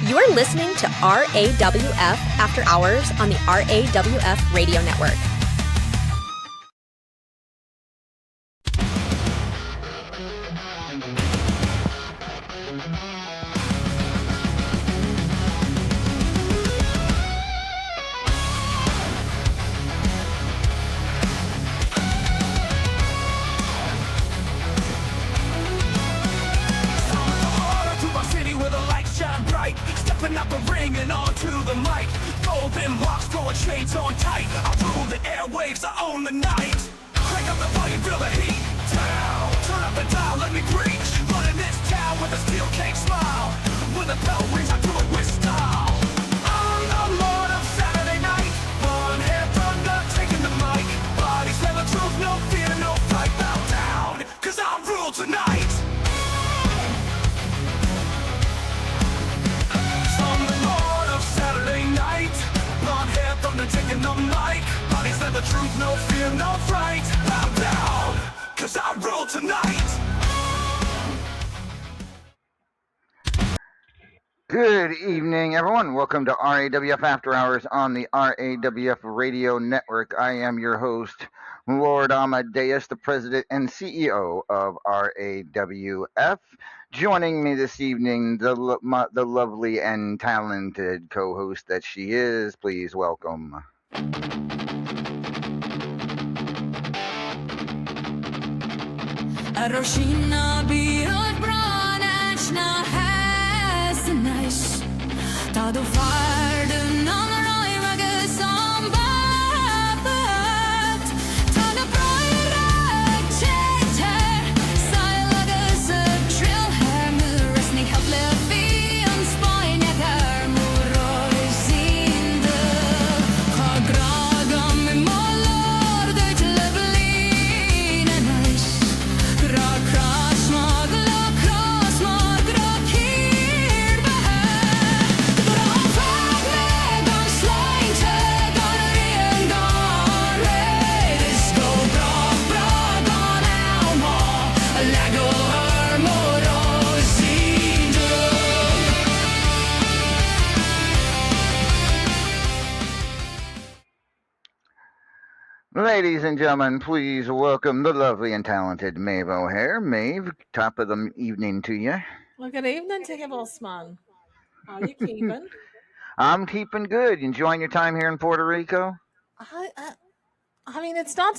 You're listening to RAWF After Hours on the RAWF Radio Network. Up a ring and onto the mic. Golden locks, throwing chains on tight. I rule the airwaves, I own the night. Crank up the volume, feel the heat down. Turn up the dial, let me preach. Running this town with a steel cake smile. When the bell rings, I do it with style. On the morn of Saturday night, one hair thunder, taking the mic. Bodies tell the truth, no fear, no fight. Bow down, cause I rule tonight. Saturday night, blonde hair from the taking the mic. Body said the truth, no fear, no fright. Bow down, cause I rule tonight. Good evening, everyone. Welcome to RAWF After Hours on the RAWF Radio Network. I am your host, Lord Amadeus, the President and CEO of RAWF. Joining me this evening, the lovely and talented co-host that she is. Please welcome. Ladies and gentlemen, please welcome the lovely and talented Maeve O'Hare. Maeve, top of the evening to you. Well, good evening to you, boss man. How you keeping? I'm keeping good. Enjoying your time here in Puerto Rico? I mean, it's not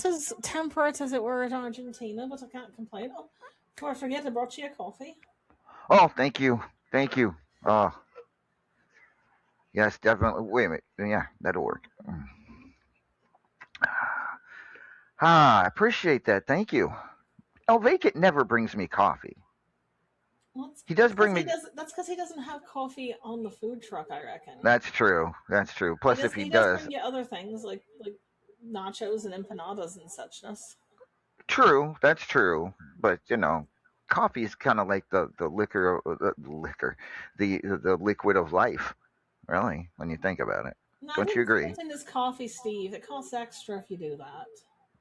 as temperate as it were in Argentina, but I can't complain. Oh, before I forget, I brought you a coffee. Oh, thank you. Thank you. Oh, yes, definitely. Wait a minute. Yeah, that'll work. I appreciate that. Thank you. Oh, Vacant never brings me coffee. Well, he does bring me. That's because he doesn't have coffee on the food truck, I reckon. That's true. That's true. Plus, if he does bring you other things like nachos and empanadas and suchness. True, that's true. But coffee is kind of like the liquid of life, really, when you think about it. No, Don't you agree? In this coffee, Steve. It costs extra if you do that.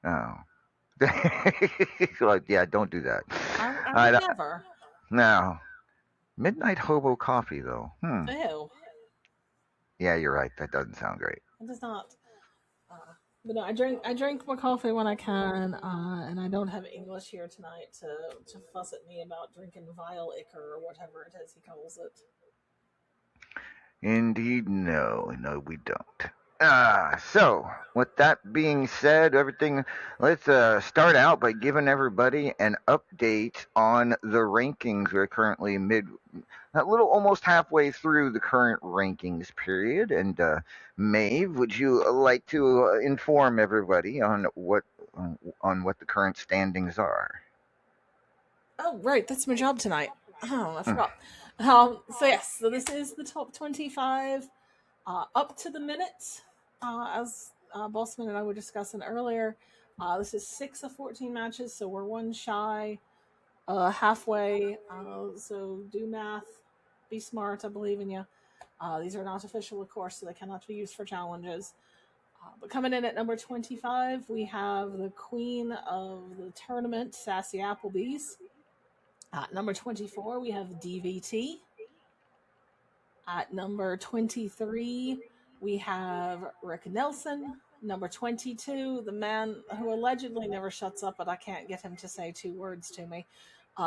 Oh. Like, yeah, don't do that. I never. No. Midnight hobo coffee, though. Ew. Yeah, you're right. That doesn't sound great. It does not. But no, I drink my coffee when I can, and I don't have English here tonight to fuss at me about drinking vile ichor or whatever it is he calls it. Indeed, no, we don't. So, with that being said, let's start out by giving everybody an update on the rankings. We're currently almost halfway through the current rankings period. And Maeve, would you like to inform everybody on what the current standings are? Oh, right, that's my job tonight. Oh, I forgot. So this is the top 25 up to the minute. As Bossman and I were discussing earlier, this is 6 of 14 matches, so we're one shy, halfway. So do math, be smart. I believe in you. These are not official, of course, so they cannot be used for challenges. But coming in at number 25, we have the queen of the tournament, Sassy Applebee's. Number 24, we have DVT. At number 23, we have Rick Nelson. Number 22, the man who allegedly never shuts up, but I can't get him to say 2 words to me,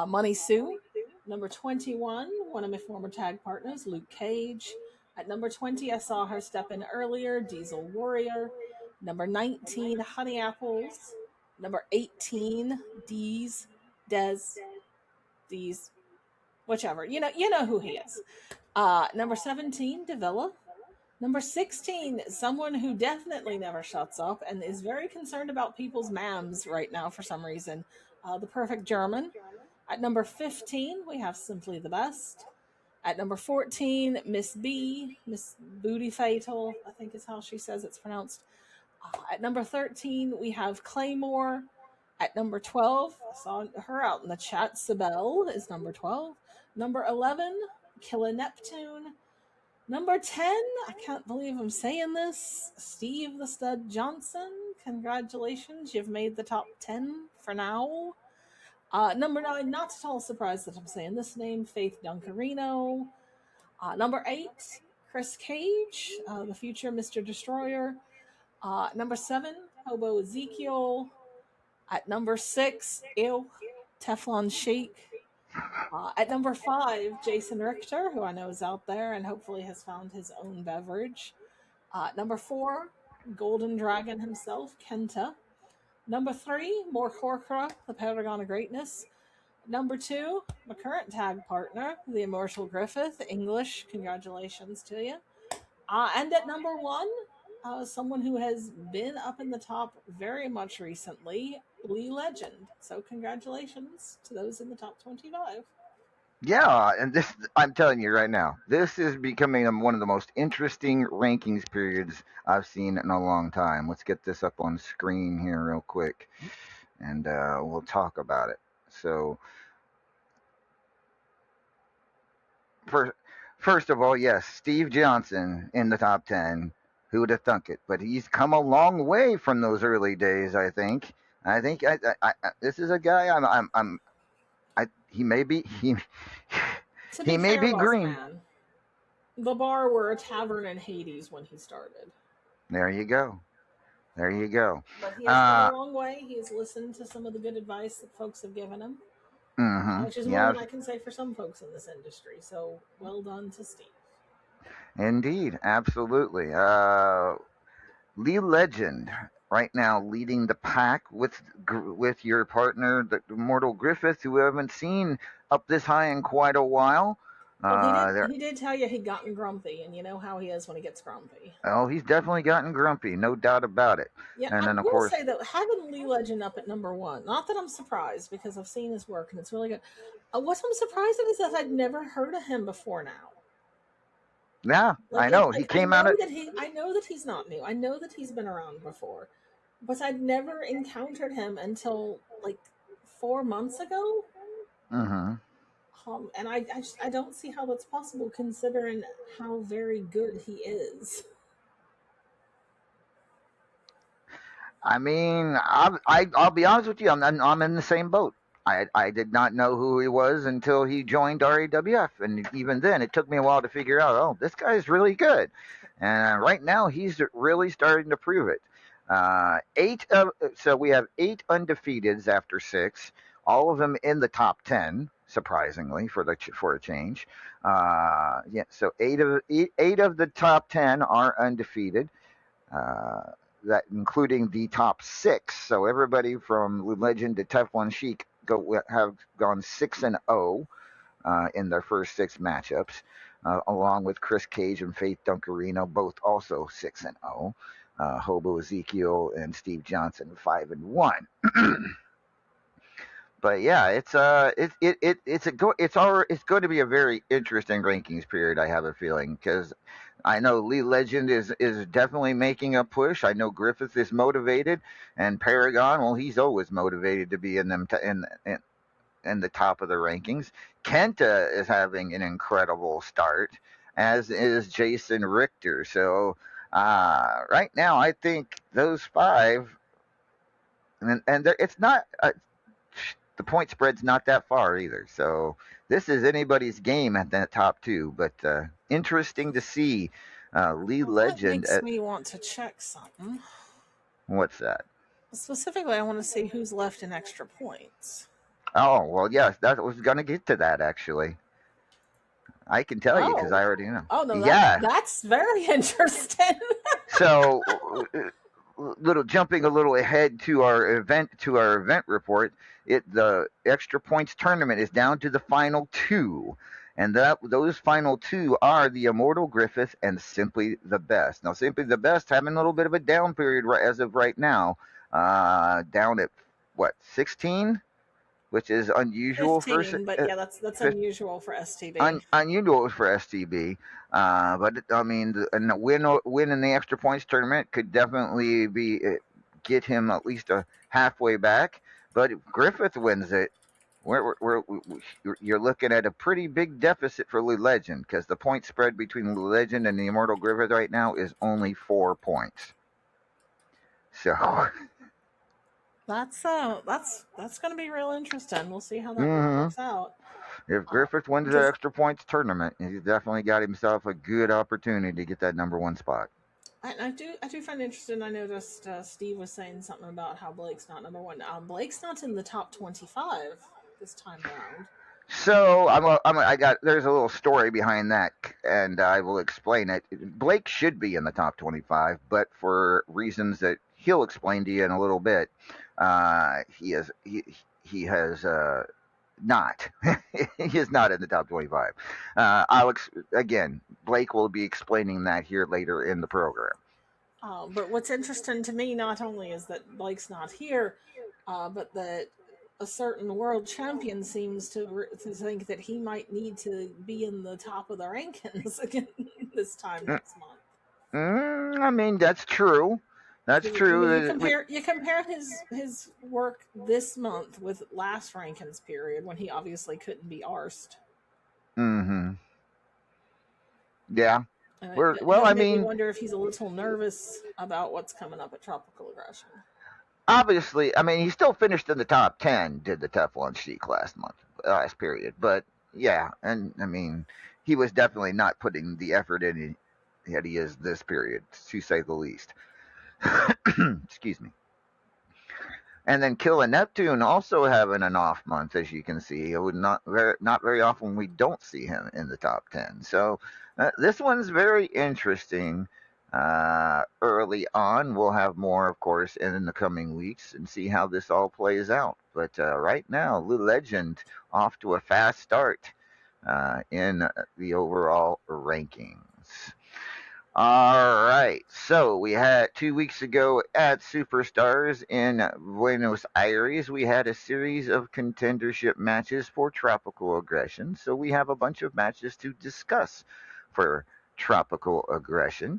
Money Sue. Number 21, one of my former tag partners, Luke Cage. At number 20, I saw her step in earlier, Diesel Warrior. Number 19, Honey Apples. Number 18, Dez, whichever. You know who he is. Number 17, Davila. Number 16, someone who definitely never shuts up and is very concerned about people's mams right now for some reason. The Perfect German. At number 15, we have Simply the Best. At number 14, Miss B, Miss Booty Fatal, I think is how she says it's pronounced. At number 13, we have Claymore. At number 12, I saw her out in the chat, Sibel is number 12. Number 11, Killer Neptune. Number 10, I can't believe I'm saying this, Steve the Stud Johnson. Congratulations, you've made the top 10 for now. Number 9, not at all surprised that I'm saying this name, Faith Duncarino. Number 8, Chris Cage, the future Mr. Destroyer. Number 7, Hobo Ezekiel. At number 6, Teflon Sheik. At number 5, Jason Richter, who I know is out there and hopefully has found his own beverage. Number 4, Golden Dragon himself, Kenta. Number 3, More Korkra, the Paragon of Greatness. Number 2, my current tag partner, the Immortal Griffith, English, congratulations to you. And at number 1, someone who has been up in the top very much recently, Lee Legend. So congratulations to those in the top 25. Yeah, and this, I'm telling you right now, this is becoming one of the most interesting rankings periods I've seen in a long time. Let's get this up on screen here real quick, and we'll talk about it. So, first of all, yes, Steve Johnson in the top 10. Who would have thunk it? But he's come a long way from those early days. I think. This is a guy. He may be To he be may fair, be Boss green. Man, the bar were a tavern in Hades when he started. There you go. There you go. But he has come a long way. He has listened to some of the good advice that folks have given him, which is more Yeah, than I can say for some folks in this industry. So well done to Steve. indeed, absolutely. Lee Legend right now leading the pack with your partner, the Immortal Griffith, who we haven't seen up this high in quite a while. Well, he did tell you he'd gotten grumpy, and you know how he is when he gets grumpy. Oh, he's definitely gotten grumpy, no doubt about it. Yeah, And I then of will course, say that having Lee Legend up at number 1, not that I'm surprised because I've seen his work and it's really good. What I'm surprised at is that I'd never heard of him before now. yeah, I know he came out. I know that he's not new. I know that he's been around before, but I'd never encountered him until like 4 months ago. Mm-hmm. And I don't see how that's possible considering how very good he is. I mean, I'll be honest with you. I'm in the same boat. I did not know who he was until he joined RAWF, and even then, it took me a while to figure out. Oh, this guy's really good, and right now he's really starting to prove it. So we have 8 undefeateds after 6, all of them in the top 10. Surprisingly, for a change, yeah. So eight of the top 10 are undefeated. That including the top 6. So everybody from Legend to Teflon Sheik have gone 6-0 in their first 6 matchups, along with Chris Cage and Faith Duncarino, both also 6-0. Hobo Ezekiel and Steve Johnson 5-1. But yeah, it's going to be a very interesting rankings period. I have a feeling because I know Lee Legend is definitely making a push. I know Griffith is motivated, and Paragon, well, he's always motivated to be in them in the top of the rankings. Kenta is having an incredible start, as is Jason Richter. So right now, I think those 5, and it's not. The point spread's not that far either. So this is anybody's game at that top 2. But interesting to see. Lee Well, that Legend. makes me want to check something. What's that? Specifically, I want to see who's left in extra points. Oh, well, yes, that was going to get to that, actually. I can tell you because Oh, I already know. oh no, Yeah. that's very interesting. So, little jumping a little ahead to our event report. The extra points tournament is down to the final two, and those final two are the Immortal Griffith and Simply the Best. Now, Simply the Best having a little bit of a down period as of right now, down at what 16, which is unusual for 15, but yeah, that's fif- unusual for STB. unusual for STB. But I mean, and a win in the extra points tournament could definitely be get him at least a halfway back. But if Griffith wins it, you're looking at a pretty big deficit for Lee Legend because the point spread between Lee Legend and the Immortal Griffith right now is only 4 points. So That's going to be real interesting. We'll see how that mhm. works out. If Griffith wins the Because extra points tournament, he's definitely got himself a good opportunity to get that number one spot. I do find it interesting. I noticed Steve was saying something about how Blake's not number one. Blake's not in the top 25 this time around. So there's a little story behind that, and I will explain it. Blake should be in the top 25, but for reasons that he'll explain to you in a little bit, he has not. He is not in the top 25. Again, Blake will be explaining that here later in the program. But what's interesting to me not only is that Blake's not here, but that a certain world champion seems to think that he might need to be in the top of the rankings again this time Mm, next month. I mean, that's true. That's I mean, you true. compare his work this month with last rankings period when he obviously couldn't be arsed. Mm-hmm. Yeah. And it Well, does I make me mean, wonder if he's a little nervous about what's coming up at Tropical Aggression. obviously, I mean, he still finished in the top 10, did the Teflon Sheik last period. But yeah, and I mean, he was definitely not putting the effort in that he is this period, to say the least. Excuse me. And then Killa Neptune also having an off month, as you can see. It would not very often we don't see him in the top 10. So this one's very interesting. Early on, we'll have more, of course, in the coming weeks and see how this all plays out. But right now, Little Legend off to a fast start in the overall rankings. All right. So we had 2 weeks ago at Superstars in Buenos Aires, we had a series of contendership matches for Tropical Aggression. So we have a bunch of matches to discuss for Tropical Aggression,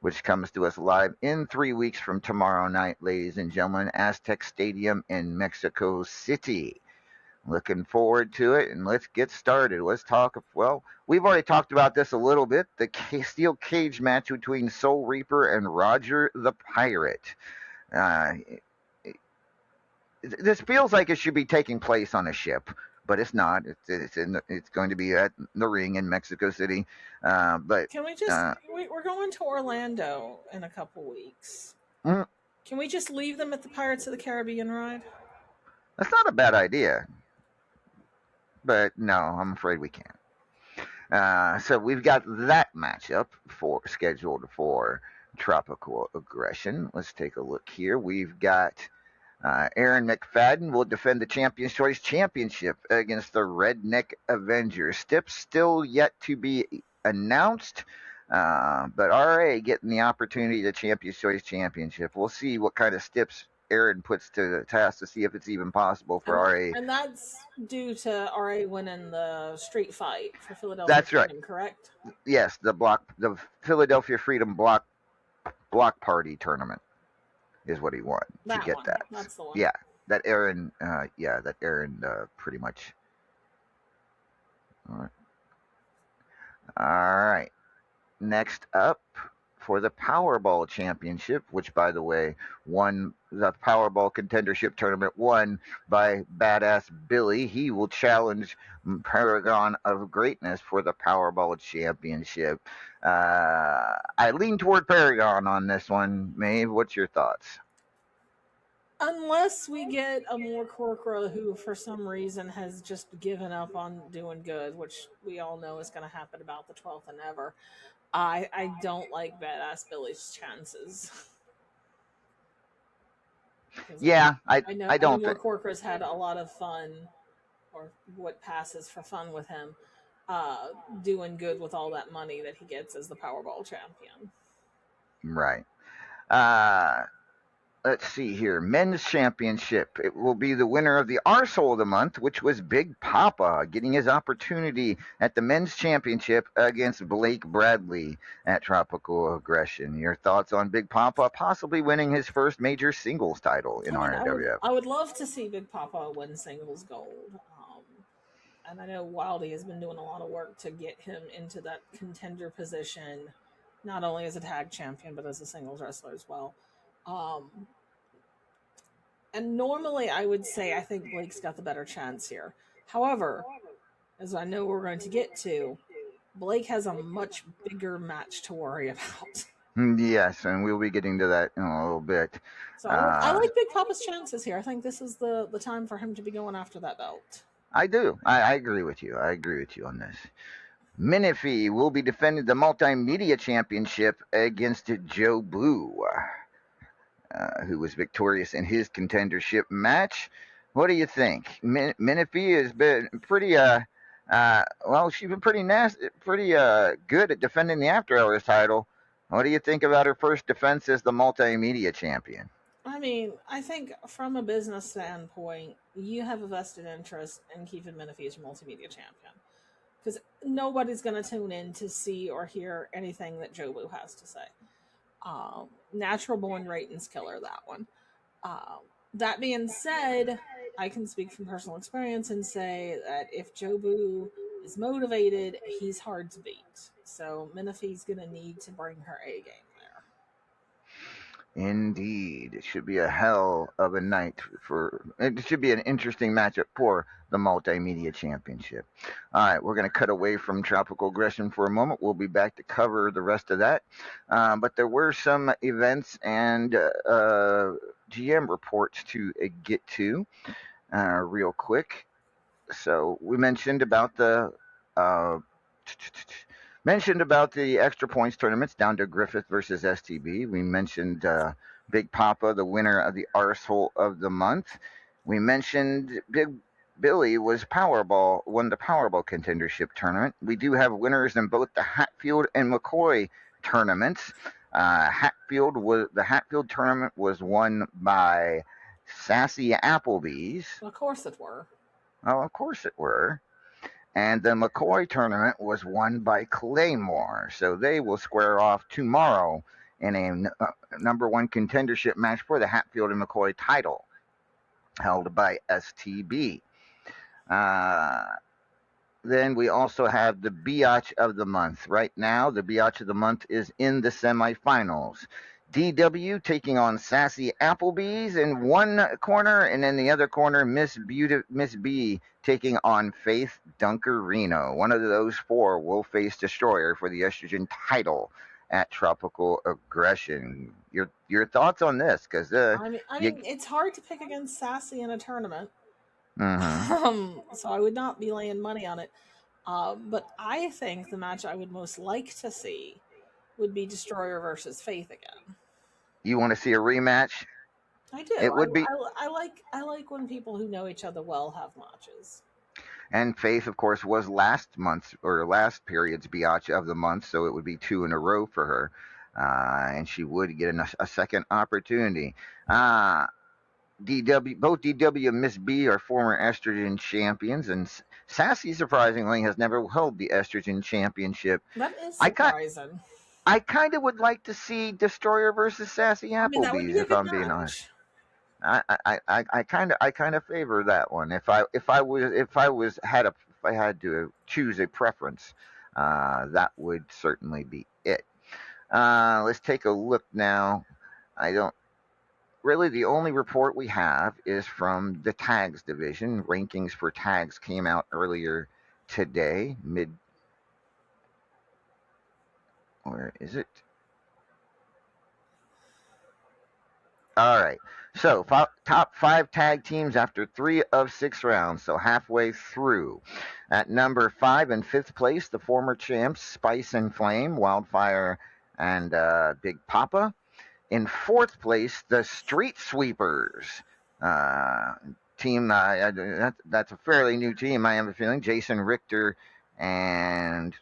which comes to us live in 3 weeks from tomorrow night, ladies and gentlemen, Aztec Stadium in Mexico City. Looking forward to it, and let's get started. Let's talk. Well, we've already talked about this a little bit. The steel cage match between Soul Reaper and Roger the Pirate. Uh, this feels like it should be taking place on a ship, but it's not. It's going to be at the ring in Mexico City. But Can we just we're going to Orlando in a couple weeks. mm, Can we just leave them at the Pirates of the Caribbean ride? that's not a bad idea. But no, I'm afraid we can't. So we've got that matchup scheduled for Tropical Aggression. Let's take a look here. We've got Aaron McFadden will defend the Champions Choice Championship against the Redneck Avengers. Stips still yet to be announced, but RA getting the opportunity to Champions Choice Championship. We'll see what kind of Stips Aaron puts to the task to see if it's even possible for RA. And that's due to RA winning the street fight for Philadelphia That's right. Freedom, correct? Yes, the Philadelphia Freedom Block Party tournament is what he won to get one. that. That's the one. Yeah, that Aaron. Pretty much. All right. Next up for the Powerball Championship, which, by the way, won the Powerball Contendership Tournament won by Badass Billy. He will challenge Paragon of Greatness for the Powerball Championship. I lean toward Paragon on this one. Maeve, what's your thoughts? Unless we get a more Corcoran who, for some reason, has just given up on doing good, which we all know is going to happen about the 12th and ever. I don't like Badass Billy's chances. Yeah, I I know don't more think. Corcoran's had a lot of fun, or what passes for fun with him, doing good with all that money that he gets as the Powerball champion. Right. Let's see here. Men's Championship. It will be the winner of the Arsehole of the Month, which was Big Papa, getting his opportunity at the Men's Championship against Blake Bradley at Tropical Aggression. Your thoughts on Big Papa possibly winning his first major singles title in I mean, RWF? I would love to see Big Papa win singles gold. And I know Wildy has been doing a lot of work to get him into that contender position, not only as a tag champion, but as a singles wrestler as well. Um, and normally I would say I think Blake's got the better chance here. However, as I know we're going to get to, Blake has a much bigger match to worry about. Yes, and we'll be getting to that in a little bit. So I like Big Papa's chances here. I think this is the time for him to be going after that belt. I do. I agree with you. I agree with you on this. Menifee will be defending the Multimedia Championship against Joe Blue, who was victorious in his contendership match. What do you think? Menifee has been pretty, well, she's been pretty nasty, pretty good at defending the After Hours title. What do you think about her first defense as the Multimedia Champion? I mean, I think from a business standpoint, you have a vested interest in keeping Menifee as your multimedia champion. Because nobody's going to tune in to see or hear anything that Joe Blue has to say. Natural born ratings killer, that one. That being said, I can speak from personal experience and say that if Joe Blue is motivated, he's hard to beat. So Menifee's going to need to bring her A game there. Indeed. It should be a hell of a night it should be an interesting matchup for the Multimedia Championship. All right, we're going to cut away from Tropical Aggression for a moment. We'll be back to cover the rest of that. But there were some events and GM reports to get to real quick. So we mentioned about the extra points tournaments down to Griffith versus STB. We mentioned Big Papa, the winner of the Arsehole of the Month. We mentioned Big Billy won the Powerball Contendership Tournament. We do have winners in both the Hatfield and McCoy tournaments. The Hatfield tournament was won by Sassy Applebee's. Of course it were. Oh, of course it were. And the McCoy tournament was won by Claymore. So they will square off tomorrow in a number one contendership match for the Hatfield and McCoy title, held by STB. Then we also have the Biatch of the Month. Right now, the Biatch of the Month is in the semifinals. DW taking on Sassy Applebee's in one corner, and in the other corner, Miss B taking on Faith Dunkerino. One of those four will face Destroyer for the estrogen title at Tropical Aggression. Your thoughts on this? Because I mean, it's hard to pick against Sassy in a tournament. Mm-hmm. So I would not be laying money on it. But I think the match I would most like to see would be Destroyer versus Faith again. You want to see a rematch? I do. It would be. I like when people who know each other well have matches. And Faith, of course, was last period's Biatch of the Month, so it would be 2 in a row for her, and she would get a second opportunity. Both DW and Miss B are former estrogen champions, and Sassy, surprisingly, has never held the estrogen championship. That is surprising. I kind of would like to see Destroyer versus Sassy Applebee's, if I'm being honest. I kind of favor that one. If I had to choose a preference, that would certainly be it. Let's take a look now. I don't really. The only report we have is from the tags division. Rankings for tags came out earlier today. Where is it? All right. So top 5 tag teams after 3 of 6 rounds. So halfway through. At number 5 and 5th place, the former champs Spice and Flame, Wildfire, and Big Papa. In 4th place, the Street Sweepers. Team that's a fairly new team. I have a feeling. Jason Richter and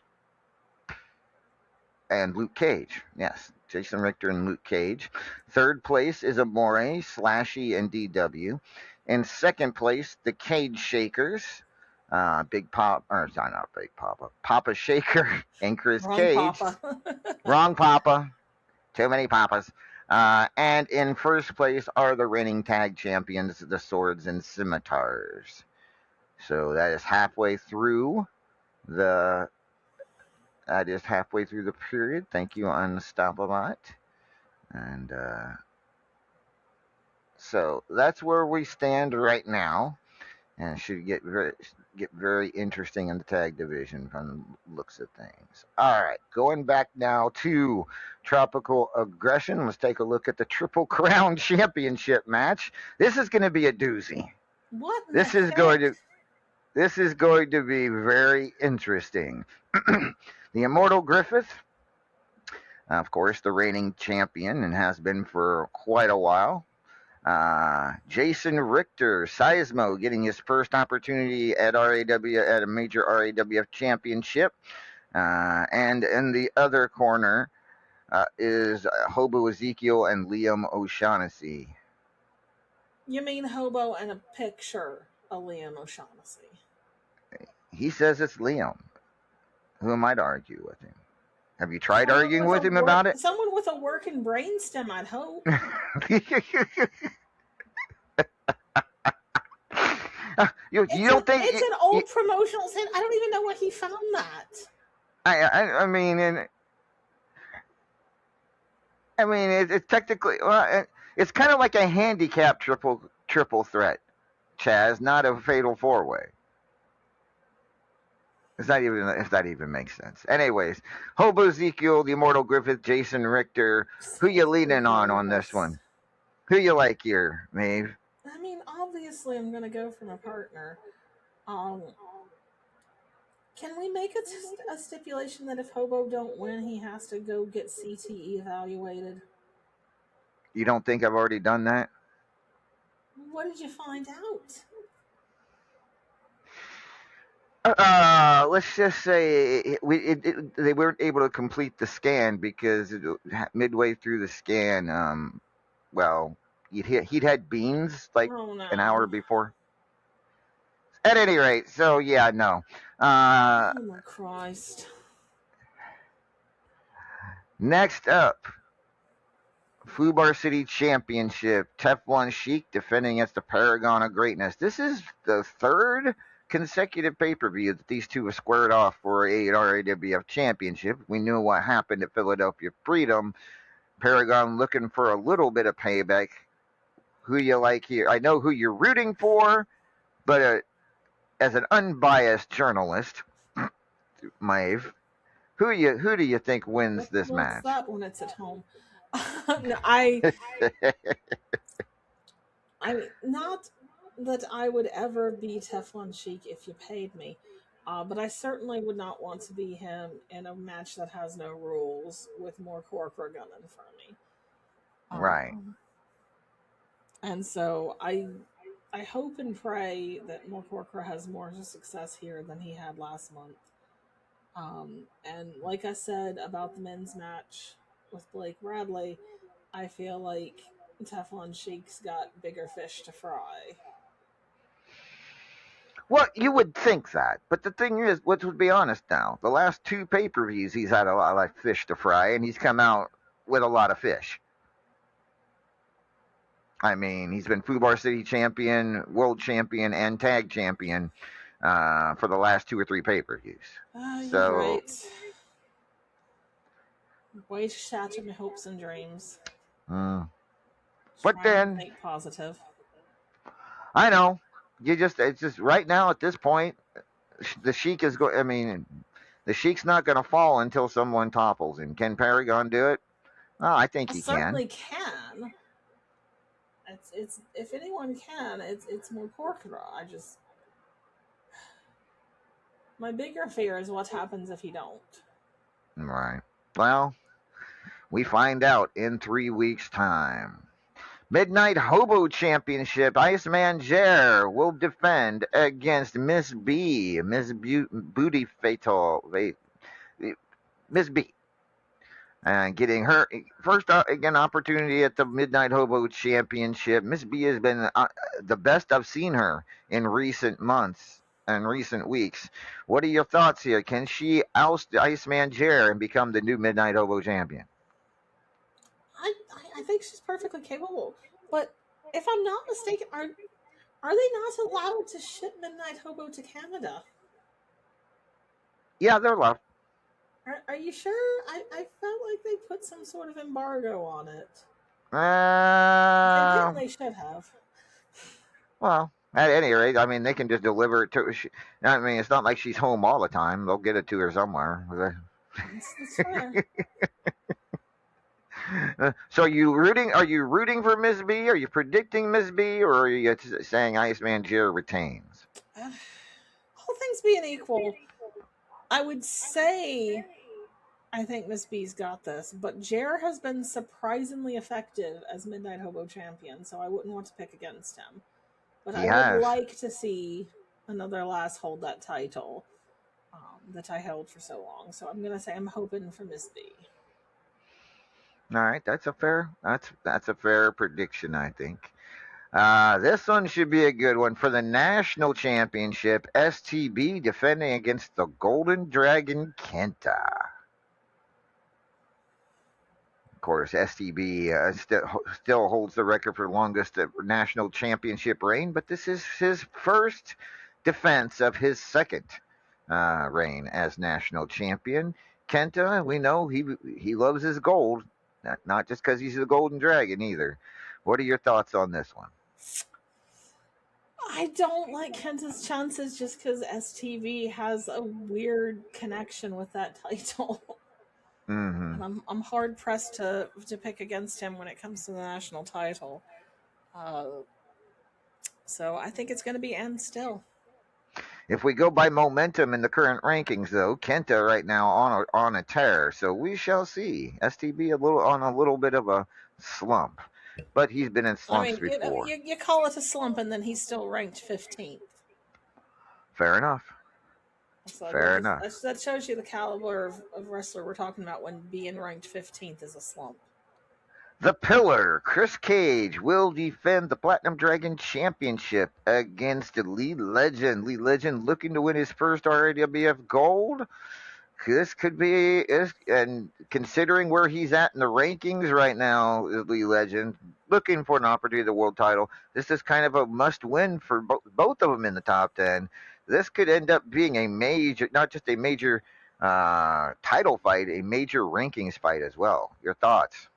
Luke Cage. Yes, Jason Richter and Luke Cage. 3rd place is Amore, Slashy, and DW. In 2nd place, the Cage Shakers. Big Pop, or sorry, not Big Papa, Papa Shaker and Chris Wrong Cage. Papa. Wrong Papa. Too many Papas. And in 1st place are the reigning tag champions, the Swords and Scimitars. So that is halfway through the period. Thank you, Unstoppabot. And so that's where we stand right now. And it should get very interesting in the tag division from the looks of things. All right, going back now to Tropical Aggression. Let's take a look at the Triple Crown Championship match. This is going to be a doozy. What? This is going to be very interesting. The Immortal Griffith, of course, the reigning champion and has been for quite a while. Jason Richter, Seismo, getting his first opportunity at a major RAWF championship. And in the other corner is Hobo Ezekiel and Liam O'Shaughnessy. You mean Hobo and a picture of Liam O'Shaughnessy? He says it's Liam. Who am I to argue with him? Have you tried arguing with him about it? Someone with a working brainstem, I'd hope. You don't think it's an old promotional thing? I don't even know where he found that. I mean, it's technically, well, it's kind of like a handicap triple threat, Chaz, not a fatal 4-way. If that even makes sense. Anyways, Hobo Ezekiel, the Immortal Griffith, Jason Richter. Who you leaning on this one? Who you like here, Maeve? I mean, obviously, I'm going to go for my partner. Can we make a stipulation that if Hobo don't win, he has to go get CTE evaluated? You don't think I've already done that? What did you find out? Let's just say they weren't able to complete the scan because midway through the scan, he'd had beans an hour before. At any rate, so yeah, no. Oh my Christ. Next up, Fubar City Championship, Teflon Sheik defending against the Paragon of Greatness. This is the 3rd consecutive pay-per-view that these two have squared off for a RAWF championship. We knew what happened at Philadelphia Freedom. Paragon looking for a little bit of payback. Who you like here? I know who you're rooting for, but as an unbiased journalist, Maeve, who do you think wins this match? What's that when it's at home? No, I not that I would ever be Teflon Sheik if you paid me, but I certainly would not want to be him in a match that has no rules with more Corcoran gunning for me. Right. And so I hope and pray that Corcoran has more success here than he had last month. And like I said about the men's match with Blake Bradley, I feel like Teflon Sheik's got bigger fish to fry. Well, you would think that, but the thing is, let's be honest now. The last 2 pay-per-views, he's had a lot of fish to fry, and he's come out with a lot of fish. I mean, he's been Fubar City champion, world champion, and tag champion for the last 2 or 3 pay-per-views. You're right. Way to shatter my hopes and dreams. Mm. But Trying to then, think positive. I know, it's just right now at this point, the Sheik is going, I mean, the Sheik's not going to fall until someone topples him. Can Paragon do it? Oh, I think I he can. certainly can. It's if anyone can, it's more Porkra. My bigger fear is what happens if he don't. Right. Well, we find out in 3 weeks' time. Midnight Hobo Championship. Iceman Jer will defend against Miss B. Booty Fatal. Miss B. And getting her first again opportunity at the Midnight Hobo Championship. Miss B has been the best I've seen her in recent months and recent weeks. What are your thoughts here? Can she oust the Iceman Jer and become the new Midnight Hobo champion? I think she's perfectly capable. But if I'm not mistaken, are they not allowed to ship Midnight Hobo to Canada? Yeah, they're left. Are you sure? I felt like they put some sort of embargo on it. If they didn't, Uh, they should have. well, at any rate, I mean, they can just deliver it to. I mean, it's not like she's home all the time. They'll get it to her somewhere. That's fair. So, Are you rooting for Miss B? Are you predicting Miss B, or are you saying Iceman Jer retains? All things being equal, I would say I think Miss B's got this, but Jer has been surprisingly effective as Midnight Hobo champion, so I wouldn't want to pick against him. But He I would has. like to see another lass hold that title that I held for so long. So I'm gonna say I'm hoping for Miss B. All right, that's a fair prediction, I think. This one should be a good one for the national championship. STB defending against the Golden Dragon Kenta. Of course, STB still holds the record for longest national championship reign, but this is his first defense of his second reign as national champion. Kenta, we know he loves his gold, not just because he's the Golden Dragon either. What are your thoughts on this one? I don't like Kenta's chances just because STV has a weird connection with that title. Mm-hmm. And I'm hard pressed to pick against him when it comes to the national title. Uh, so I think it's going to be end still. If we go by momentum in the current rankings, though, Kenta right now on a tear, so we shall see. STB on a little bit of a slump, but he's been in I slumps mean, before. you call it a slump, and then he's still ranked 15th. Fair enough. So Fair enough. that shows you the caliber of wrestler we're talking about when being ranked 15th is a slump. The Pillar, Chris Cage, will defend the Platinum Dragon Championship against Lee Legend. Lee Legend looking to win his first RAWF gold. This could be, and considering where he's at in the rankings right now, Lee Legend, looking for an opportunity at the world title. This is kind of a must win for both of them in the top 10. This could end up being a major, not just a major title fight, a major rankings fight as well. Your thoughts?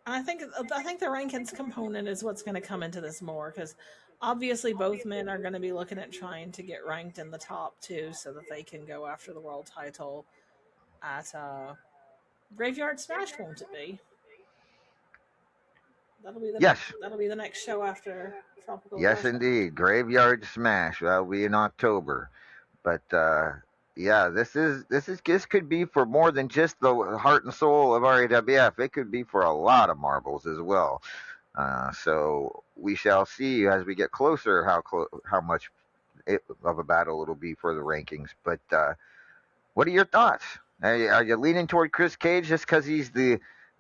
I think the rankings component is what's going to come into this more because obviously both men are going to be looking at trying to get ranked in the top two so that they can go after the world title at Graveyard Smash, won't it be? Yes. That'll be the next show after Tropical Yes, Versa. indeed. Graveyard Smash. That'll be in October. But yeah, this could be for more than just the heart and soul of RAWF. It could be for a lot of marbles as well. So we shall see as we get closer how much of a battle it'll be for the rankings. But what are your thoughts? Are you leaning toward Chris Cage just because he's the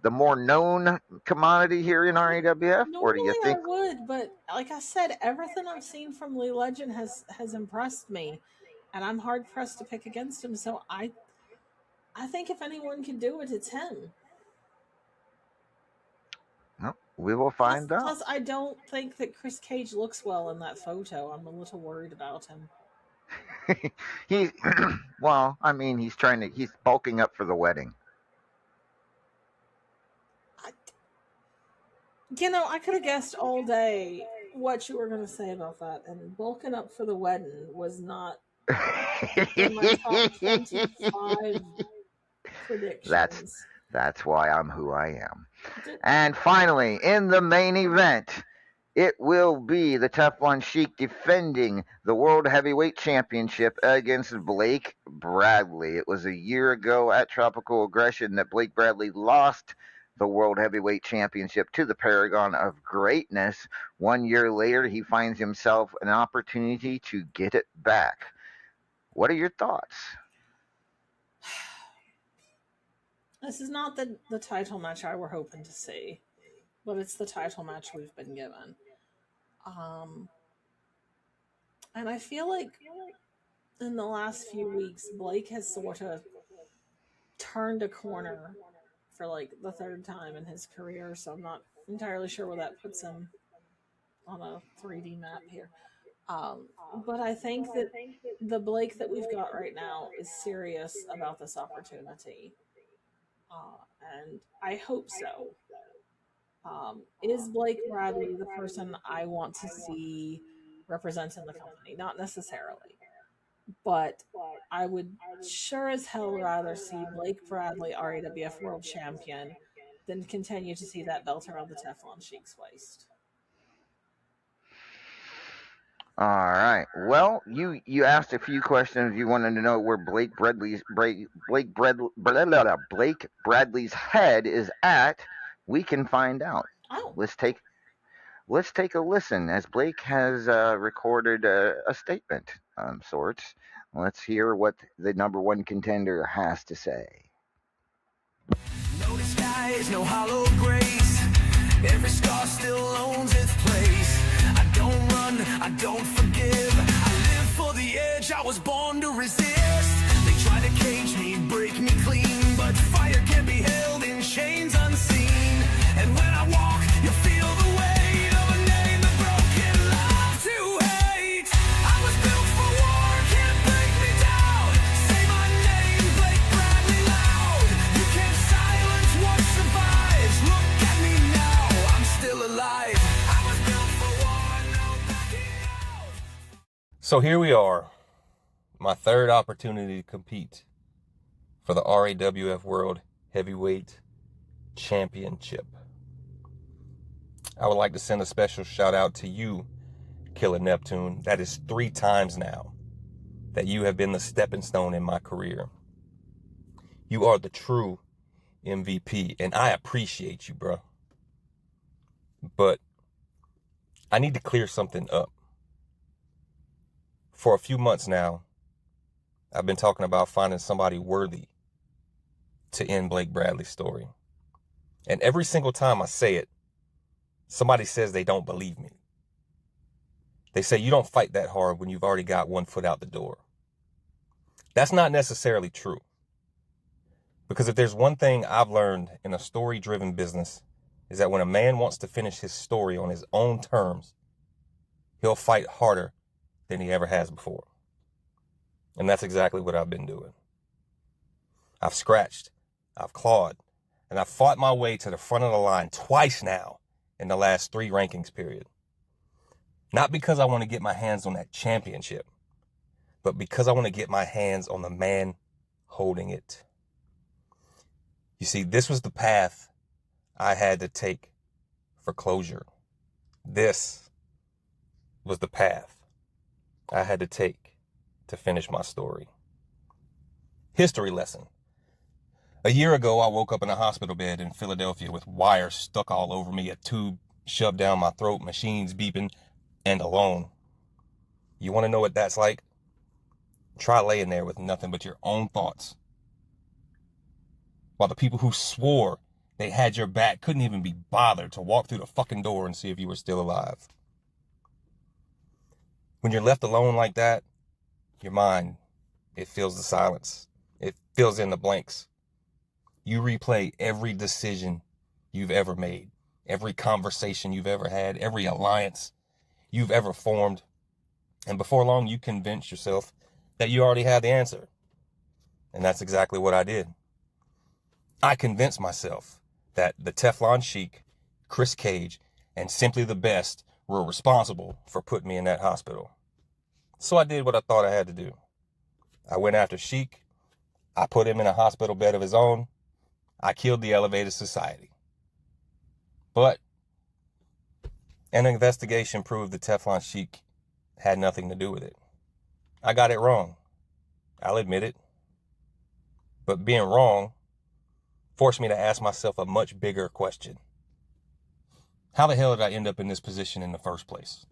more known commodity here in RAWF, or do you Normally I think? would, but like I said, everything I've seen from Lee Legend has impressed me, and I'm hard pressed to pick against him. So I think if anyone can do it, it's him. No, we will find out. Plus, I don't think that Chris Cage looks well in that photo. I'm a little worried about him. He's well, I mean, he's bulking up for the wedding. I could have guessed all day what you were going to say about that, and bulking up for the wedding was not in my top 25 that's predictions. that's why I'm who I am. Did, And finally, in the main event, it will be the Teflon Sheik defending the World Heavyweight Championship against Blake Bradley. It was a year ago at Tropical Aggression that Blake Bradley lost the World Heavyweight Championship to the Paragon of Greatness. 1 year later, he finds himself an opportunity to get it back. What are your thoughts? this is not the title match I were hoping to see, but it's the title match we've been given. And I feel like in the last few weeks, Blake has sort of turned a corner for like the third time in his career, so I'm not entirely sure where that puts him on a 3D map here. But I think that the Blake that we've got right now is serious about this opportunity. And I hope so. Is Blake Bradley the person I want to see representing the company? Not necessarily. But I would sure as hell rather see Blake Bradley, RAWF World Champion, than continue to see that belt around the Teflon Sheik's waist. All right. Well, you asked a few questions. You wanted to know where Blake Bradley's head is at. We can find out. Oh, Let's take a listen as Blake has recorded a statement of sorts. Let's hear what the number one contender has to say. No disguise, no hollow grace. Every scar still owns its place. I don't run, I don't forgive. I live for the edge, I was born to resist. They try to cage me, break me clean, but fire can't be held in chains unseen. And when I walk, you feel the weight of a name that broken love to hate. I was built for war, can't break me down. Say my name, Blake Bradley loud. You can't silence what survives. Look at me now, I'm still alive. I was built for war, no backing out. So here we are, my third opportunity to compete for the RAWF World Heavyweight Championship. I would like to send a special shout out to you, Killer Neptune. That is 3 times now that you have been the stepping stone in my career. You are the true MVP, and I appreciate you, bro. But I need to clear something up. For a few months now, I've been talking about finding somebody worthy to end Blake Bradley's story. And every single time I say it, somebody says they don't believe me. They say you don't fight that hard when you've already got one foot out the door. That's not necessarily true. Because if there's one thing I've learned in a story-driven business, is that when a man wants to finish his story on his own terms, he'll fight harder than he ever has before. And that's exactly what I've been doing. I've scratched, I've clawed, and I've fought my way to the front of the line twice now in the last 3 rankings period. Not because I want to get my hands on that championship, but because I want to get my hands on the man holding it. You see, this was the path I had to take for closure. This was the path I had to take to finish my story. History lesson. A year ago, I woke up in a hospital bed in Philadelphia with wires stuck all over me, a tube shoved down my throat, machines beeping, and alone. You want to know what that's like? Try laying there with nothing but your own thoughts. While the people who swore they had your back couldn't even be bothered to walk through the fucking door and see if you were still alive. When you're left alone like that, your mind, it fills the silence. It fills in the blanks. You replay every decision you've ever made, every conversation you've ever had, every alliance you've ever formed. And before long, you convince yourself that you already had the answer. And that's exactly what I did. I convinced myself that the Teflon Sheik Chris Cage, and Simply the Best were responsible for putting me in that hospital. So I did what I thought I had to do. I went after Sheik. I put him in a hospital bed of his own. I killed the Elevated Society. But an investigation proved the Teflon Sheik had nothing to do with it. I got it wrong. I'll admit it. But being wrong forced me to ask myself a much bigger question. How the hell did I end up in this position in the first place?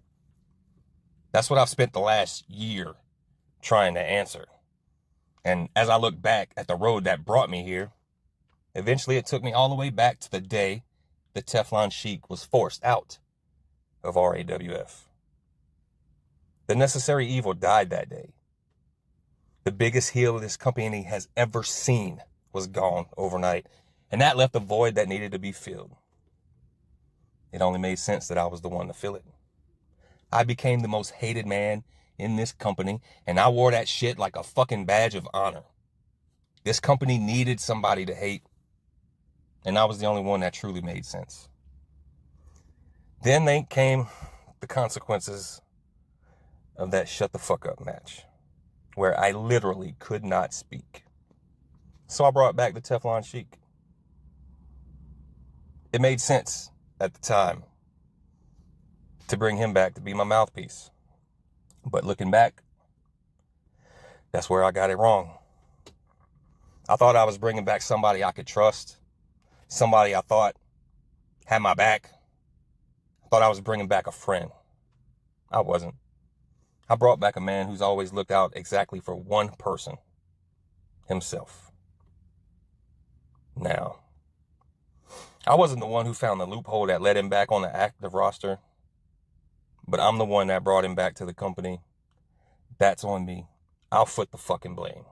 That's what I've spent the last year trying to answer. And as I look back at the road that brought me here, eventually it took me all the way back to the day the Teflon Sheik was forced out of RAWF. The necessary evil died that day. The biggest heel this company has ever seen was gone overnight, and that left a void that needed to be filled. It only made sense that I was the one to fill it. I became the most hated man in this company, and I wore that shit like a fucking badge of honor. This company needed somebody to hate, and I was the only one that truly made sense. Then they came the consequences of that shut the fuck up match, where I literally could not speak. So I brought back the Teflon Sheik. It made sense at the time to bring him back to be my mouthpiece. But looking back, that's where I got it wrong. I thought I was bringing back somebody I could trust, somebody I thought had my back. I thought I was bringing back a friend. I wasn't. I brought back a man who's always looked out exactly for one person, himself. Now, I wasn't the one who found the loophole that led him back on the active roster, but I'm the one that brought him back to the company. That's on me. I'll foot the fucking blame.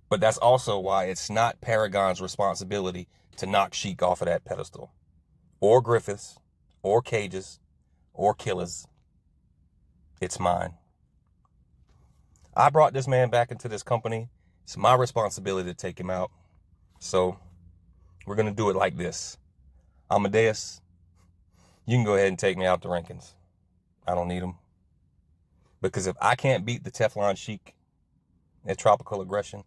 But that's also why it's not Paragon's responsibility to knock Sheik off of that pedestal, or Griffiths, or Cage's, or Killer's. It's mine. I brought this man back into this company. It's my responsibility to take him out. So we're going to do it like this. Amadeus, you can go ahead and take me out the rankings. I don't need him. Because if I can't beat the Teflon Sheik at Tropical Aggression,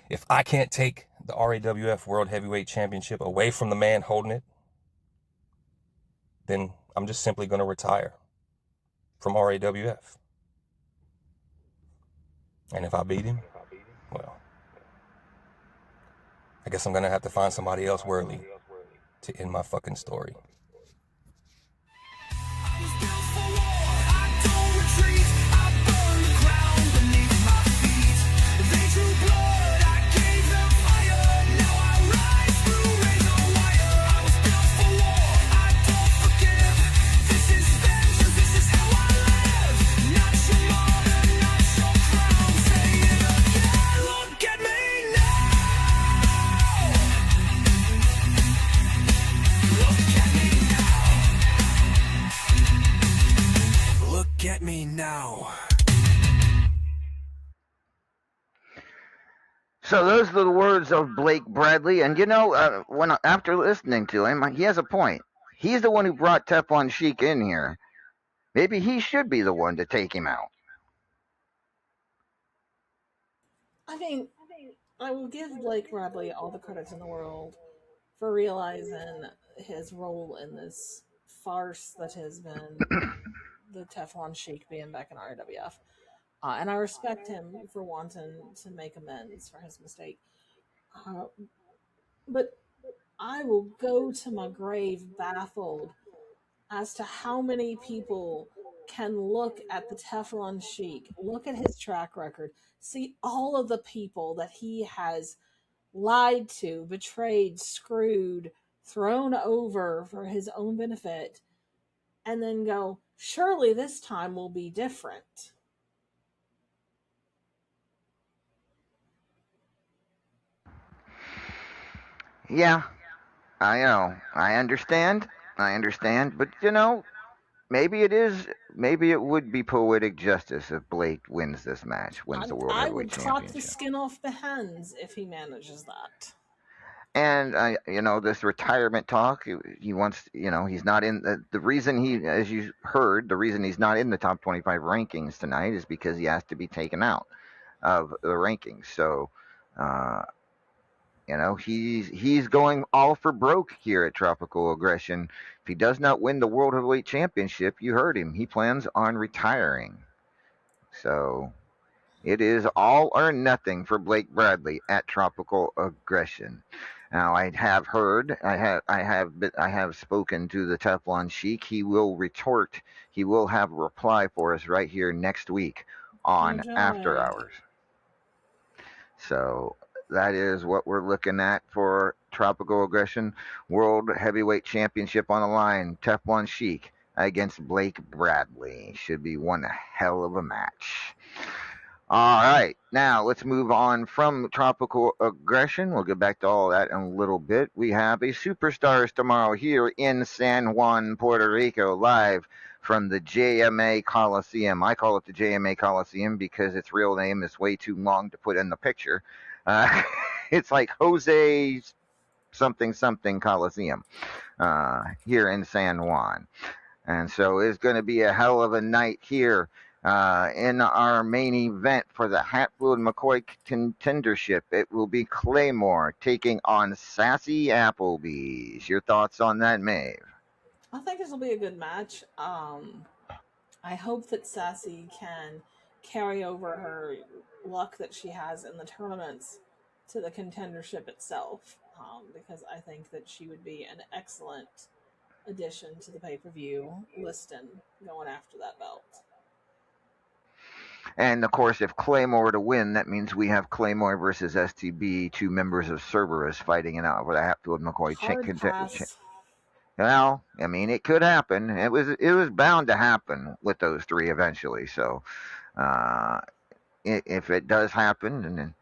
if I can't take the RAWF World Heavyweight Championship away from the man holding it, then I'm just simply going to retire from RAWF. And if I beat him, well, I guess I'm going to have to find somebody else worthy to end my fucking story. Get me now. So those are the words of Blake Bradley, and when after listening to him, he has a point. He's the one who brought Teflon Sheik in here. Maybe he should be the one to take him out. I mean, I will give Blake Bradley all the credit in the world for realizing his role in this farce that has been the Teflon Sheik being back in RWF. And I respect him for wanting to make amends for his mistake. But I will go to my grave baffled as to how many people can look at the Teflon Sheik, look at his track record, see all of the people that he has lied to, betrayed, screwed, thrown over for his own benefit, and then go, surely this time will be different. Yeah, I know. I understand. But maybe it would be poetic justice if Blake wins this match, wins the World I Heavyweight would chop the Championship. skin off the hands if he manages that. And this retirement talk. He wants, he's not in the reason he, as you heard, the reason he's not in the top 25 rankings tonight is because he has to be taken out of the rankings. So, uh, he's going all for broke here at Tropical Aggression. If he does not win the World Heavyweight Championship, you heard him. He plans on retiring. So it is all or nothing for Blake Bradley at Tropical Aggression. Now I have heard, I have spoken to the Teflon Sheik. He will retort. He will have a reply for us right here next week on After Enjoy. Hours. So that is what we're looking at for Tropical Aggression World Heavyweight Championship on the line. Teflon Sheik against Blake Bradley. Should be one hell of a match. All right, now let's move on from Tropical Aggression. We'll get back to all that in a little bit. We have a Superstars tomorrow here in San Juan, Puerto Rico, live from the JMA Coliseum. I call it the JMA Coliseum because its real name is way too long to put in the picture. It's like Jose something something Coliseum here in San Juan. And so it's going to be a hell of a night here in our main event for the Hatfield McCoy contendership. It will be Claymore taking on Sassy Applebee's. Your thoughts on that, Maeve? I think this will be a good match. I hope that Sassy can carry over her luck that she has in the tournaments to the contendership itself, because I think that she would be an excellent addition to the pay-per-view listing going after that belt. And of course, if Claymore were to win, that means we have Claymore versus STB, two members of Cerberus, fighting it out for the Hatfield McCoy championship. Well, I mean, it could happen. It was bound to happen with those three eventually. So, if it does happen,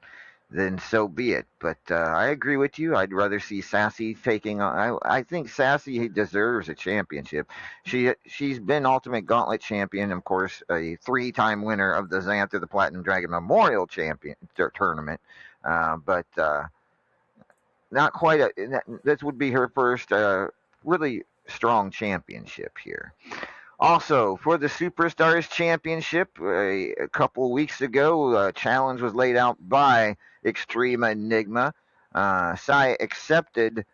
then so be it. But I agree with you. I'd rather see Sassy taking on. I think Sassy deserves a championship. She's been Ultimate Gauntlet champion, of course, a 3-time winner of the Xantha the Platinum Dragon Memorial Champion tournament, but not quite. This would be her first really strong championship here. Also, for the Superstars Championship, a couple weeks ago, a challenge was laid out by Extreme Enigma. Sai accepted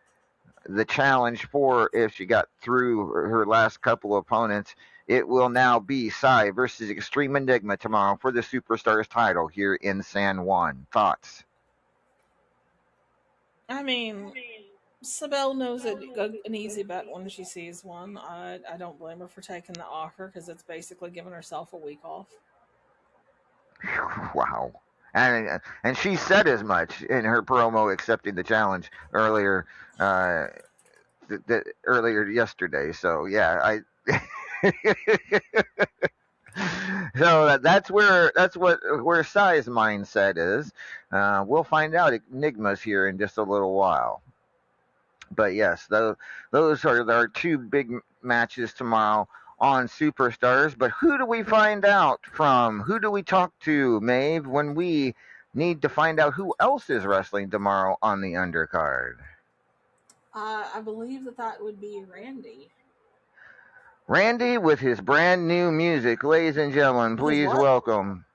the challenge for if she got through her last couple of opponents. It will now be Sai versus Extreme Enigma tomorrow for the Superstars title here in San Juan. Thoughts? I mean, Sibel knows an easy bet when she sees one. I don't blame her for taking the offer because it's basically giving herself a week off. Wow. And she said as much in her promo accepting the challenge earlier earlier yesterday. So yeah, so that's where Sai's mindset is. We'll find out Enigma's here in just a little while. But yes, those are our two big matches tomorrow on Superstars. But who do we find out from? Who do we talk to, Maeve, when we need to find out who else is wrestling tomorrow on the undercard? I believe that would be Randy. Randy with his brand new music. Ladies and gentlemen, please welcome.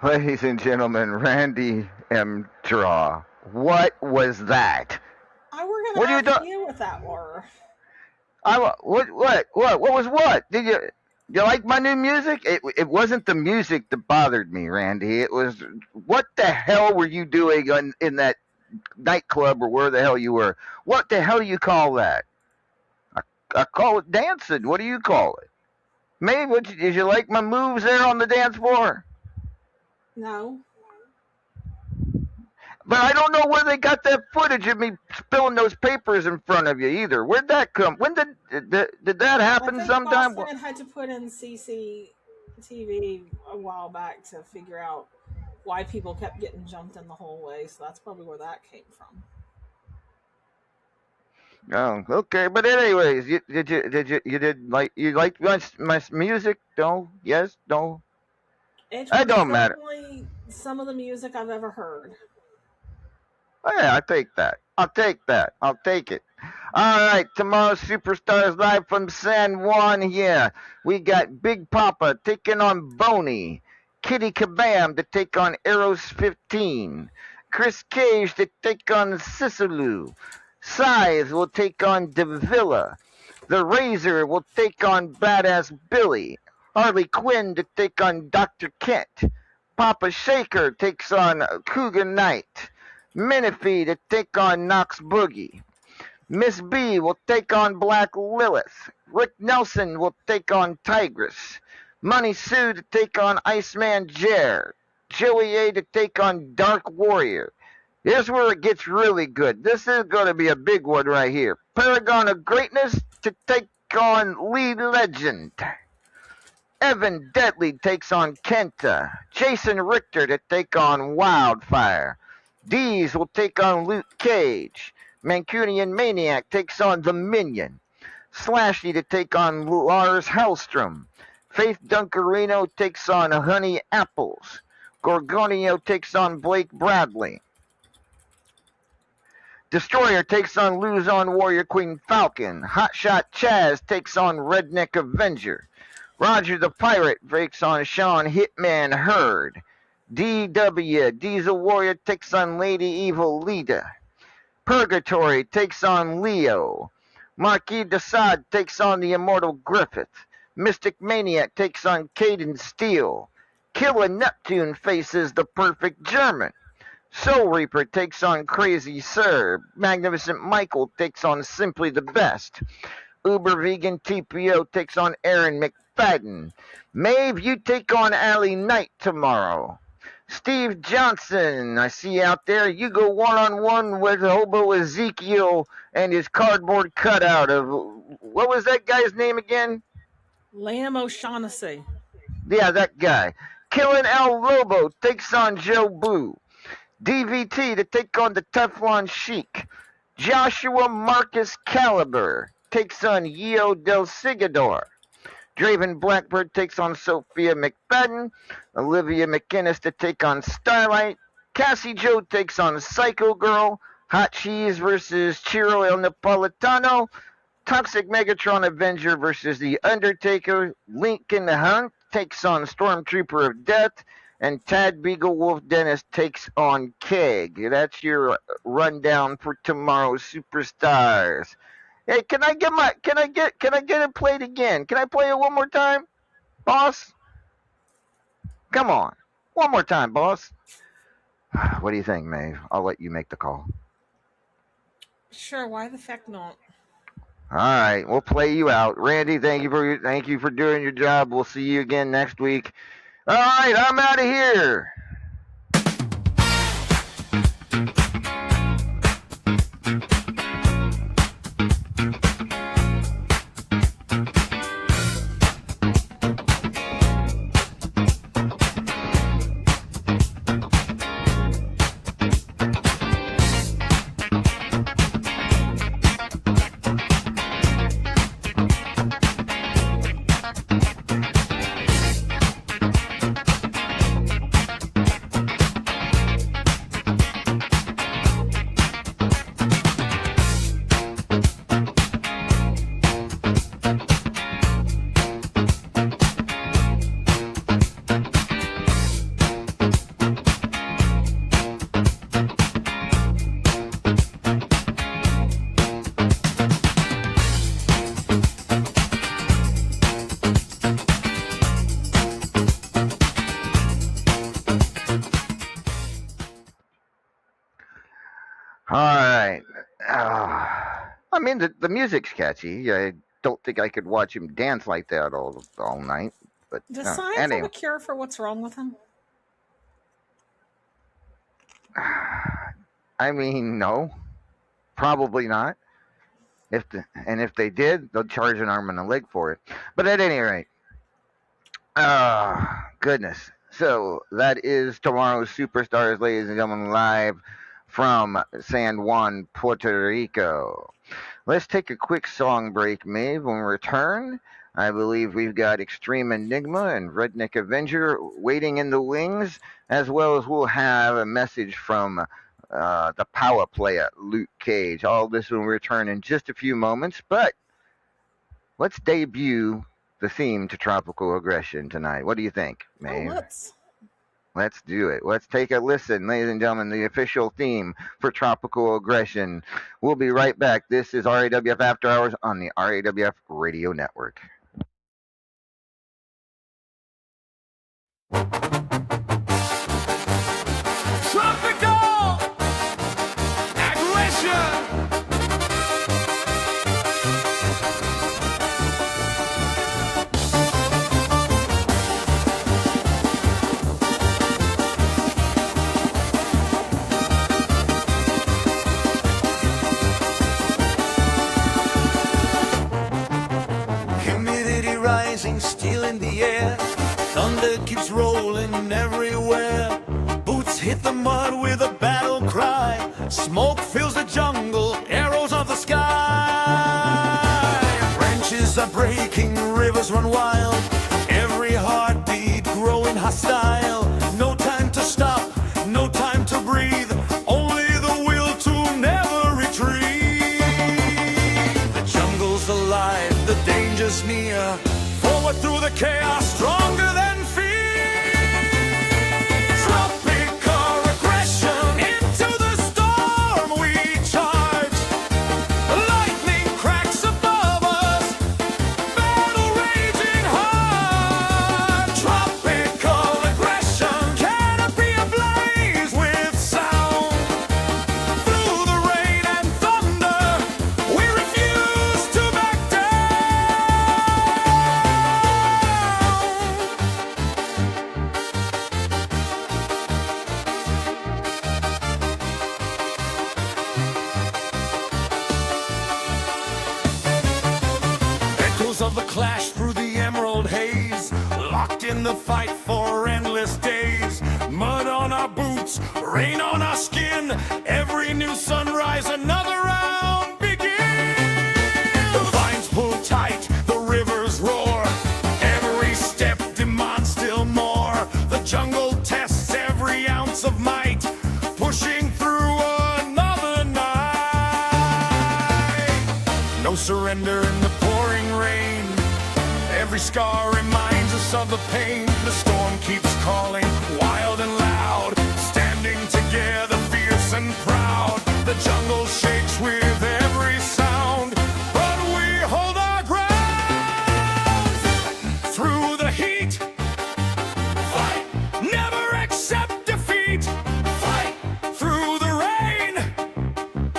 Ladies and gentlemen, Randy M. draw. What was that? I were What are gonna you ask do- you what that were. What was what? Did you like my new music? It wasn't the music that bothered me, Randy. It was what the hell were you doing in that nightclub or where the hell you were? What the hell do you call that? I call it dancing. What do you call it? Maybe did you like my moves there on the dance floor? No. But I don't know where they got that footage of me spilling those papers in front of you either. Where'd that come? When did that happen? I think Sometime? Boss Man had to put in CCTV a while back to figure out why people kept getting jumped in the hallway. So that's probably where that came from. Oh, okay. But anyways, you liked my music? No? Yes? No? It That was don't matter. certainly some of the music I've ever heard. Oh, yeah, I take that. I'll take that. I'll take it. All right, tomorrow's Superstars live from San Juan here. We got Big Papa taking on Boney, Kitty Kabam to take on Eros 15, Chris Cage to take on Sisaloo, Scythe will take on Davila, The Razor will take on Badass Billy, Harley Quinn to take on Dr. Kent, Papa Shaker takes on Cougar Knight, Menifee to take on Knox Boogie. Miss B will take on Black Lilith. Rick Nelson will take on Tigress. Money Sue to take on Iceman Jer. Joey A to take on Dark Warrior. Here's where it gets really good. This is going to be a big one right here. Paragon of Greatness to take on Lead Legend. Evan Deadly takes on Kenta. Jason Richter to take on Wildfire. Deez will take on Luke Cage. Mancunian Maniac takes on The Minion. Slashy to take on Lars Hellstrom. Faith Duncarino takes on Honey Apples. Gorgonio takes on Blake Bradley. Destroyer takes on Luzon Warrior Queen Falcon. Hotshot Chaz takes on Redneck Avenger. Roger the Pirate takes on Sean Hitman Hurd. DW, Diesel Warrior takes on Lady Evil Lita. Purgatory takes on Leo. Marquis de Sade takes on the Immortal Griffith. Mystic Maniac takes on Caden Steele. Killer Neptune faces the Perfect German. Soul Reaper takes on Crazy Serb. Magnificent Michael takes on Simply the Best. Uber Vegan TPO takes on Aaron McFadden. Maeve, you take on Allie Knight tomorrow. Steve Johnson, I see you out there. You go one-on-one with Hobo Ezekiel and his cardboard cutout of, what was that guy's name again? Liam O'Shaughnessy. Yeah, that guy. Killing El Lobo takes on Joe Boo. DVT to take on the Teflon Sheik. Joshua Marcus Caliber takes on Yeo Del Sigador. Draven Blackbird takes on Sophia McFadden. Olivia McInnes to take on Starlight. Cassie Joe takes on Psycho Girl. Hot Cheese versus Chiro El Napolitano. Toxic Megatron Avenger versus The Undertaker. Lincoln Hunt takes on Stormtrooper of Death. And Tad Beagle Wolf Dennis takes on Keg. That's your rundown for tomorrow's Superstars. Hey, can I get it played again? Can I play it one more time, boss? Come on. One more time, boss. What do you think, Maeve? I'll let you make the call. Sure, why the heck not? All right, we'll play you out. Randy, thank you for doing your job. We'll see you again next week. All right, I'm out of here. I mean, the music's catchy. I don't think I could watch him dance like that all night. But Does science have anyway, a cure for what's wrong with him? I mean, no, probably not. If they did, they'll charge an arm and a leg for it. But at any rate, goodness. So that is tomorrow's Superstars, ladies and gentlemen, live from San Juan, Puerto Rico. Let's take a quick song break, Maeve. When we return, I believe we've got Extreme Enigma and Redneck Avenger waiting in the wings, as well as we'll have a message from the power player, Luke Cage. All this will return in just a few moments, but let's debut the theme to Tropical Aggression tonight. What do you think, Maeve? Let's do it. Let's take a listen, ladies and gentlemen, the official theme for Tropical Aggression. We'll be right back. This is RAWF After Hours on the RAWF Radio Network. Tropical aggression. Humidity rising, still in the air. Thunder keeps rolling everywhere. Boots hit the mud with a battle cry. Smoke fills the jungle, arrows of the sky. Branches are breaking, rivers run wild. Every heartbeat growing hostile. No time to stop, no time to breathe. Only the will to never retreat. The jungle's alive, the danger's near. Forward through the chaos, stronger than of the clash through the emerald haze, locked in the fight for endless days. Mud on our boots, rain on our skin. Every new sunrise, another round begins. The vines pull tight, the rivers roar. Every step demands still more. The jungle tests every ounce of might, pushing through another night. No surrender in the pouring rain. Every scar reminds us of the pain. The storm keeps calling, wild and loud. Standing together, fierce and proud. The jungle shakes with every sound, but we hold our ground. Through the heat, fight. Never accept defeat. Fight. Through the rain,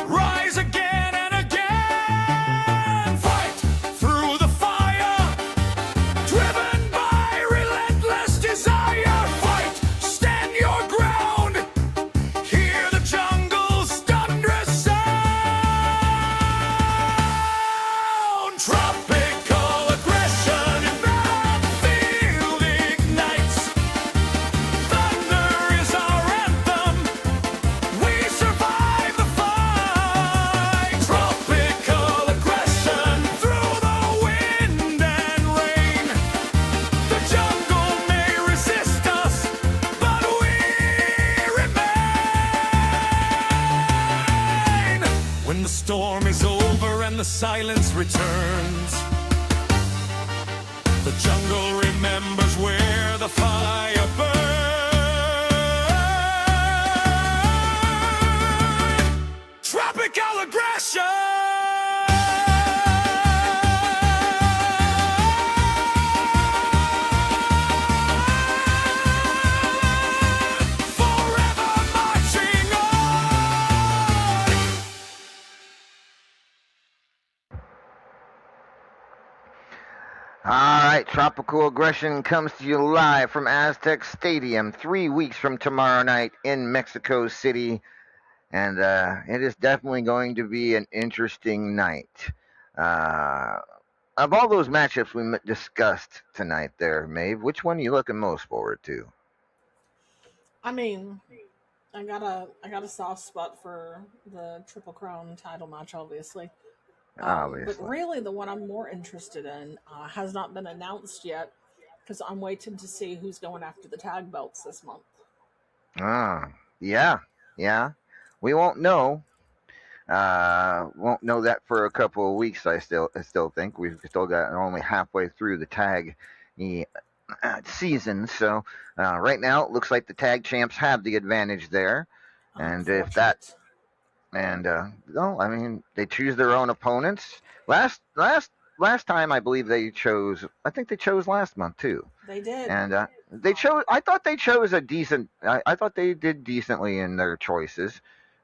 rise again and again. Fight. Through the fire, driven by relentless desire. Fight, stand your ground. Hear the jungle's thunderous sound. Tropical aggression in battlefield ignites. Thunder is our anthem. We survive the fight. Tropical aggression through the wind and rain. The jungle may resist us, but we remain. When the storm is over and the silence returns, the jungle remembers where the fire burned. Tropical aggression! Forever marching on! All right, Tropical Aggression comes to you live from Aztec Stadium 3 weeks from tomorrow night in Mexico City, and it is definitely going to be an interesting night. Uh, of all those matchups we discussed tonight, there, Maeve, which one are you looking most forward to? I mean, I got a soft spot for the Triple Crown title match, obviously. But Obviously. really, the one I'm more interested in has not been announced yet because I'm waiting to see who's going after the tag belts this month. Ah, yeah, yeah. We won't know that for a couple of weeks. I still think we've still got only halfway through the tag season. So right now, it looks like the tag champs have the advantage there. And if that Unfortunate. and no, I mean they choose their own opponents. Last time, I believe they chose. I think they chose last month too. They did. And they chose. I thought they chose a decent. I thought they did decently in their choices.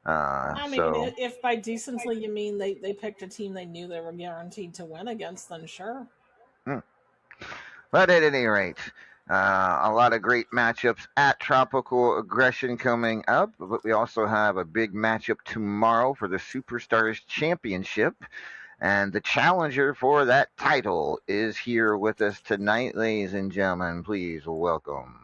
I mean, So if by decently you mean they picked a team they knew they were guaranteed to win against, then sure. hmm. But at any rate, a lot of great matchups at Tropical Aggression coming up. But we also have a big matchup tomorrow for the Superstars Championship. And the challenger for that title is here with us tonight, ladies and gentlemen. Please welcome.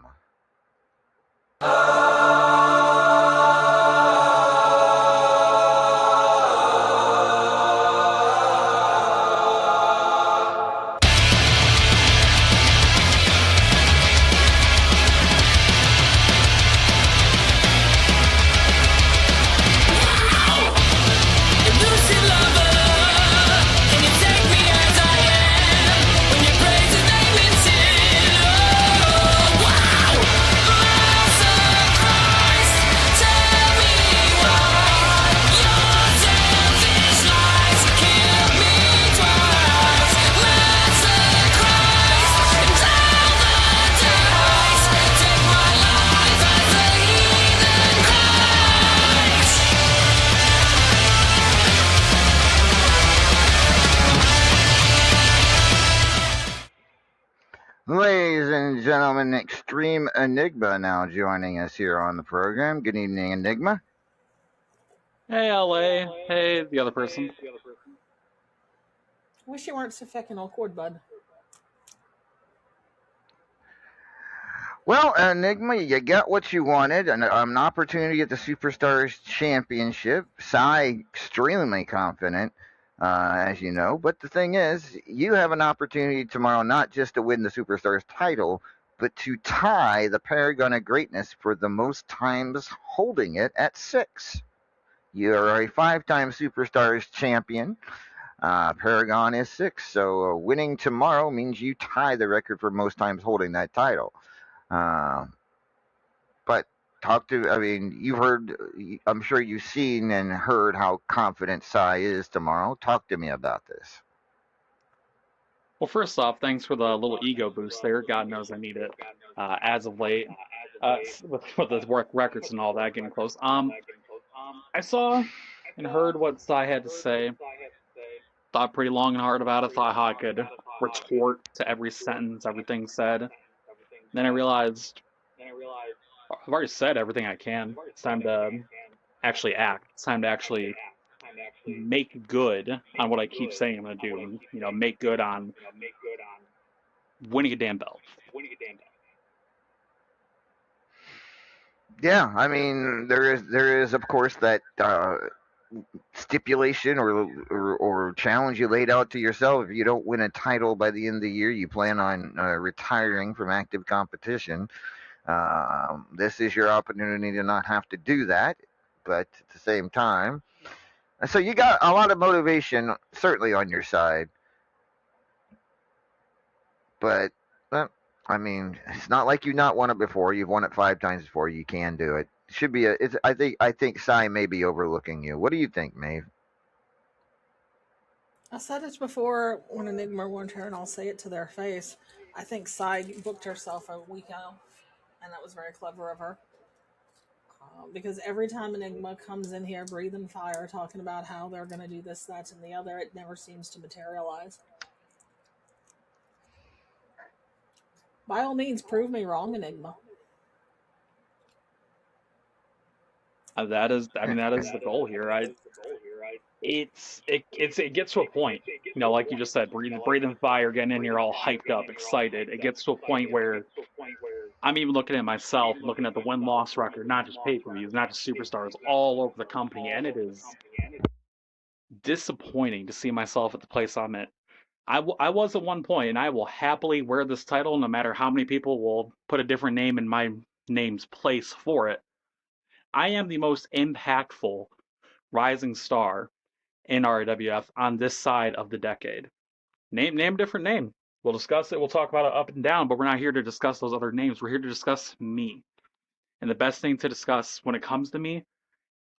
Ladies and gentlemen, Extreme Enigma now joining us here on the program. Good evening, Enigma. Hey, LA. Hey, the other person. Wish you weren't so fucking awkward, bud. Well, Enigma, you got what you wanted, an opportunity at the Superstars Championship. Sai extremely confident, as you know. But the thing is, you have an opportunity tomorrow not just to win the Superstars title, but to tie the Paragon of Greatness for the most times holding it at 6. You are a 5-time Superstars champion. Paragon is 6, so winning tomorrow means you tie the record for most times holding that title. Uh, but I mean, you've heard, I'm sure you've seen and heard how confident Sai is tomorrow. Talk to me about this. Well, first off, thanks for the little ego boost there. God knows I need it as of late, with the work records and all that getting close. I saw and heard what Sai had to say. Thought pretty long and hard about it. Thought how I could retort to every sentence, everything said. Then I realized I've already said everything I can. It's time to actually act. It's time to actually make good on what I keep saying I'm going to do. Make good on winning a damn belt. Yeah, I mean, there is of course that stipulation or challenge you laid out to yourself. If you don't win a title by the end of the year, you plan on retiring from active competition. This is your opportunity to not have to do that, but at the same time, so you got a lot of motivation certainly on your side. But I mean, it's not like you've not won it before. You've won it 5 times before. You can do it. Should be a. It's, I think Sai may be overlooking you. What do you think, Maeve? I said it before when Enigma warned her, and I'll say it to their face. I think Sai booked herself a week off, and that was very clever of her. Because every time Enigma comes in here breathing fire, talking about how they're going to do this, that, and the other, it never seems to materialize. By all means, prove me wrong, Enigma. That is the goal here. It gets to a point, like you just said, breathing fire, getting in here all hyped up, excited. It gets to a point where I'm even looking at myself, looking at the win-loss record, not just pay-per-views, not just superstars, all over the company, and it is disappointing to see myself at the place I'm at. I was at one point, and I will happily wear this title no matter how many people will put a different name in my name's place for it. I am the most impactful rising star in RAWF on this side of the decade. Name a different name. We'll discuss it. We'll talk about it up and down, but we're not here to discuss those other names. We're here to discuss me. And the best thing to discuss when it comes to me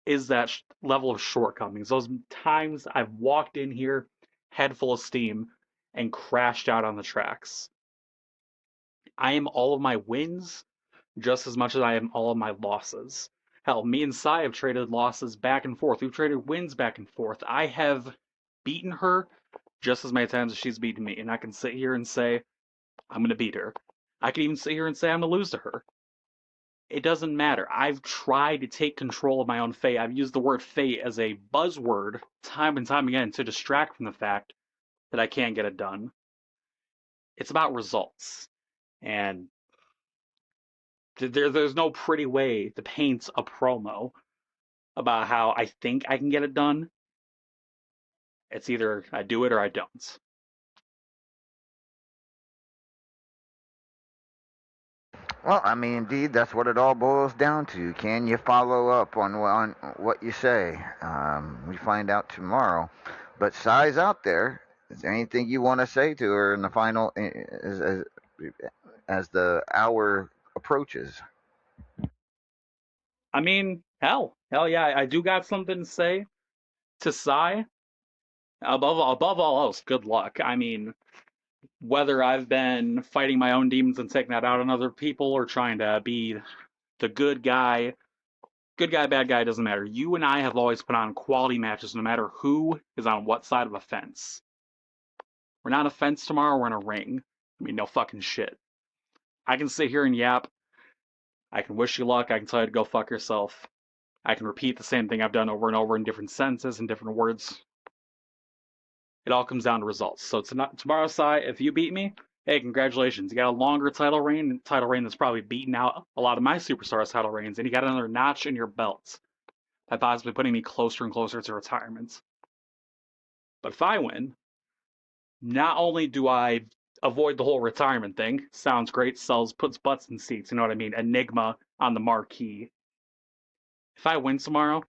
is that level of shortcomings. Those times I've walked in here head full of steam and crashed out on the tracks. I am all of my wins just as much as I am all of my losses. Hell, me and Sai have traded losses back and forth. We've traded wins back and forth. I have beaten her just as many times as she's beaten me, and I can sit here and say, I'm going to beat her. I can even sit here and say I'm going to lose to her. It doesn't matter. I've tried to take control of my own fate. I've used the word fate as a buzzword time and time again to distract from the fact that I can't get it done. It's about results. And there's no pretty way to paint a promo about how I think I can get it done. It's either I do it or I don't. Well, I mean, indeed, that's what it all boils down to. Can you follow up on what you say? We find out tomorrow. But Sai's out there. Is there anything you want to say to her in the final, as the hour approaches? I mean, hell yeah, I do got something to say to Sai. Above all else, good luck. I mean, whether I've been fighting my own demons and taking that out on other people or trying to be the good guy, bad guy, doesn't matter. You and I have always put on quality matches no matter who is on what side of a fence. We're not on a fence tomorrow, we're in a ring. I mean, no fucking shit. I can sit here and yap. I can wish you luck. I can tell you to go fuck yourself. I can repeat the same thing I've done over and over in different sentences and different words. It all comes down to results. So tomorrow, Sai, if you beat me, hey, congratulations. You got a longer title reign that's probably beaten out a lot of my superstars' title reigns, and you got another notch in your belt by possibly putting me closer and closer to retirement. But if I win, not only do I avoid the whole retirement thing, sounds great, puts butts in seats, you know what I mean? Enigma on the marquee. If I win tomorrow,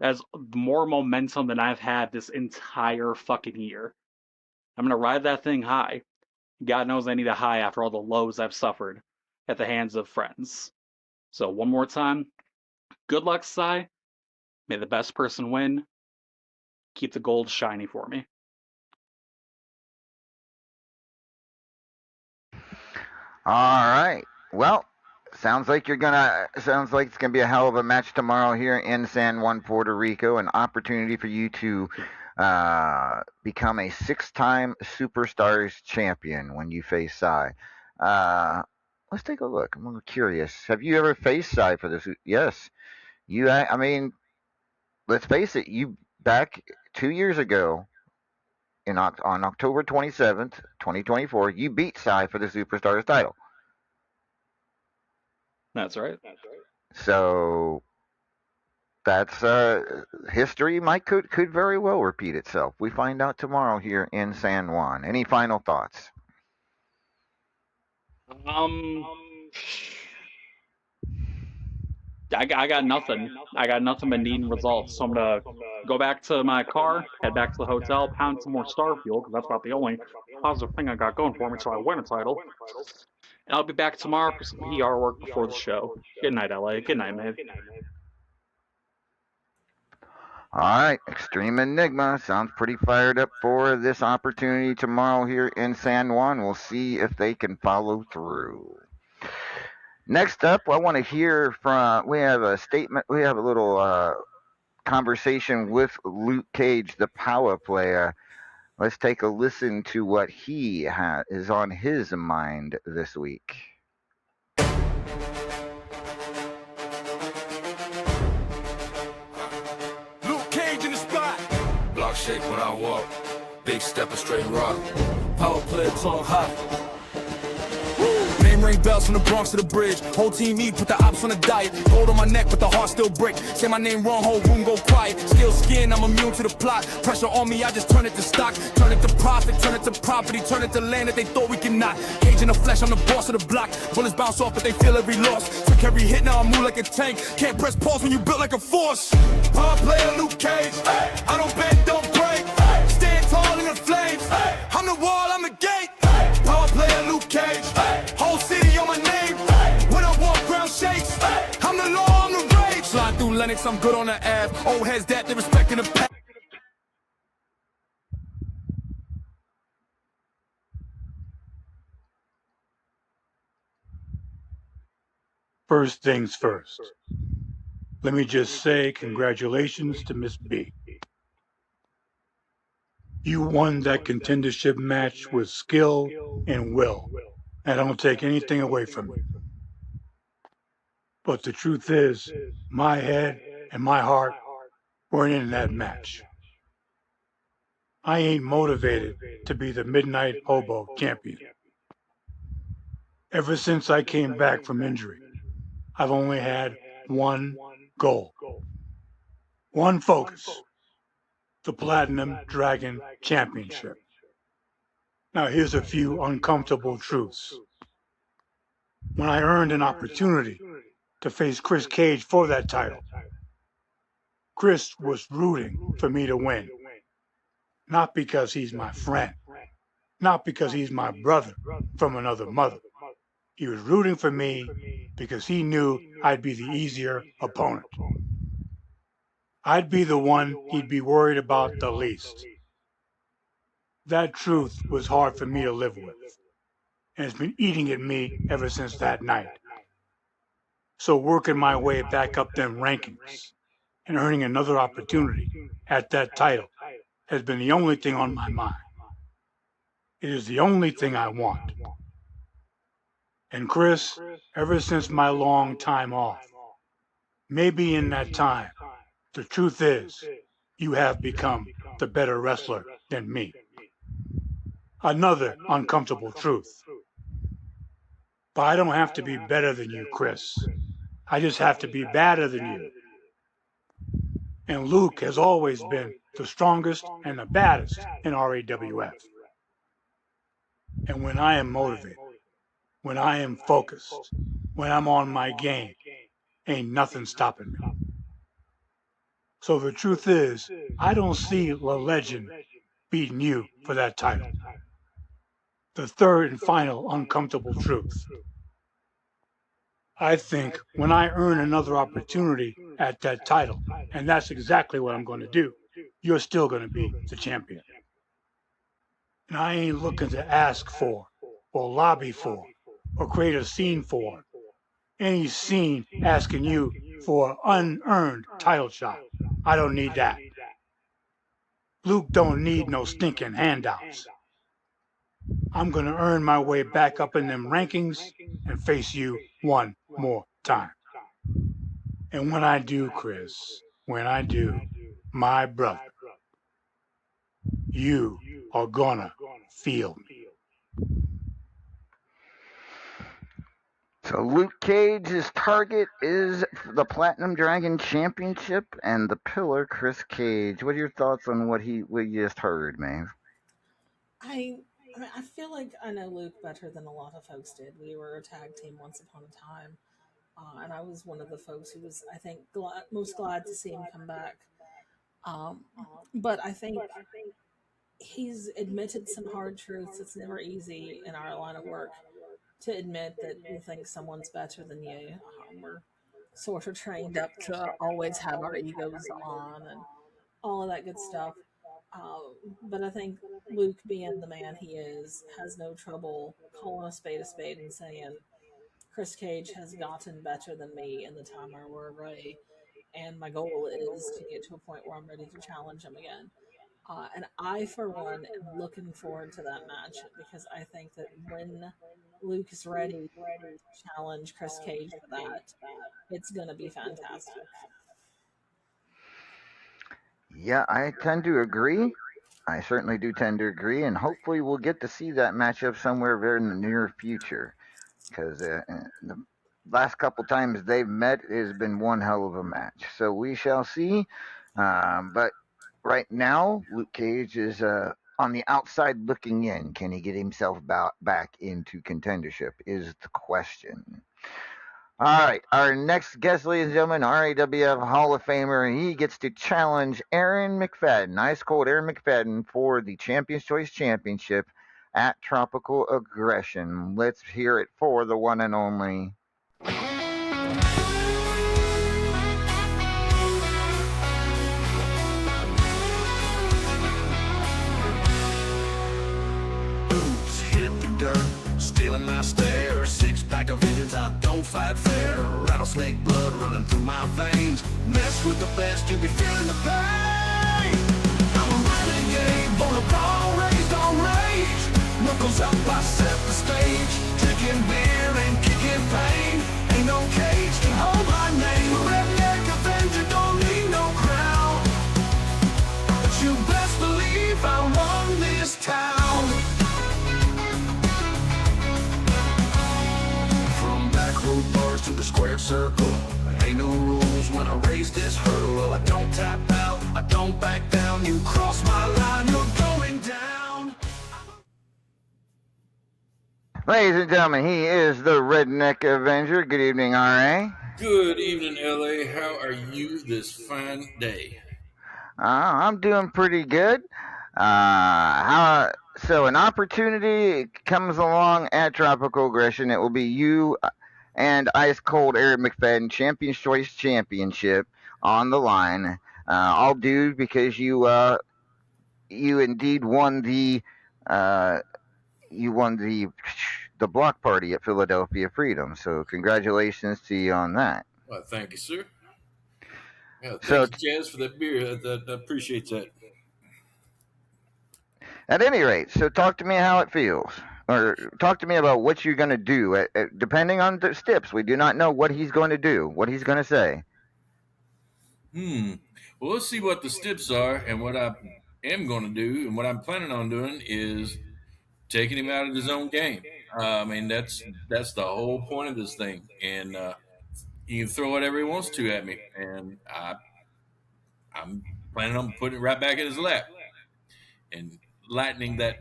that's more momentum than I've had this entire fucking year. I'm gonna ride that thing high. God knows I need a high after all the lows I've suffered at the hands of friends. So one more time, good luck, Sai. May the best person win. Keep the gold shiny for me. All right. Well, sounds like it's gonna be a hell of a match tomorrow here in San Juan, Puerto Rico. An opportunity for you to become a 6-time Superstars champion when you face Sai. Let's take a look. I'm curious. Have you ever faced Sai for this? Yes. I mean, let's face it. You back 2 years ago, on October 27th, 2024, you beat Sai for the Superstars title. That's right. So that's history could very well repeat itself. We find out tomorrow here in San Juan. Any final thoughts? I got nothing. I got nothing but needing results. So I'm gonna go back to my car, head back to the hotel, pound some more Star Fuel, because that's about the only positive thing I got going for me until I win a title. And I'll be back tomorrow for some PR work before the show. Good night, LA. Good night, man. All right, Extreme Enigma sounds pretty fired up for this opportunity tomorrow here in San Juan. We'll see if they can follow through. Next up, I want to hear from. We have a statement. We have a little conversation with Luke Cage, the power player. Let's take a listen to what he is on his mind this week. Luke Cage in the spot. Block shake when I walk. Big step of straight rock. Power play talk hot. Name ring bells from the Bronx to the bridge. Whole team eat, put the ops on a diet. Gold on my neck, but the heart still break. Say my name wrong, whole room go quiet. Still skin, I'm immune to the plot. Pressure on me, I just turn it to stock. Turn it to profit, turn it to property. Turn it to land that they thought we cannot. Cage in the flesh, I'm the boss of the block. Bullets bounce off, but they feel every loss. Took every hit, now I move like a tank. Can't press pause when you built like a force. Power player Luke Cage. I don't bend, don't break. Stand tall in the flames. I'm the wall, I'm the gate. Power player Luke Cage. Whole city on my name. When I walk, ground shakes. I'm the law, I'm the rage. Slide through Lennox, I'm good on the Ave. Old heads that they respecting the past. First things first. Let me just say congratulations to Miss B. You won that contendership match with skill and will. I don't take anything away from you. But the truth is, my head and my heart weren't in that match. I ain't motivated to be the Midnight Hobo champion. Ever since I came back from injury, I've only had one goal, one focus: the Platinum Dragon Championship. Now here's a few uncomfortable truths. When I earned an opportunity to face Chris Cage for that title, Chris was rooting for me to win. Not because he's my friend, not because he's my brother from another mother. He was rooting for me because he knew I'd be the easier opponent. I'd be the one he'd be worried about the least. That truth was hard for me to live with, and it's been eating at me ever since that night. So working my way back up them rankings and earning another opportunity at that title has been the only thing on my mind. It is the only thing I want. And Chris, ever since my long time off, maybe in that time, the truth is, you have become the better wrestler than me. Another uncomfortable truth. But I don't have to be better than you, Chris. I just have to be badder than you. And Luke has always been the strongest and the baddest in RAWF. And when I am motivated, when I am focused, when I'm on my game, ain't nothing stopping me. So the truth is, I don't see La Legend beating you for that title. The third and final uncomfortable truth. I think when I earn another opportunity at that title, and that's exactly what I'm going to do, you're still going to be the champion. And I ain't looking to ask for, or lobby for, or create a scene for any scene asking you for an unearned title shot. I don't need that. Luke don't need no stinking handouts. I'm going to earn my way back up in them rankings and face you one more time. And when I do, Chris, when I do, my brother, you are gonna feel me. So Luke Cage's target is the Platinum Dragon Championship and the pillar Chris Cage. What are your thoughts on what you just heard, Maeve? I feel like I know Luke better than a lot of folks did. We were a tag team once upon a time, and I was one of the folks who was, I think, most glad to see him come back. Um, but I think he's admitted some hard truths. It's never easy in our line of work to admit that you think someone's better than you. We're sort of trained up to always have our egos on and all of that good stuff. But I think Luke, being the man he is, has no trouble calling a spade and saying, Chris Cage has gotten better than me in the time I were away, and my goal is to get to a point where I'm ready to challenge him again. And I, for one, am looking forward to that match because I think that when Luke is ready to challenge Chris Cage for that, it's going to be fantastic. Yeah, I tend to agree. I certainly do tend to agree, and hopefully we'll get to see that matchup somewhere very in the near future. Because the last couple times they've met has been one hell of a match. So we shall see. But right now, Luke Cage is on the outside looking in. Can he get himself back into contendership? Is the question. All right, our next guest, ladies and gentlemen, RAWF Hall of Famer. He gets to challenge Aaron McFadden, ice cold Aaron McFadden, for the Champions Choice Championship at Tropical Aggression. Let's hear it for the one and only. Boots hit the dirt, stealing my stare. Six pack of visions, I don't fight fair. Rattlesnake blood running through my veins. Mess with the best, you be feeling the pain. I'm a renegade, born a ball, raised on rage. Knuckles up, I set the stage. Drinking beer and kicking pain. Ain't no cage can hold my name. A redneck avenger, don't need no crown. But you best believe I run this town. From back road bars to the square circle, ain't no rules when I raise this hurdle. I don't tap out, I don't back down. You cross my line, you're going down. Ladies and gentlemen, he is the Redneck Avenger. Good evening, RA. Good evening, LA. How are you this fine day? I'm doing pretty good. So an opportunity comes along at Tropical Aggression. It will be you and Ice Cold Eric McFadden Champions Choice Championship on the line. All due because you indeed won the uh, the block party at Philadelphia Freedom. So congratulations to you on that. Well, thank you, sir. Yeah, So thank you, Jazz, for that beer. I appreciate that. at any rate, so talk to me how it feels. Or talk to me about what you're going to do. Depending on the steps, we do not know what he's going to do, what he's going to say. Well, let's see what the steps are, and what I am going to do, and what I'm planning on doing is taking him out of his own game. I mean, that's the whole point of this thing, and he can throw whatever he wants to at me, and I'm planning on putting it right back in his lap and lightening that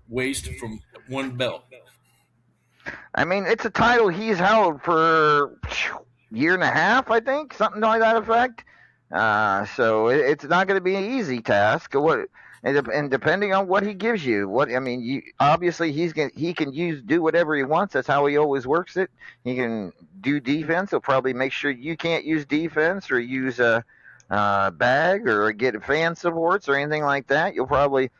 waist from one belt. I mean, it's a title he's held for a year and a half, I think, something like that effect. So it's not going to be an easy task. And depending on what he gives you, obviously he can do whatever he wants. That's how he always works it. He can do defense. He'll probably make sure you can't use defense or use a bag or get fan supports or anything like that. He'll probably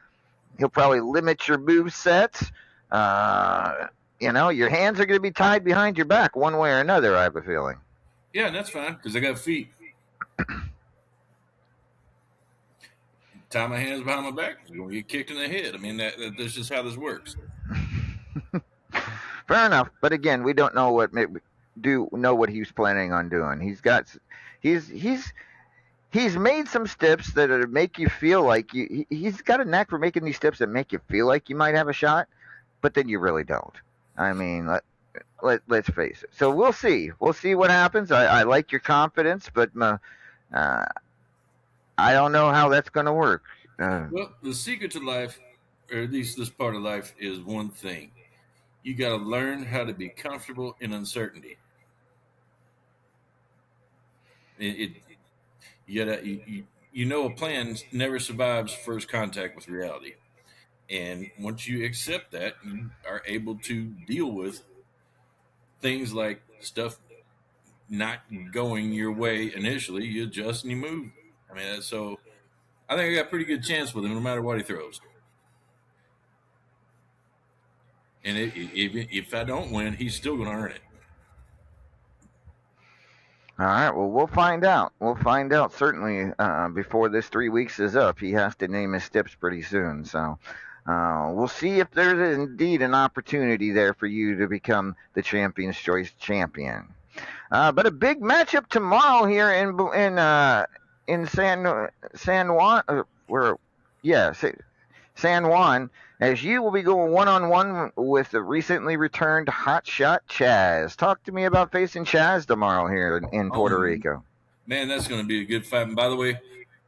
limit your move sets. Your hands are going to be tied behind your back one way or another, I have a feeling. Yeah, and that's fine because I got feet. Tie my hands behind my back, you're going to get kicked in the head. I mean, that's just how this works. Fair enough, but again, we don't know what he's planning on doing. He's made some steps that make you feel like he's got a knack for making these steps that make you feel like you might have a shot, but then you really don't. I mean, let's face it. So we'll see. We'll see what happens. I like your confidence, but I don't know how that's going to work. Well, the secret to life, or at least this part of life, is one thing. You got to learn how to be comfortable in uncertainty. A plan never survives first contact with reality. And once you accept that, you are able to deal with things like stuff not going your way initially. You adjust and you move. I mean, so I think I got a pretty good chance with him, no matter what he throws. And if I don't win, he's still going to earn it. All right. Well, we'll find out. We'll find out certainly before this 3 weeks is up. He has to name his steps pretty soon. So we'll see if there's indeed an opportunity there for you to become the Champions Choice champion. But a big matchup tomorrow here in San Juan. Where, yeah, San Juan, as you will be going one-on-one with the recently returned hotshot Chaz. Talk to me about facing Chaz tomorrow here in Puerto Rico. Man, that's going to be a good fight. And by the way,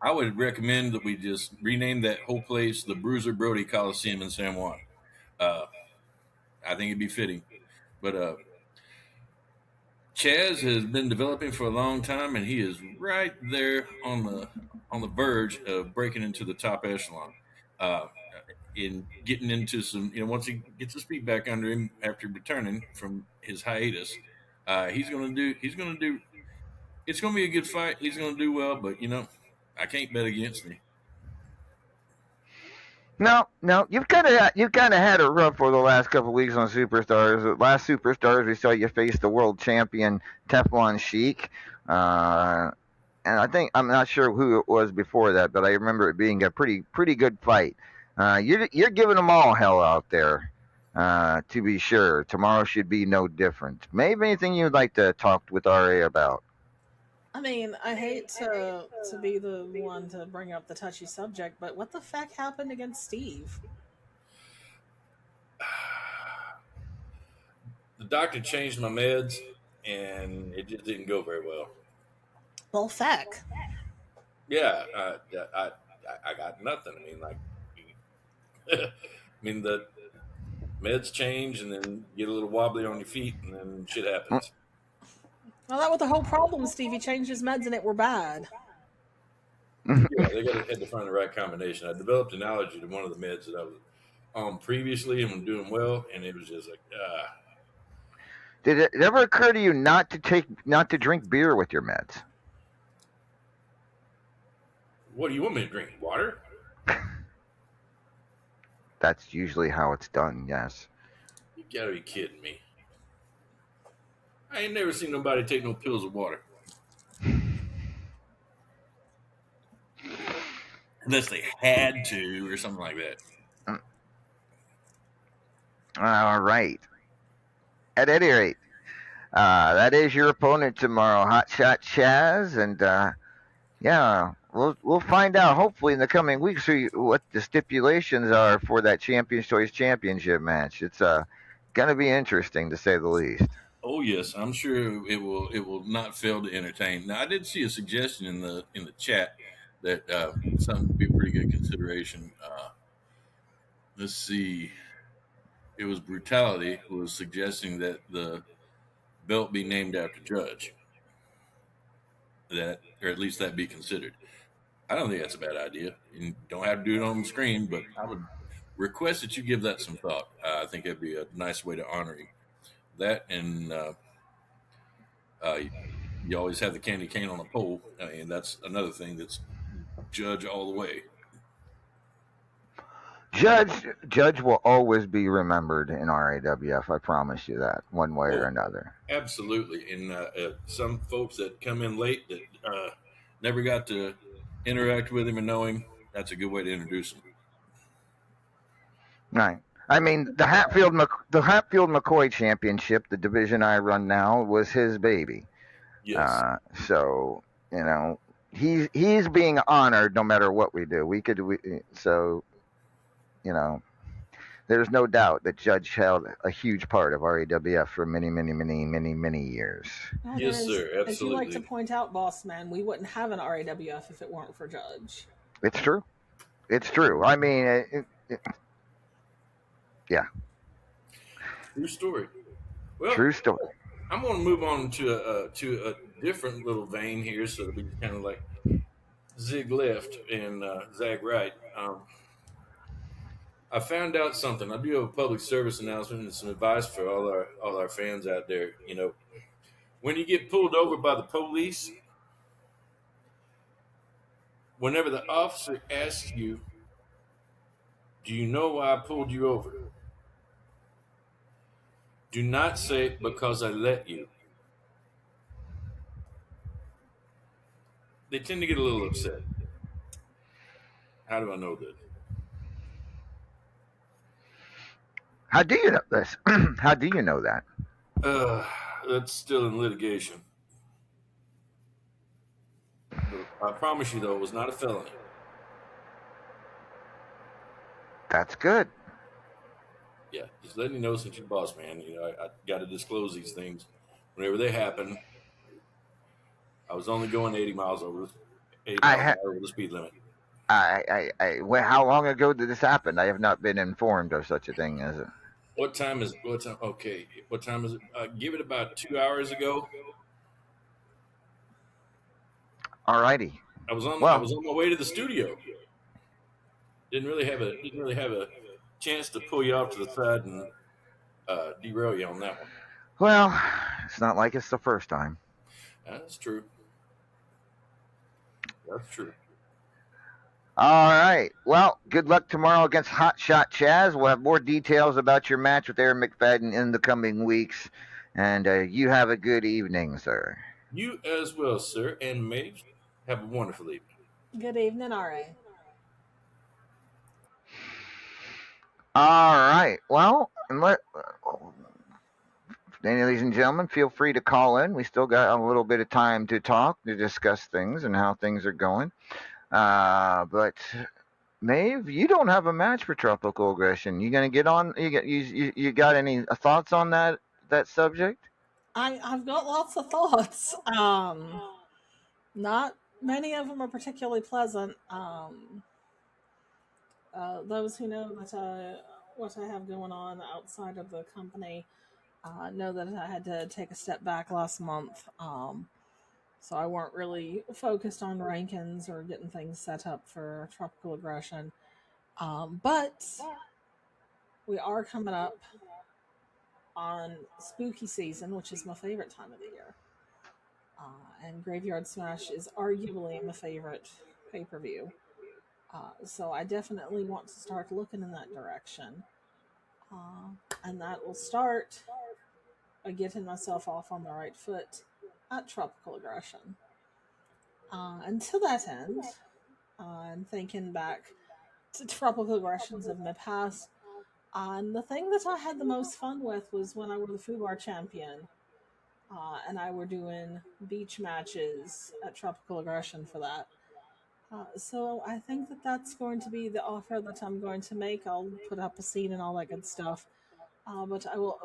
I would recommend that we just rename that whole place the Bruiser Brody Coliseum in San Juan. I think it'd be fitting. But Chaz has been developing for a long time, and he is right there on the verge of breaking into the top echelon. In getting into some, once he gets his feet back under him after returning from his hiatus, he's going to do. It's going to be a good fight. He's going to do well, but I can't bet against him. No, you've kind of had a rough for the last couple of weeks on Superstars. The last Superstars we saw you face the world champion Teflon Sheik, and I'm not sure who it was before that, but I remember it being a pretty good fight. You're giving them all hell out there, to be sure. Tomorrow should be no different. Maybe anything you'd like to talk with RA about? I mean, I hate to be the one to bring up the touchy subject, but what the fuck happened against Steve? The doctor changed my meds, and it just didn't go very well. Well, fuck. Yeah, I got nothing. I mean, the meds change, and then get a little wobbly on your feet, and then shit happens. Well, that was the whole problem, Steve. He changed his meds and it were bad. Yeah, they had to find the right combination. I developed an allergy to one of the meds that I was on previously and was doing well, and it was just like, Did it ever occur to you not to drink beer with your meds? What do you want me to drink? Water? That's usually how it's done. Yes. You gotta be kidding me. I ain't never seen nobody take no pills of water. Unless they had to or something like that. All right. At any rate, that is your opponent tomorrow, Hotshot Chaz, and yeah, we'll find out hopefully in the coming weeks what the stipulations are for that Champions Choice Championship match. It's gonna be interesting to say the least. Oh yes, I'm sure it will not fail to entertain. Now I did see a suggestion in the chat that something would be a pretty good consideration. Let's see, it was Brutality who was suggesting that the belt be named after Judge. That, or at least that be considered. I don't think that's a bad idea. You don't have to do it on the screen, but I would request that you give that some thought. I think it'd be a nice way to honor him. That and you always have the candy cane on a pole, and that's another thing that's Judge all the way. Judge will always be remembered in RAWF. I promise you that, one way or another. Absolutely, and some folks that come in late that never got to interact with him and know him, that's a good way to introduce him. Right. I mean, the Hatfield McCoy Championship, the division I run now, was his baby. Yes. So he's being honored no matter what we do. There's no doubt that Judge held a huge part of RAWF for many, many, many, many, many years. Well, yes, sir. Absolutely. As you like to point out, Boss Man, we wouldn't have an RAWF if it weren't for Judge. It's true. It's true. I mean, yeah. True story. Well, true story. I'm going to move on to a different little vein here, so that we can kind of like zig left and zag right. I found out something. I do have a public service announcement and some advice for all our fans out there. When you get pulled over by the police, whenever the officer asks you, "Do you know why I pulled you over?" Do not say, "Because I let you." they tend to get a little upset. How do I know this? How do you know this? How do you know that? That's still in litigation. I promise you, though, it was not a felony. That's good. Yeah, just letting you know since you're boss man. I got to disclose these things whenever they happen. I was only going 80 miles over 80 I miles ha- an hour over the speed limit. well, how long ago did this happen? I have not been informed of such a thing as it. What time? Okay, what time is it? Give it about 2 hours ago. Alrighty. I was on my way to the studio. Didn't really have a chance to pull you off to the side and derail you on that one. Well, it's not like it's the first time. That's true. That's true. All right. Well, good luck tomorrow against Hot Shot Chaz. We'll have more details about your match with Aaron McFadden in the coming weeks. And you have a good evening, sir. You as well, sir. And Maeve, have a wonderful evening. Good evening, RA. All right. Well, ladies and gentlemen, feel free to call in. We still got a little bit of time to talk, to discuss things and how things are going. But Maeve, you don't have a match for Tropical Aggression. You gonna get on? You got any thoughts on that subject? I've got lots of thoughts. Not many of them are particularly pleasant. Those who know that what I have going on outside of the company know that I had to take a step back last month. So I weren't really focused on rankings or getting things set up for Tropical Aggression. But we are coming up on spooky season, which is my favorite time of the year. And Graveyard Smash is arguably my favorite pay-per-view. So I definitely want to start looking in that direction. And that will start by getting myself off on the right foot at Tropical Aggression. And to that end, I'm thinking back to Tropical Aggressions of my past. And the thing that I had the most fun with was when I was the FUBAR champion. And I were doing beach matches at Tropical Aggression for that. So I think that that's going to be the offer that I'm going to make. I'll put up a scene and all that good stuff. But I will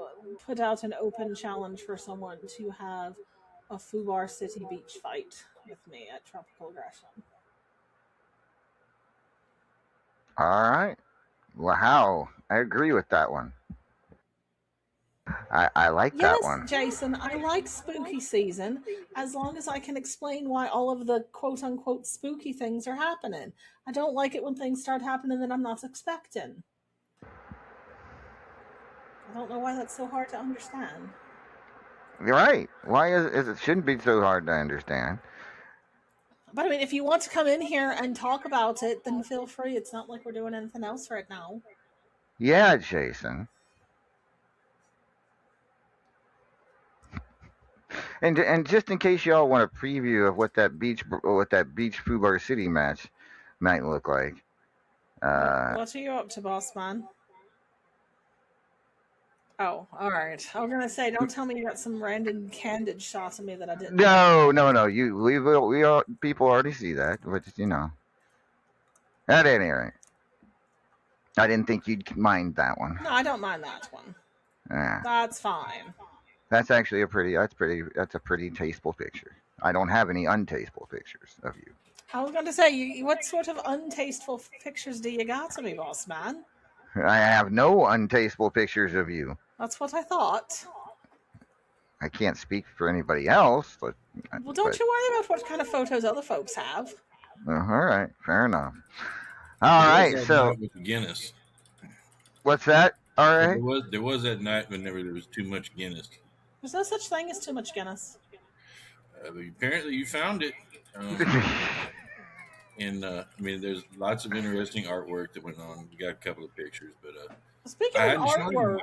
put out an open challenge for someone to have a FUBAR City beach fight with me at Tropical Aggression. All right. Wow. I agree with that one. I like that one. Yes, Jason, I like spooky season as long as I can explain why all of the quote-unquote spooky things are happening. I don't like it when things start happening that I'm not expecting. I don't know why that's so hard to understand. You're right. Why is it shouldn't be so hard to understand? But I mean, if you want to come in here and talk about it, then feel free. It's not like we're doing anything else right now. Yeah, Jason. And just in case y'all want a preview of what that beach FUBAR City match might look like. What are you up to, boss man? Oh, all right. I was gonna say, don't tell me you got some random candid shots of me that I didn't. No. We all people already see that, but at any rate, I didn't think you'd mind that one. No, I don't mind that one. Yeah. That's fine. That's actually that's a pretty tasteful picture. I don't have any untasteful pictures of you. I was going to say, what sort of untasteful pictures do you got of me, boss man? I have no untasteful pictures of you. That's what I thought. I can't speak for anybody else, but well, don't you worry about what kind of photos other folks have. All right, fair enough. All right, so Guinness. What's that? All right. There was that night whenever there was too much Guinness. There's no such thing as too much Guinness. But apparently, you found it. And I mean, there's lots of interesting artwork that went on. We got a couple of pictures, but speaking of artwork,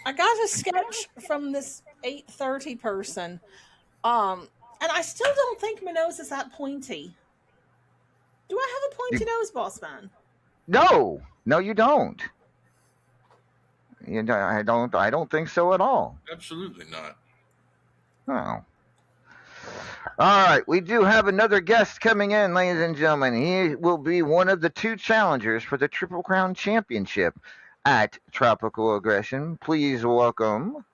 I got a sketch from this 8:30 person. And I still don't think my nose is that pointy. Do I have a pointy nose, boss man? No, no, you don't. You know, I don't think so at all. Absolutely not. Oh. All right, we do have another guest coming in, ladies and gentlemen. He will be one of the two challengers for the Triple Crown Championship at Tropical Aggression. Please welcome.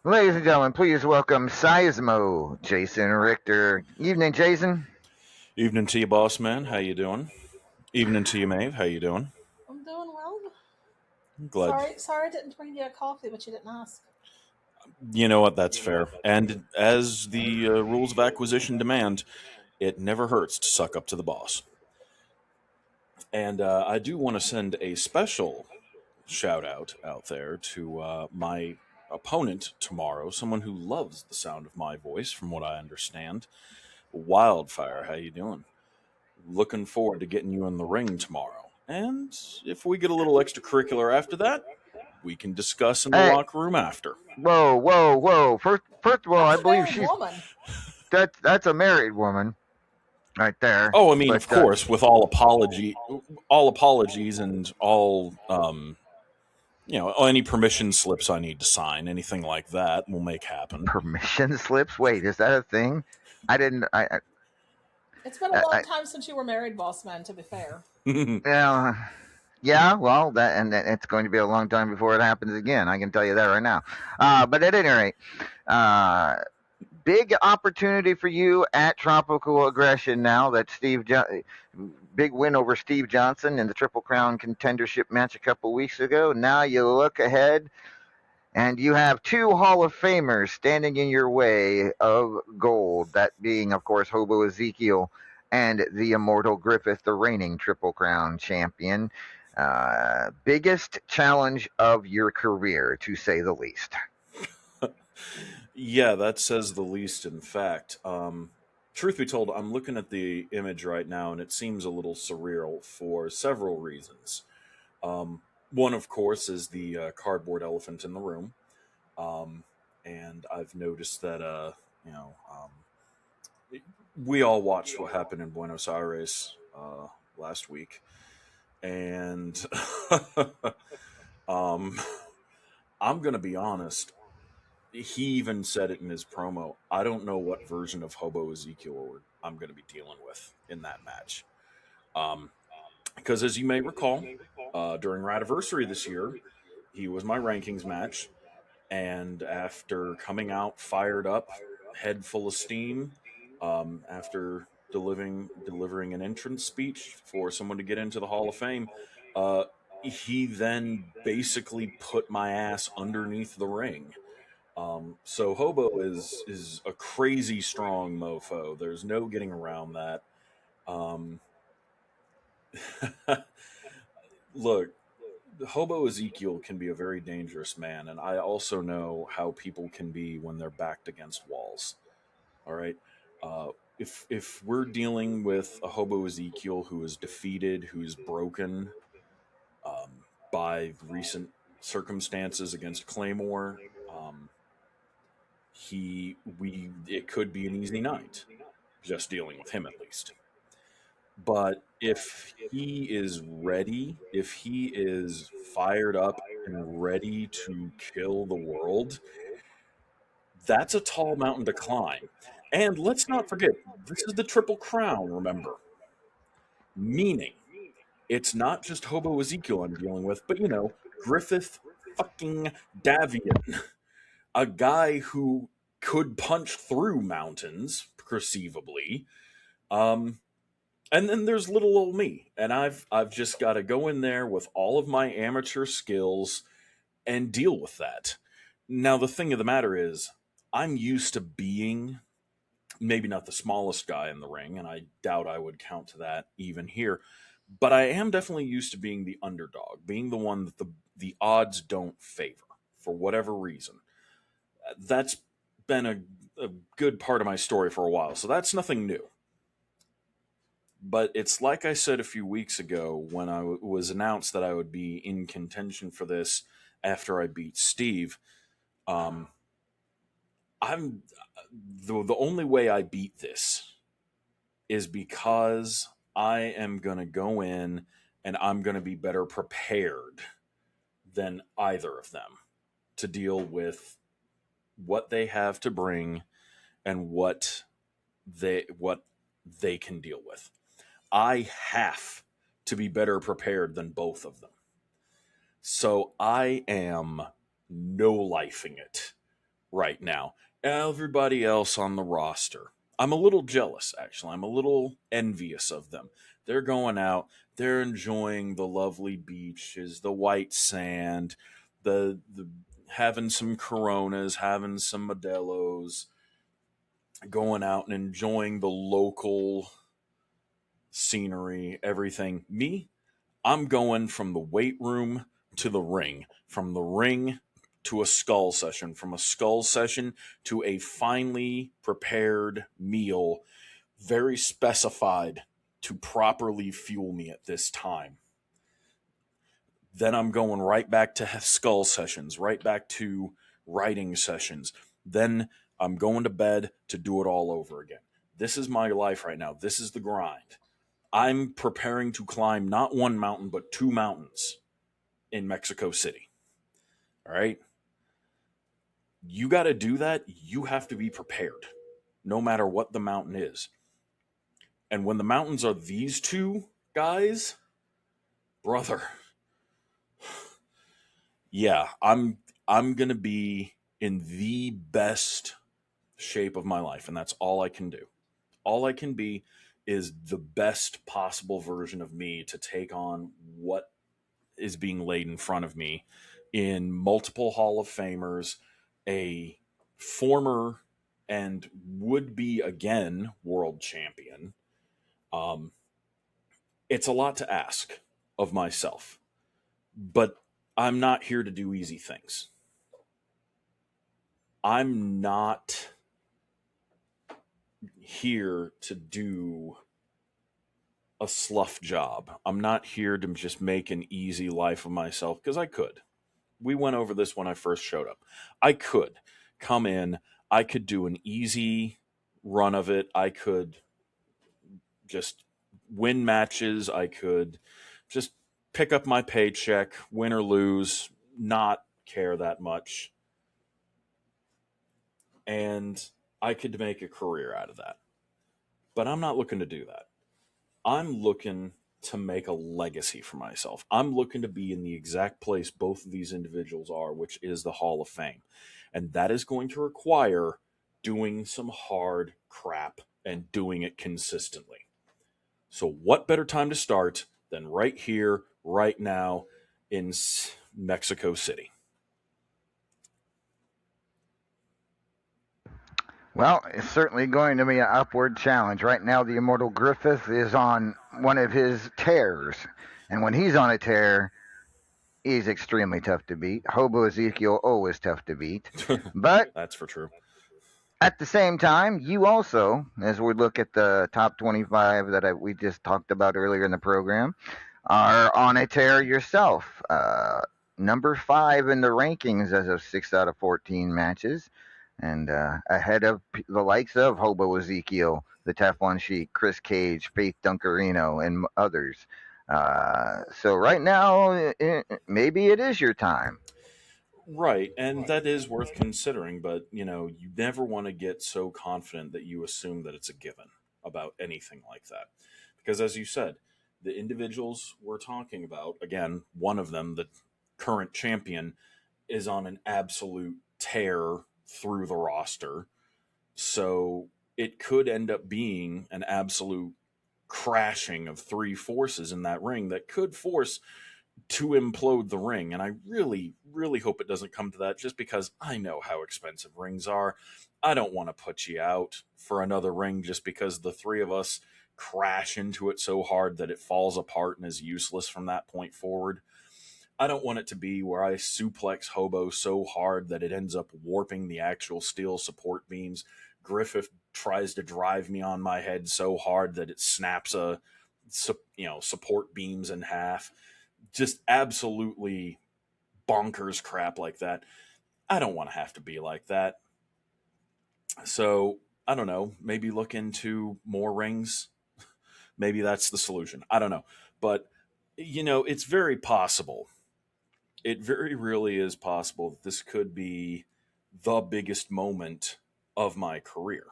Ladies and gentlemen, please welcome Seismo, Jason Richter. Evening, Jason. Evening to you, boss man. How you doing? Evening to you, Maeve. How you doing? I'm doing well. I'm glad. Sorry I didn't bring you a coffee, but you didn't ask. You know what? That's fair. And as the rules of acquisition demand, it never hurts to suck up to the boss. And I do want to send a special shout out there to my opponent tomorrow, someone who loves the sound of my voice, from what I understand. Wildfire, how you doing? Looking forward to getting you in the ring tomorrow. And if we get a little extracurricular after that, we can discuss in the Hey. locker room after. Whoa. First of all, That's I believe a she's woman. that's a married woman right there. Oh, I mean, But, of course, with all apologies and all, any permission slips I need to sign, anything like that, we'll make happen. permission slips. Wait, is that a thing? I didn't. It's been a long time since you were married, boss man, to be fair. Yeah, well, and it's going to be a long time before it happens again. I can tell you that right now. But at any rate, big opportunity for you at Tropical Aggression now that big win over Steve Johnson in the Triple Crown contendership match a couple weeks ago. Now you look ahead, and you have two Hall of Famers standing in your way of gold, that being, of course, Hobo Ezekiel and the Immortal Griffith, the reigning Triple Crown champion. Biggest challenge of your career, to say the least. Yeah, that says the least, in fact. Truth be told, I'm looking at the image right now, and it seems a little surreal for several reasons. One, of course, is the cardboard elephant in the room. And I've noticed that, we all watched what happened in Buenos Aires last week. And I'm going to be honest. He even said it in his promo. I don't know what version of Hobo Ezekiel I'm going to be dealing with in that match. Because as you may recall, during our anniversary this year, he was my rankings match. And after coming out fired up, head full of steam, after delivering an entrance speech for someone to get into the Hall of Fame, he then basically put my ass underneath the ring. So Hobo is a crazy strong mofo. There's no getting around that. Look, Hobo Ezekiel can be a very dangerous man, and I also know how people can be when they're backed against walls. All right? If we're dealing with a Hobo Ezekiel who is defeated, who is broken by recent circumstances against Claymore, it could be an easy night, just dealing with him at least. But if he is ready, if he is fired up and ready to kill the world, that's a tall mountain to climb. And let's not forget, this is the Triple Crown, remember. Meaning, it's not just Hobo Ezekiel I'm dealing with, but Griffith fucking Davian, a guy who could punch through mountains, perceivably. And then there's little old me, and I've just got to go in there with all of my amateur skills and deal with that. Now, the thing of the matter is, I'm used to being maybe not the smallest guy in the ring, and I doubt I would count to that even here, but I am definitely used to being the underdog, being the one that the odds don't favor for whatever reason. That's been a good part of my story for a while, so that's nothing new. But it's like I said a few weeks ago when I was announced that I would be in contention for this after I beat Steve. I'm the only way I beat this is because I am going to go in and I'm going to be better prepared than either of them to deal with what they have to bring and what they can deal with. I have to be better prepared than both of them. So I am no-lifing it right now. Everybody else on the roster, I'm a little jealous, actually. I'm a little envious of them. They're going out, they're enjoying the lovely beaches, the white sand, the having some Coronas, having some Modelo's, going out and enjoying the local scenery, everything. Me, I'm going from the weight room to the ring, from the ring to a skull session, from a skull session to a finely prepared meal, very specified to properly fuel me at this time. Then I'm going right back to skull sessions, right back to writing sessions. Then I'm going to bed to do it all over again. This is my life right now. This is the grind. I'm preparing to climb not one mountain, but 2 mountains in Mexico City. All right? You got to do that. You have to be prepared, no matter what the mountain is. And when the mountains are these 2 guys, brother, yeah, I'm going to be in the best shape of my life, and that's all I can do. All I can be is the best possible version of me to take on what is being laid in front of me in multiple Hall of Famers, a former and would be again world champion. It's a lot to ask of myself, but I'm not here to do easy things. I'm not here to do a slough job. I'm not here to just make an easy life of myself, because I could. We went over this when I first showed up. I could come in, I could do an easy run of it. I could just win matches. I could just pick up my paycheck, win or lose, not care that much. And I could make a career out of that. But I'm not looking to do that. I'm looking to make a legacy for myself. I'm looking to be in the exact place both of these individuals are, which is the Hall of Fame. And that is going to require doing some hard crap and doing it consistently. So what better time to start than right here, right now in Mexico City? Well, it's certainly going to be an upward challenge. Right now, the Immortal Griffith is on one of his tears. And when he's on a tear, he's extremely tough to beat. Hobo Ezekiel, always tough to beat. But that's for true. At the same time, you also, as we look at the top 25 that we just talked about earlier in the program, are on a tear yourself. Number 5 in the rankings as of 6 out of 14 matches. And ahead of the likes of Hobo Ezekiel, the Teflon Sheik, Chris Cage, Faith Duncarino, and others. So right now, maybe it is your time. Right, and that is worth considering, but you never want to get so confident that you assume that it's a given about anything like that. Because as you said, the individuals we're talking about, again, one of them, the current champion, is on an absolute tear through the roster. So it could end up being an absolute crashing of three forces in that ring that could force to implode the ring. And I really, really hope it doesn't come to that, just because I know how expensive rings are. I don't want to put you out for another ring just because the three of us crash into it so hard that it falls apart and is useless from that point forward. I don't want it to be where I suplex Hobo so hard that it ends up warping the actual steel support beams. Griffith tries to drive me on my head so hard that it snaps support beams in half. Just absolutely bonkers crap like that. I don't want to have to be like that. So, I don't know, maybe look into more rings. Maybe that's the solution. I don't know. But, it's very possible. It very really is possible that this could be the biggest moment of my career.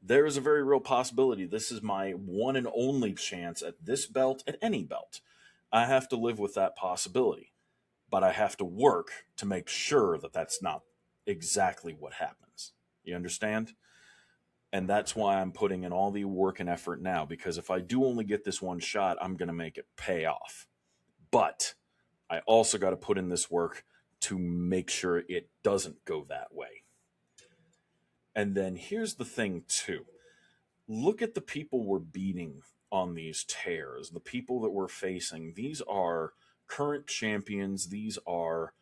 There is a very real possibility this is my one and only chance at this belt, at any belt. I have to live with that possibility, but I have to work to make sure that that's not exactly what happens. You understand? And that's why I'm putting in all the work and effort now, because if I do only get this one shot, I'm going to make it pay off. But I also got to put in this work to make sure it doesn't go that way. And then here's the thing, too. Look at the people we're beating on these tears, the people that we're facing. These are current champions. These are,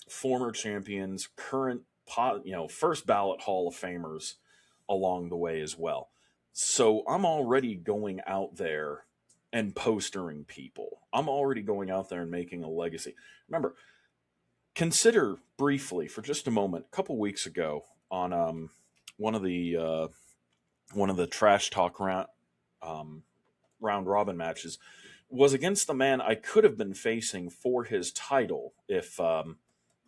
former champions, current, first ballot Hall of Famers along the way as well. So I'm already going out there and postering people. I'm already going out there and making a legacy. Remember, consider briefly for just a moment, a couple weeks ago on one of the trash talk round robin matches was against the man I could have been facing for his title if I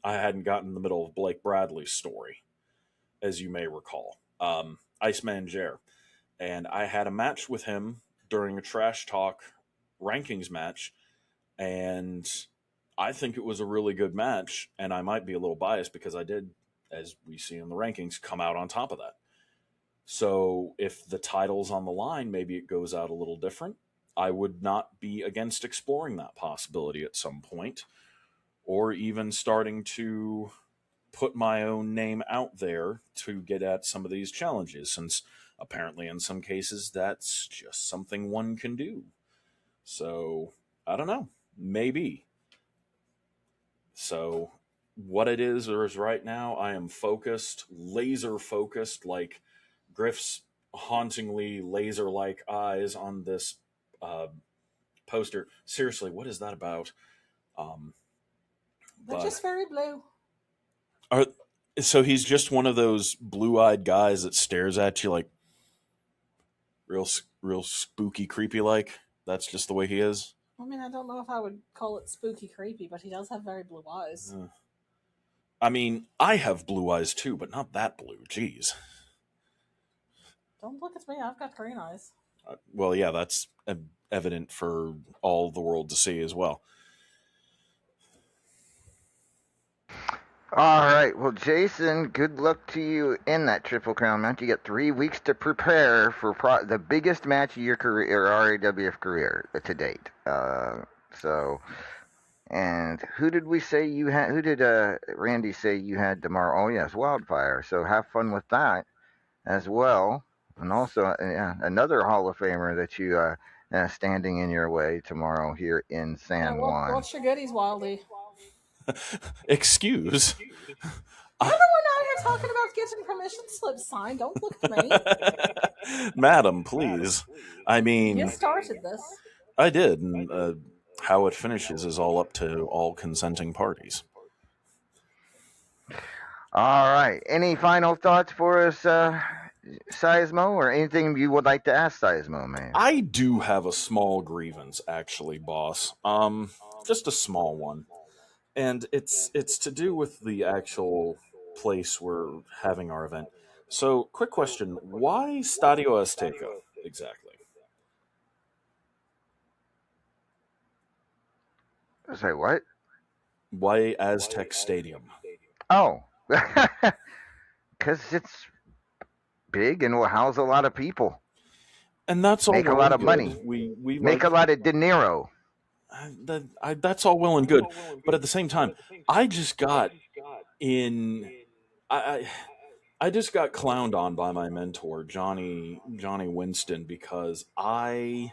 hadn't gotten in the middle of Blake Bradley's story, as you may recall. Iceman Jer. And I had a match with him during a trash talk rankings match, and I think it was a really good match, and I might be a little biased because I did, as we see in the rankings, come out on top of that. So if the title's on the line, maybe it goes out a little different. I would not be against exploring that possibility at some point, or even starting to put my own name out there to get at some of these challenges, since apparently in some cases that's just something one can do. So, I don't know. Maybe. So, what it is right now, I am focused, laser focused, like Griff's hauntingly laser-like eyes on this poster. Seriously, what is that about? They're just very blue. So he's just one of those blue-eyed guys that stares at you like real spooky, creepy like. That's just the way he is. I mean, I don't know if I would call it spooky, creepy, but he does have very blue eyes. I mean, I have blue eyes too, but not that blue. Jeez. Don't look at me. I've got green eyes. Well, yeah, that's evident for all the world to see as well. All right. Well, Jason, good luck to you in that Triple Crown match. You got 3 weeks to prepare for the biggest match of your career, your RAWF career to date. And who did we say you had? Who did Randy say you had tomorrow? Oh, yes, Wildfire. So have fun with that as well. And also another Hall of Famer that you standing in your way tomorrow here in San Juan. What's your goodies, Wildy? Excuse? Everyone out here talking about getting permission slips signed. Don't look at me. Madam, please. I mean... You started this. I did, and how it finishes is all up to all consenting parties. All right. Any final thoughts for us, Seismo, or anything you would like to ask Seismo, man? I do have a small grievance, actually, boss. Just a small one, and it's to do with the actual place we're having our event. So, quick question: why Stadio Azteca exactly? Say what? Why Aztec Stadium? Oh, because it's big and will house a lot of people. And that's all Make a well lot and of good. money. We Make a lot of De Niro. that's all well and good, but at the same time, I just got in. I just got clowned on by my mentor Johnny Winston because I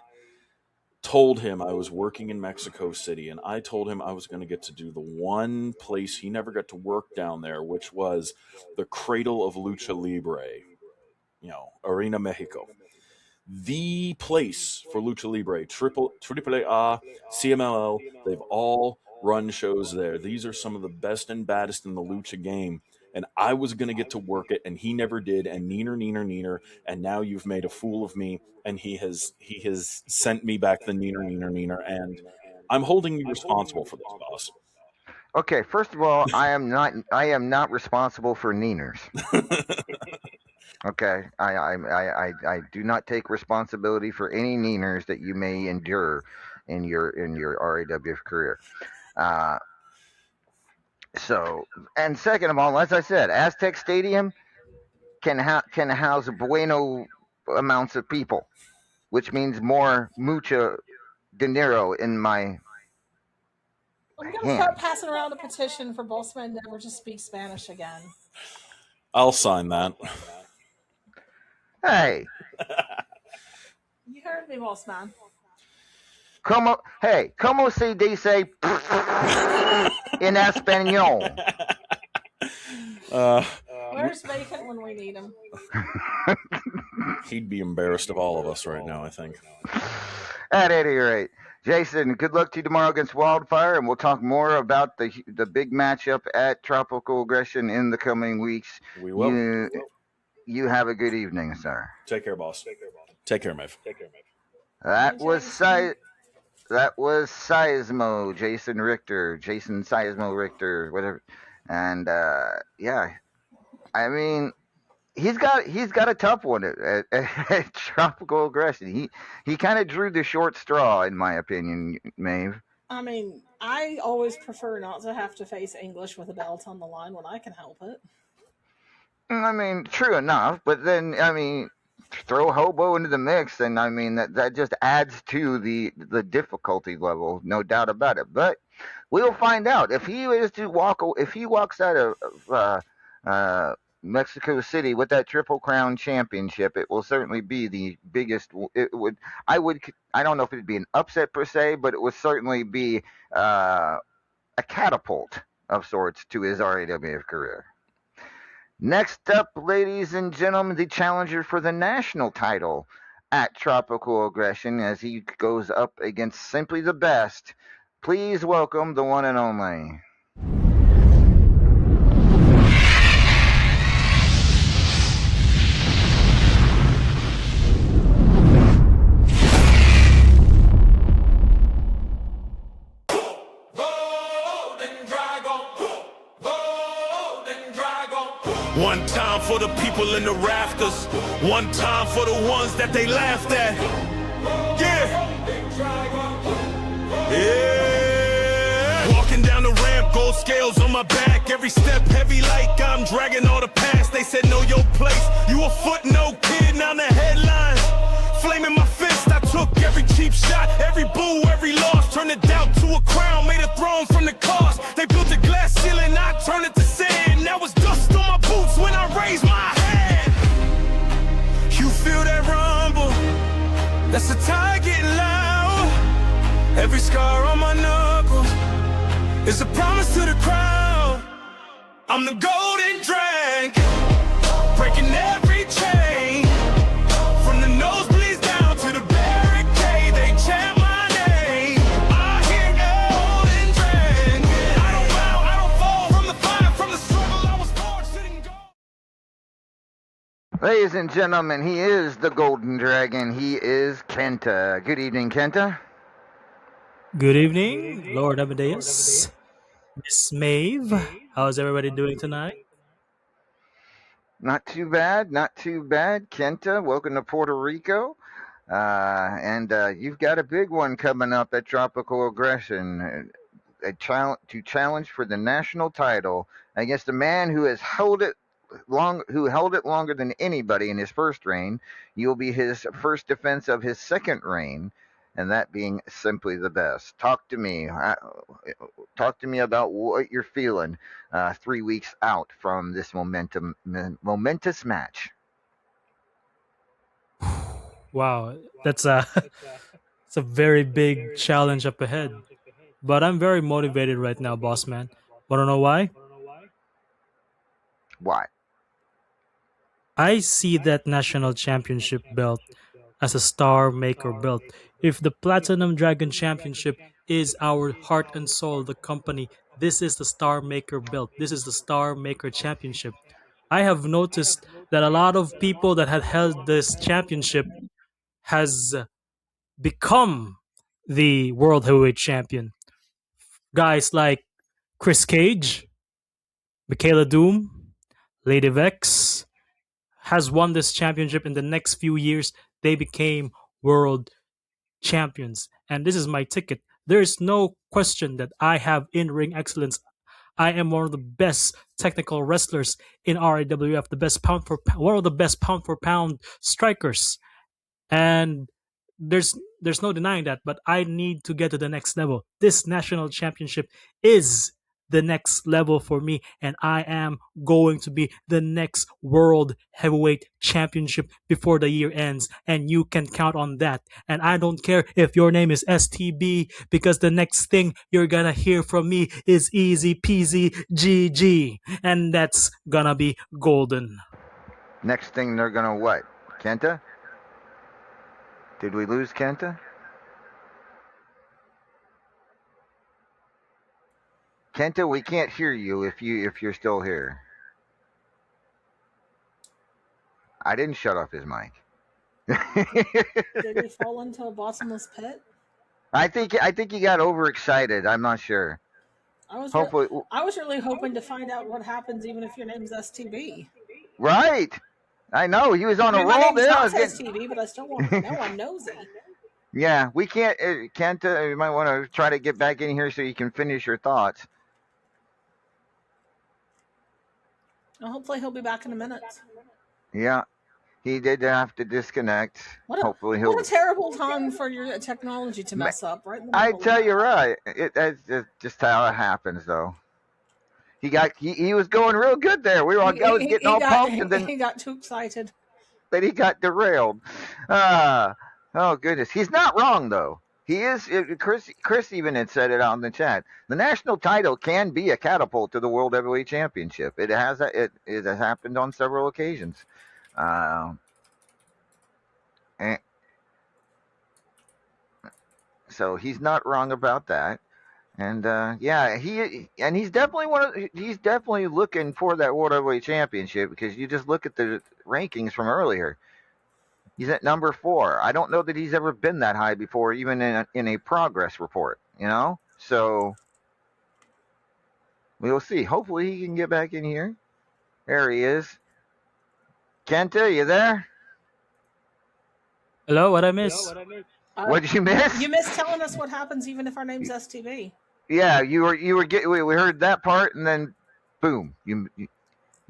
told him I was working in Mexico City, and I told him I was going to get to do the one place he never got to work down there, which was the cradle of lucha libre, Arena Mexico, the place for lucha libre, triple A, CMLL. They've all run shows there. These are some of the best and baddest in the lucha game. And I was going to get to work it, and he never did. And neener, and now you've made a fool of me. And he has sent me back the neener, and I'm holding you responsible for this, boss. Okay, first of all, I am not responsible for Neeners. Okay, I do not take responsibility for any Neeners that you may endure in your RAWF career. So, and second of all, as I said, Aztec Stadium can house bueno amounts of people, which means mucho dinero in my I'm going to hand. start passing around a petition for Bossman never to speak Spanish again. I'll sign that. Hey, You heard me, Bossman. ¿Cómo se dice in Espanol? Where's Bacon when we need him? He'd be embarrassed of all of us right now, I think. At any rate, Jason, good luck to you tomorrow against Wildfire, and we'll talk more about the big matchup at Tropical Aggression in the coming weeks. We will. You have a good evening, sir. Take care, boss. Take care, Maeve. That was Seismo, Jason Seismo Richter, whatever. And yeah, I mean, he's got a tough one at Tropical Aggression. He kind of drew the short straw, in my opinion, Maeve. I mean, I always prefer not to have to face English with a belt on the line when I can help it. I mean, true enough, but then I mean, throw Hobo into the mix, and I mean that just adds to the difficulty level, no doubt about it. But we'll find out if he walks out of Mexico City with that Triple Crown championship. It will certainly be the biggest. I don't know if it'd be an upset per se, but it would certainly be a catapult of sorts to his RAWF career. Next up, ladies and gentlemen, the challenger for the national title at Tropical Aggression as he goes up against simply the best. Please welcome the one and only. One time for the people in the rafters. One time for the ones that they laughed at. Yeah. Yeah. Walking down the ramp, gold scales on my back. Every step heavy like I'm dragging all the past. They said know your place. You a footnote kid, now the headlines. Flaming my fist, I took every cheap shot, every boo, every loss. Turned it down to a crown, made a throne from the cost. They built a glass ceiling, I turned it to sand. Now it's dust on my boots when I raise my hand. You feel that rumble? That's the tide getting loud. Every scar on my knuckles is a promise to the crowd. I'm the golden dragon, breaking every chain. From the nosebleeds down to the barricade, they chant my name. I hear golden dragon. I don't bow, I don't fall from the fire, from the struggle I was forged, sitting gold. Ladies and gentlemen, he is the Golden Dragon. He is Kenta. Good evening, Kenta. Good evening, Lord Amadeus, Miss Maeve. How's everybody doing tonight? Not too bad, not too bad. Kenta, welcome to Puerto Rico. And you've got a big one coming up at Tropical Aggression. To challenge for the national title against a man who has held it longer than anybody in his first reign. You'll be his first defense of his second reign, and that being simply the best. Talk to me. Talk to me about what you're feeling 3 weeks out from this momentous match. Wow, that's a it's a very big challenge up ahead. But I'm very motivated right now, boss man. Wanna know why? Why? I see that national championship belt as a star maker belt. If the Platinum Dragon Championship is our heart and soul, the company, this is the star maker belt. This is the star maker championship. I have noticed that a lot of people that had held this championship has become the world heavyweight champion. Guys like Chris Cage, Michaela Doom, Lady Vex has won this championship. In the next few years, they became world champions. And this is my ticket. There is no question that I have in-ring excellence. I am one of the best technical wrestlers in RAWF, the best one of the best pound for pound strikers. And there's no denying that, but I need to get to the next level. This national championship is the next level for me, and I am going to be the next world heavyweight championship before the year ends, and you can count on that. And I don't care if your name is STB, because the next thing you're gonna hear from me is easy peasy GG, and that's gonna be golden. Next thing they're gonna what? Kenta? Did we lose Kenta? Kenta, we can't hear you if you're still here. I didn't shut off his mic. Did he fall into a bottomless pit? I think he got overexcited. I'm not sure. Hopefully, I was really hoping to find out what happens even if your name's STB. right. I know he was on a My roll name's there. not STB, but I still want to know. I'm nosy. Yeah, we can't. Kenta, you might want to try to get back in here so you can finish your thoughts. Well, hopefully he'll be back in a minute. Yeah, he did have to disconnect. Hopefully he'll. What a terrible time for your technology to mess up, right? I tell you, right. That's just how it happens, though. He was going real good there. I was getting all pumped, and then he got too excited. Then he got derailed. Oh goodness, he's not wrong though. He is. Chris even had said it on the chat. The national title can be a catapult to the World Heavyweight Championship. It has happened on several occasions. So he's not wrong about that. And yeah, he's definitely looking for that World Heavyweight Championship, because you just look at the rankings from earlier. He's at number 4. I don't know that he's ever been that high before, even in a progress report. So we'll see. Hopefully he can get back in here. There he is. Kenta, you there? Hello, what I miss? What did you miss? You missed telling us what happens even if our name's STV. Yeah, we heard that part, and then boom, you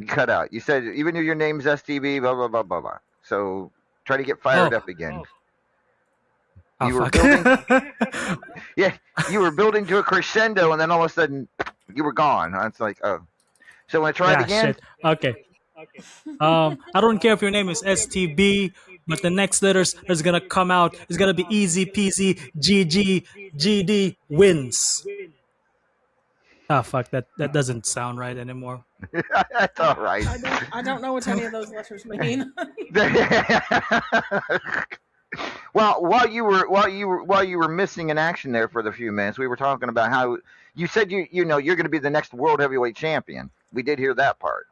cut out. You said even if your name's STB, blah blah blah blah blah. So try to get fired up again. You were building, yeah, you were building to a crescendo, and then all of a sudden you were gone. It's like, oh, so want to try it again? Shit. Okay. I don't care if your name is STB, but the next letters is gonna come out. It's gonna be easy peasy GG GD wins. Ah, fuck, that doesn't sound right anymore. That's all right. I don't know what any of those letters mean. Well, while you were missing in action there for the few minutes, we were talking about how you said you're going to be the next world heavyweight champion. We did hear that part.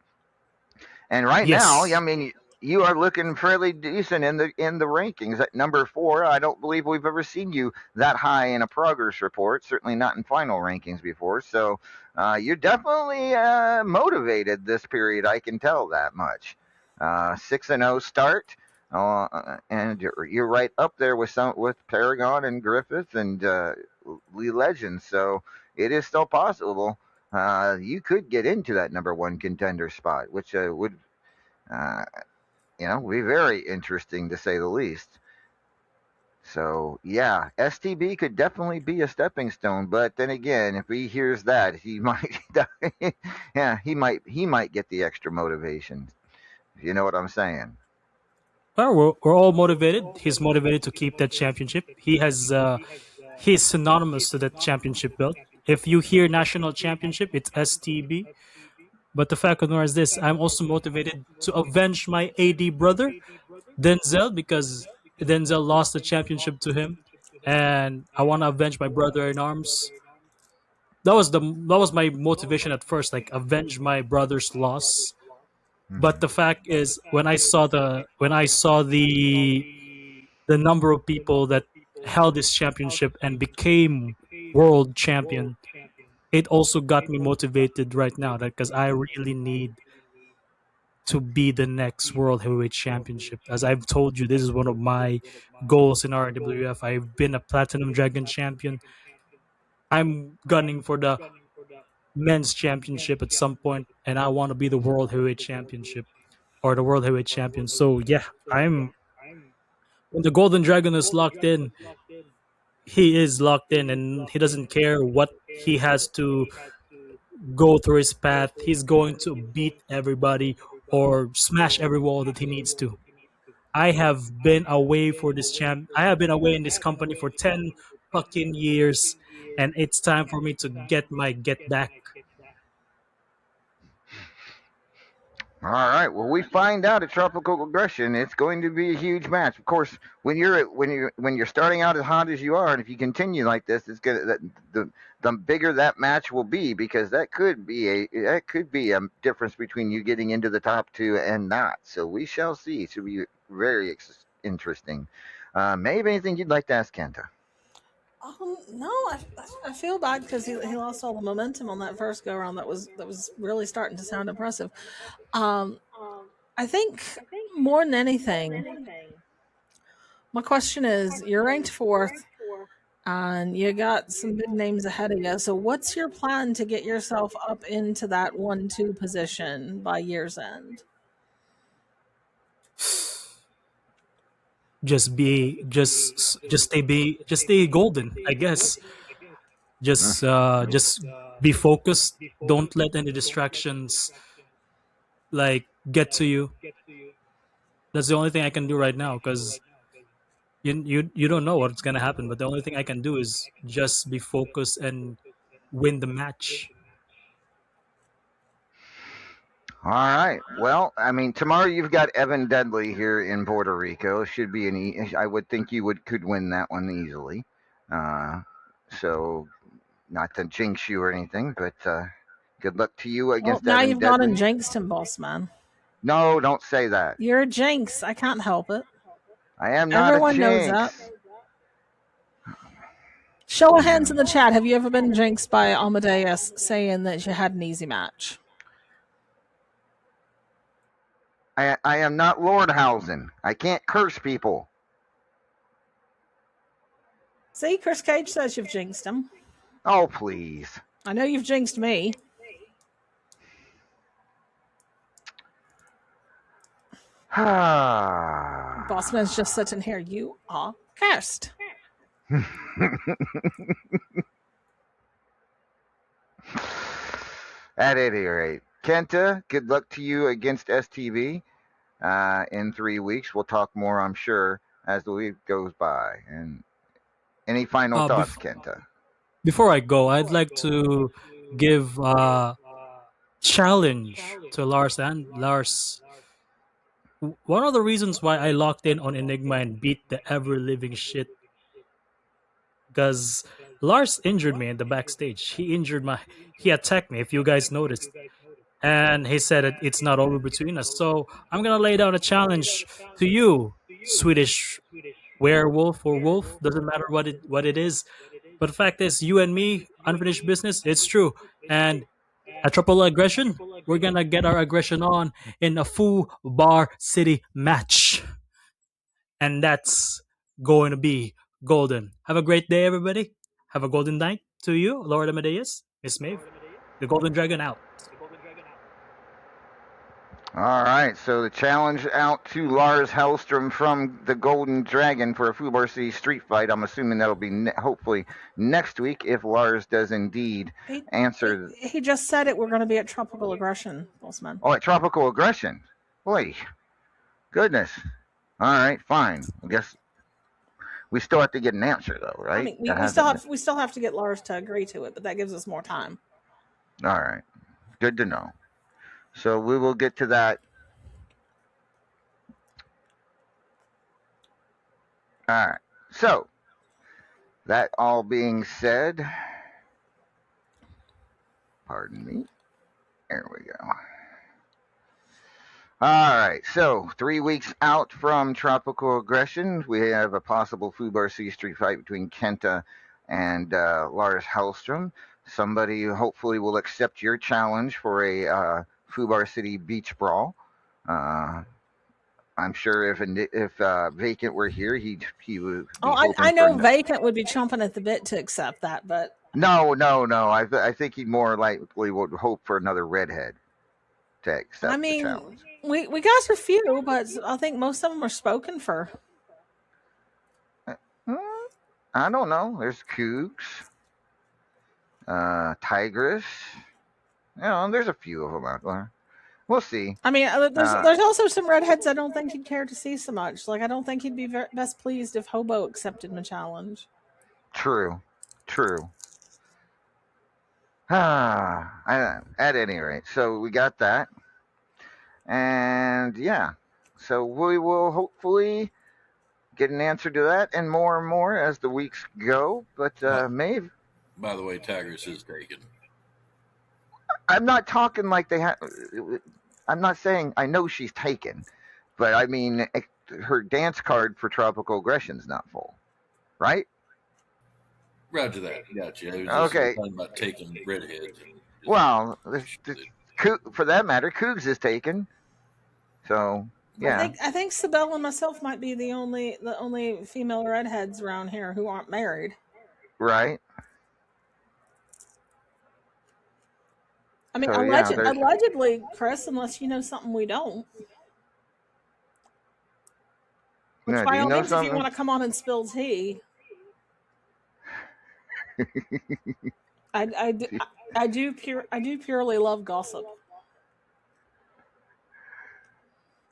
And right now, I mean, you are looking fairly decent in the rankings. At number 4, I don't believe we've ever seen you that high in a progress report. Certainly not in final rankings before. So you're definitely motivated this period. I can tell that much. 6-0 start, and you're right up there with Paragon and Griffith and Lee Legends. So it is still possible. You could get into that number 1 contender spot, which would uh, be very interesting to say the least. So yeah, STB could definitely be a stepping stone, but then again, if he hears that, he might, yeah, he might get the extra motivation. If you know what I'm saying. Well, we're all motivated. He's motivated to keep that championship. He's synonymous to that championship belt. If you hear national championship, it's STB. But the fact of the matter is this: I'm also motivated to avenge my AD brother Denzel, because Denzel lost the championship to him, and I want to avenge my brother in arms. That was my motivation at first, like avenge my brother's loss. But Hmm. the fact is, when I saw the number of people that held this championship and became world champion, it also got me motivated right now, that because I really need to be the next world heavyweight championship. As I've told you, this is one of my goals in RWF. I've been a platinum dragon champion. I'm gunning for the men's championship at some point, and I want to be the world heavyweight championship or the world heavyweight champion. So yeah, I'm when the golden dragon is locked in, he is locked in, and he doesn't care what he has to go through his path. He's going to beat everybody or smash every wall that he needs to. I have been away for this champ. I have been away in this company for 10 fucking years, and it's time for me to get my get back. All right. Well, we find out at Tropical Aggression, it's going to be a huge match. Of course, when you're starting out as hot as you are, and if you continue like this, it's gonna the bigger that match will be, because that could be a difference between you getting into the top 2 and not. So we shall see. It should be very interesting. Maybe anything you'd like to ask Kenta? No, I feel bad because he lost all the momentum on that first go around. That was really starting to sound impressive. Um, I think more than anything, my question is: you're ranked fourth, and you got some big names ahead of you. So, what's your plan to get yourself up into that 1-2 position by year's end? Just stay golden, I guess. Just be focused. Don't let any distractions like get to you. That's the only thing I can do right now, because you don't know what's gonna happen. But the only thing I can do is just be focused and win the match. All right. Well, I mean, tomorrow you've got Evan Dudley here in Puerto Rico. Should be I would think you could win that one easily. So, not to jinx you or anything, but good luck to you Well, against now Evan you've gone and Dudley. jinxed him, boss man. No, don't say that. You're a jinx. I can't help it. I am not a Everyone knows that. jinx. Show of hands in the chat. Have you ever been jinxed by Amadeus saying that you had an easy match? I am not Lordhausen. I can't curse people. See, Chris Cage says you've jinxed him. Oh, please. I know you've jinxed me. Bossman's just sitting here. You are cursed. At any rate, Kenta, good luck to you against STV in 3 weeks. We'll talk more, I'm sure, as the week goes by. And any final Uh, thoughts, bef- Kenta? Before I go, I'd like to give challenge to Lars and Lars. One of the reasons why I locked in on Enigma and beat the ever living shit, because Lars injured me in the backstage. He attacked me. If you guys noticed, and he said that it's not over between us. So I'm gonna lay down a challenge to you, Swedish werewolf or wolf, doesn't matter what it is. But the fact is, you and me, unfinished business. It's true, and a triple aggression. We're gonna get our aggression on in a full bar city match, and that's going to be golden. Have a great day, everybody. Have a golden night to you, Lord Amadeus, Miss Maeve, the Golden Dragon out. All right, so the challenge out to Lars Hellstrom from the Golden Dragon for a Fubar City street fight. I'm assuming that'll be hopefully next week if Lars does indeed answer. He just said it. We're going to be at Tropical Aggression, Bossman. Oh, at Tropical Aggression. Boy, goodness. All right, fine. I guess we still have to get an answer though, right? I mean, we still have to get Lars to agree to it, but that gives us more time. All right, good to know. So we will get to that. All right. So that all being said, pardon me. There we go. All right. So 3 weeks out from Tropical Aggression, we have a possible Fubar City street fight between Kenta and Lars Hellstrom. Somebody who hopefully will accept your challenge for a Fubar City Beach Brawl. I'm sure if Vacant were here, he would. I know Vacant would be chomping at the bit to accept that, but no. I think he more likely would hope for another redhead to accept the challenge. we got a few, but I think most of them are spoken for. I don't know. There's Cougs, Tigress. There's a few of them out there. We'll see. I mean, there's also some redheads I don't think he'd care to see so much. Like, I don't think he'd be best pleased if Hobo accepted my challenge. True. At any rate, so we got that. And yeah, so we will hopefully get an answer to that and more as the weeks go. But Maeve. By the way, Tigress is taken. I'm not talking like they have. I'm not saying I know she's taken, but I mean her dance card for Tropical Aggression's not full, right? Roger that. Gotcha. I was Okay. talking about taking redheads. Well, for that matter, Cougs is taken. So yeah. I think Sibel and myself might be the only female redheads around here who aren't married. Right. I mean, allegedly, Chris, unless you know something we don't. Which by all means, if you want to come on and spill tea. I do purely love gossip.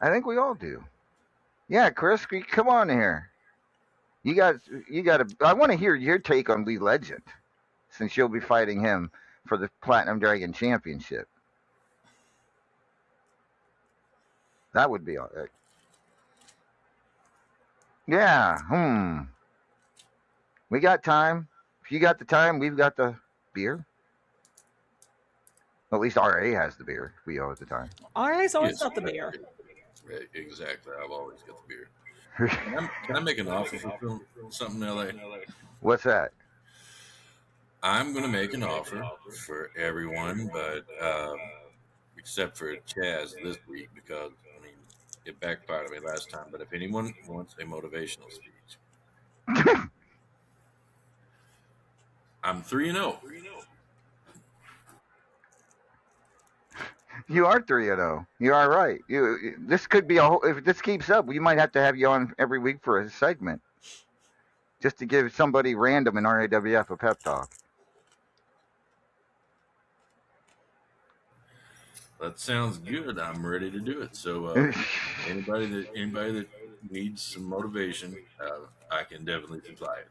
I think we all do. Yeah, Chris, come on here. You got to. I want to hear your take on Lee Legend, since you'll be fighting him for the Platinum Dragon Championship. That would be all right. Yeah. We got time. If you got the time, we've got the beer. Well, at least RA has the beer. We owe at the time. RA's always got the beer. Right, exactly. I've always got the beer. Can I make an offer for something, LA? What's that? I'm going to make an offer for everyone, but except for Chaz this week, because it backfired on me last time. But if anyone wants a motivational speech, I'm 3-0. You are 3-0. You are right. This could be if this keeps up, we might have to have you on every week for a segment, just to give somebody random in RAWF a pep talk. That sounds good. I'm ready to do it. So anybody that needs some motivation, I can definitely supply it.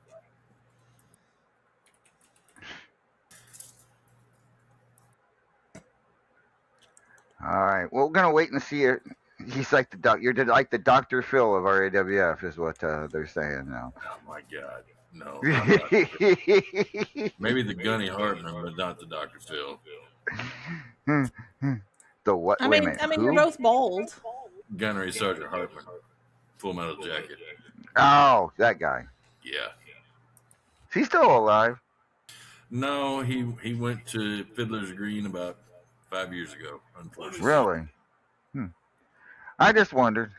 All right. Well, we're gonna wait and see it. He's like the doc. You're like the Dr. Phil of RAWF, is what they're saying now. Oh my God, no. Maybe the Gunny Hartman, but not the Dr. Phil. The what? I Wait a mean, minute. I mean, Who? you're both bald. Gunnery Sergeant Hartman, Full Metal Jacket. Oh, that guy. Yeah. Is he still alive? No, he went to Fiddler's Green about 5 years ago, unfortunately. Really? I just wondered.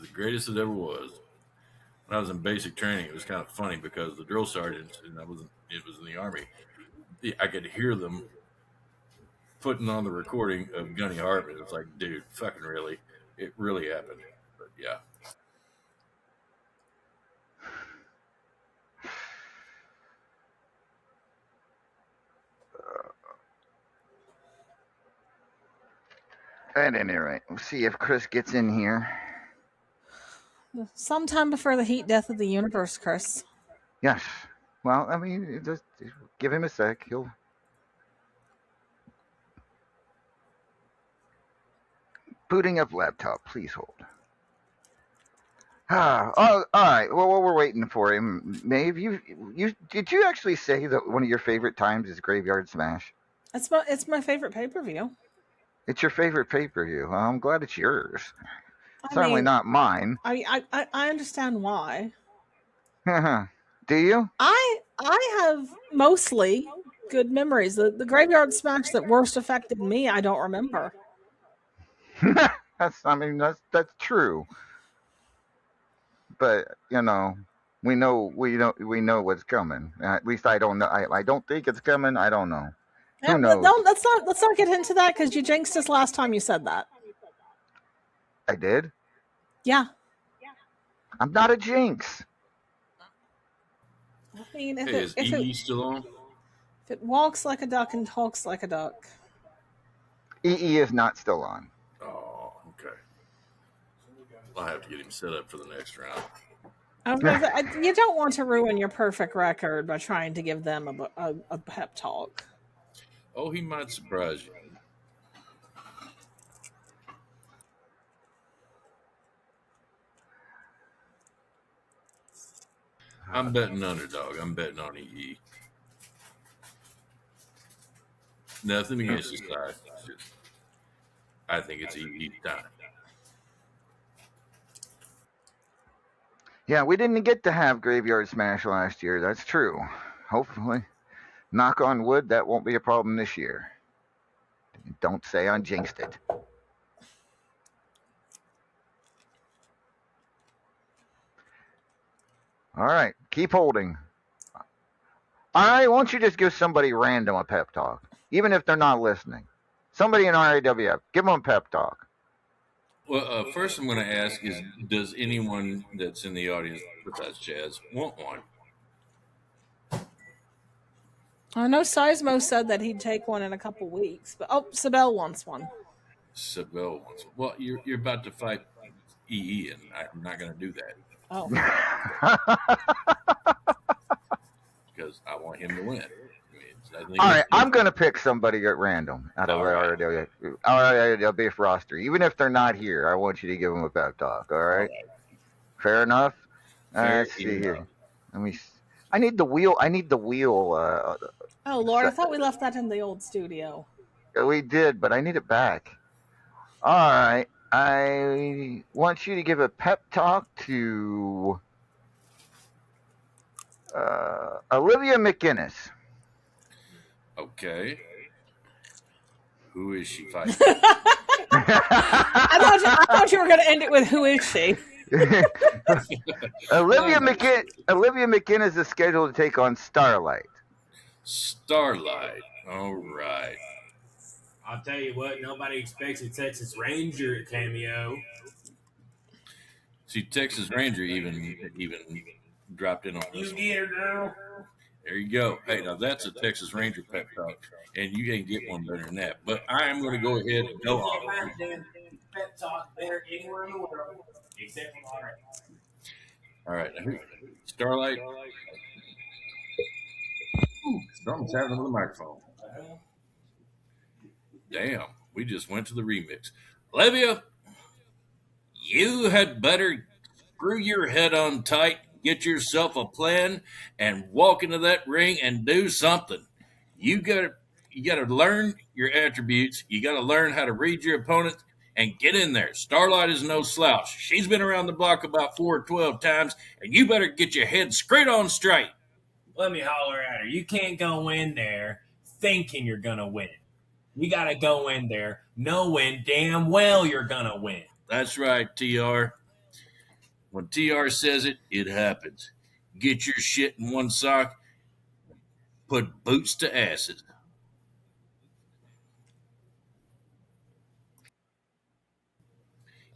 The greatest it ever was. When I was in basic training, it was kind of funny because the drill sergeants, and it was in the Army, I could hear them putting on the recording of Gunny Hartman. It's like, dude, fucking really? It really happened. But yeah. At any rate, we'll see if Chris gets in here. Sometime before the heat death of the universe, Chris. Yes. Well, I mean, just give him a sec. He'll. Booting up laptop. Please hold. Oh, all right. Well, while we're waiting for him, Maeve, did you actually say that one of your favorite times is Graveyard Smash? It's my favorite pay-per-view. It's your favorite pay-per-view. Well, I'm glad it's yours. I Certainly mean, not mine. I understand why. Do you? I have mostly good memories. The Graveyard Smash that worst affected me, I don't remember. That's true. But we know what's coming. At least I don't know. I don't think it's coming. I don't know. Yeah, Who knows? Let's not get into that because you jinxed us last time you said that. I did. Yeah. I'm not a jinx. I mean, Is EE still on? If it walks like a duck and talks like a duck. EE is not still on. Oh, okay. I'll have to get him set up for the next round. You don't want to ruin your perfect record by trying to give them a pep talk. Oh, he might surprise you. I'm betting underdog. I'm betting on EE. Nothing against his side. It's just, I think it's EE time. Yeah, we didn't get to have Graveyard Smash last year. That's true. Hopefully, knock on wood, that won't be a problem this year. Don't say I jinxed it. All right, keep holding. All right, why don't you just give somebody random a pep talk, even if they're not listening? Somebody in RAWF, give them a pep talk. Well, first I'm going to ask is, does anyone that's in the audience besides Chaz want one? I know Seismo said that he'd take one in a couple weeks, but Sibel wants one. Sibel wants one. Well, you're about to fight EE, and I'm not going to do that. Oh. Because I want him to win. All right, I'm going to pick somebody at random out of our RAWF roster. Even if they're not here, I want you to give them a pep talk, all right? Fair enough? Let's see here. I need the wheel. Oh, Lord, I thought we left that in the old studio. We did, but I need it back. All right. I want you to give a pep talk to Olivia McInnes. Okay. Who is she fighting? I thought you were going to end it with who is she? Olivia McInnes is scheduled to take on Starlight. Starlight. All right. I'll tell you what, nobody expects a Texas Ranger cameo. See, Texas Ranger even dropped in on this. You get her, girl. There you go. Hey, now that's a Texas Ranger pep talk, and you can't get one better than that. But I am going to go ahead and go on. Pep talk better anywhere in the world, except for Florida. All right. Starlight. Ooh, something's happening with the microphone. Damn, we just went to the remix. Olivia, you had better screw your head on tight, get yourself a plan, and walk into that ring and do something. You you got to learn your attributes. You got to learn how to read your opponent and get in there. Starlight is no slouch. She's been around the block about 4 or 12 times, and you better get your head straight on straight. Let me holler at her. You can't go in there thinking you're going to win. You got to go in there knowing damn well you're going to win. That's right, TR. When TR says it, it happens. Get your shit in one sock, put boots to asses.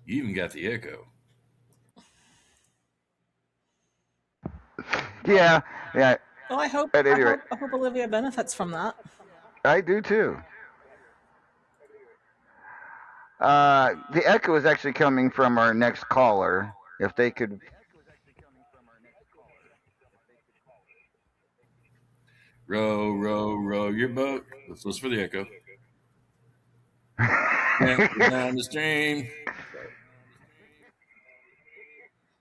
You even got the echo. Yeah. Well, I hope Olivia benefits from that. I do too. The echo is actually coming from our next caller. If they could. Row, row, row your boat. Let's listen for the echo. Down the stream.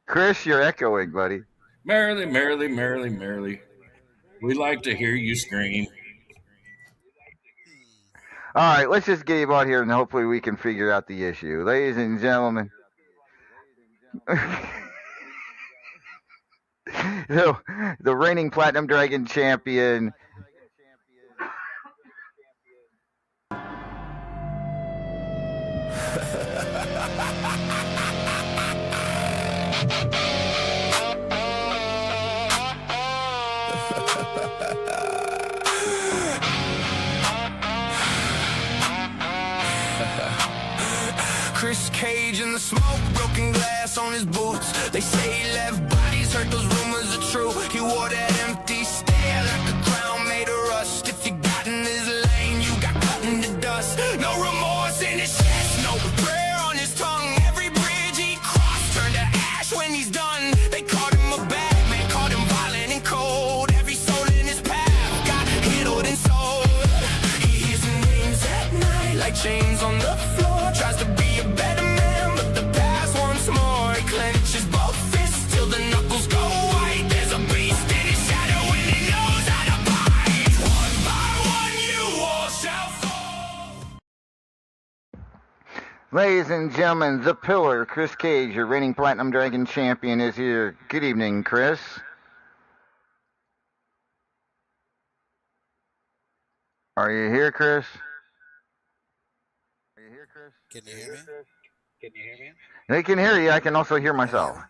Chris, you're echoing, buddy. Merrily, merrily, merrily, merrily. We like to hear you scream. All right, let's just get him out here and hopefully we can figure out the issue. Ladies and gentlemen. The reigning Platinum Dragon champion. Chris Cage in the smoke, broken glass on his boots. They say he left bodies, heard those rumors are true. He wore that empty stare like a crown made of rust. If you got in his lane, you got cut into dust. No remorse in his chest, no prayer on his tongue. Every bridge he crossed turned to ash when he's done. They called him a bad man, called him violent and cold. Every soul in his path got healed and sold. He hears the names at night like chains on the floor. Tries to be a better man, but the past once more. He clenches both fists till the knuckles go white. There's a beast in his shadow and he knows how to bite. One by one you all shall fall. Ladies and gentlemen, the Pillar, Chris Cage, your reigning Platinum Dragon champion, is here. Good evening, Chris. Are you here, Chris? Can you hear me? They can hear you. I can also hear myself. Oh,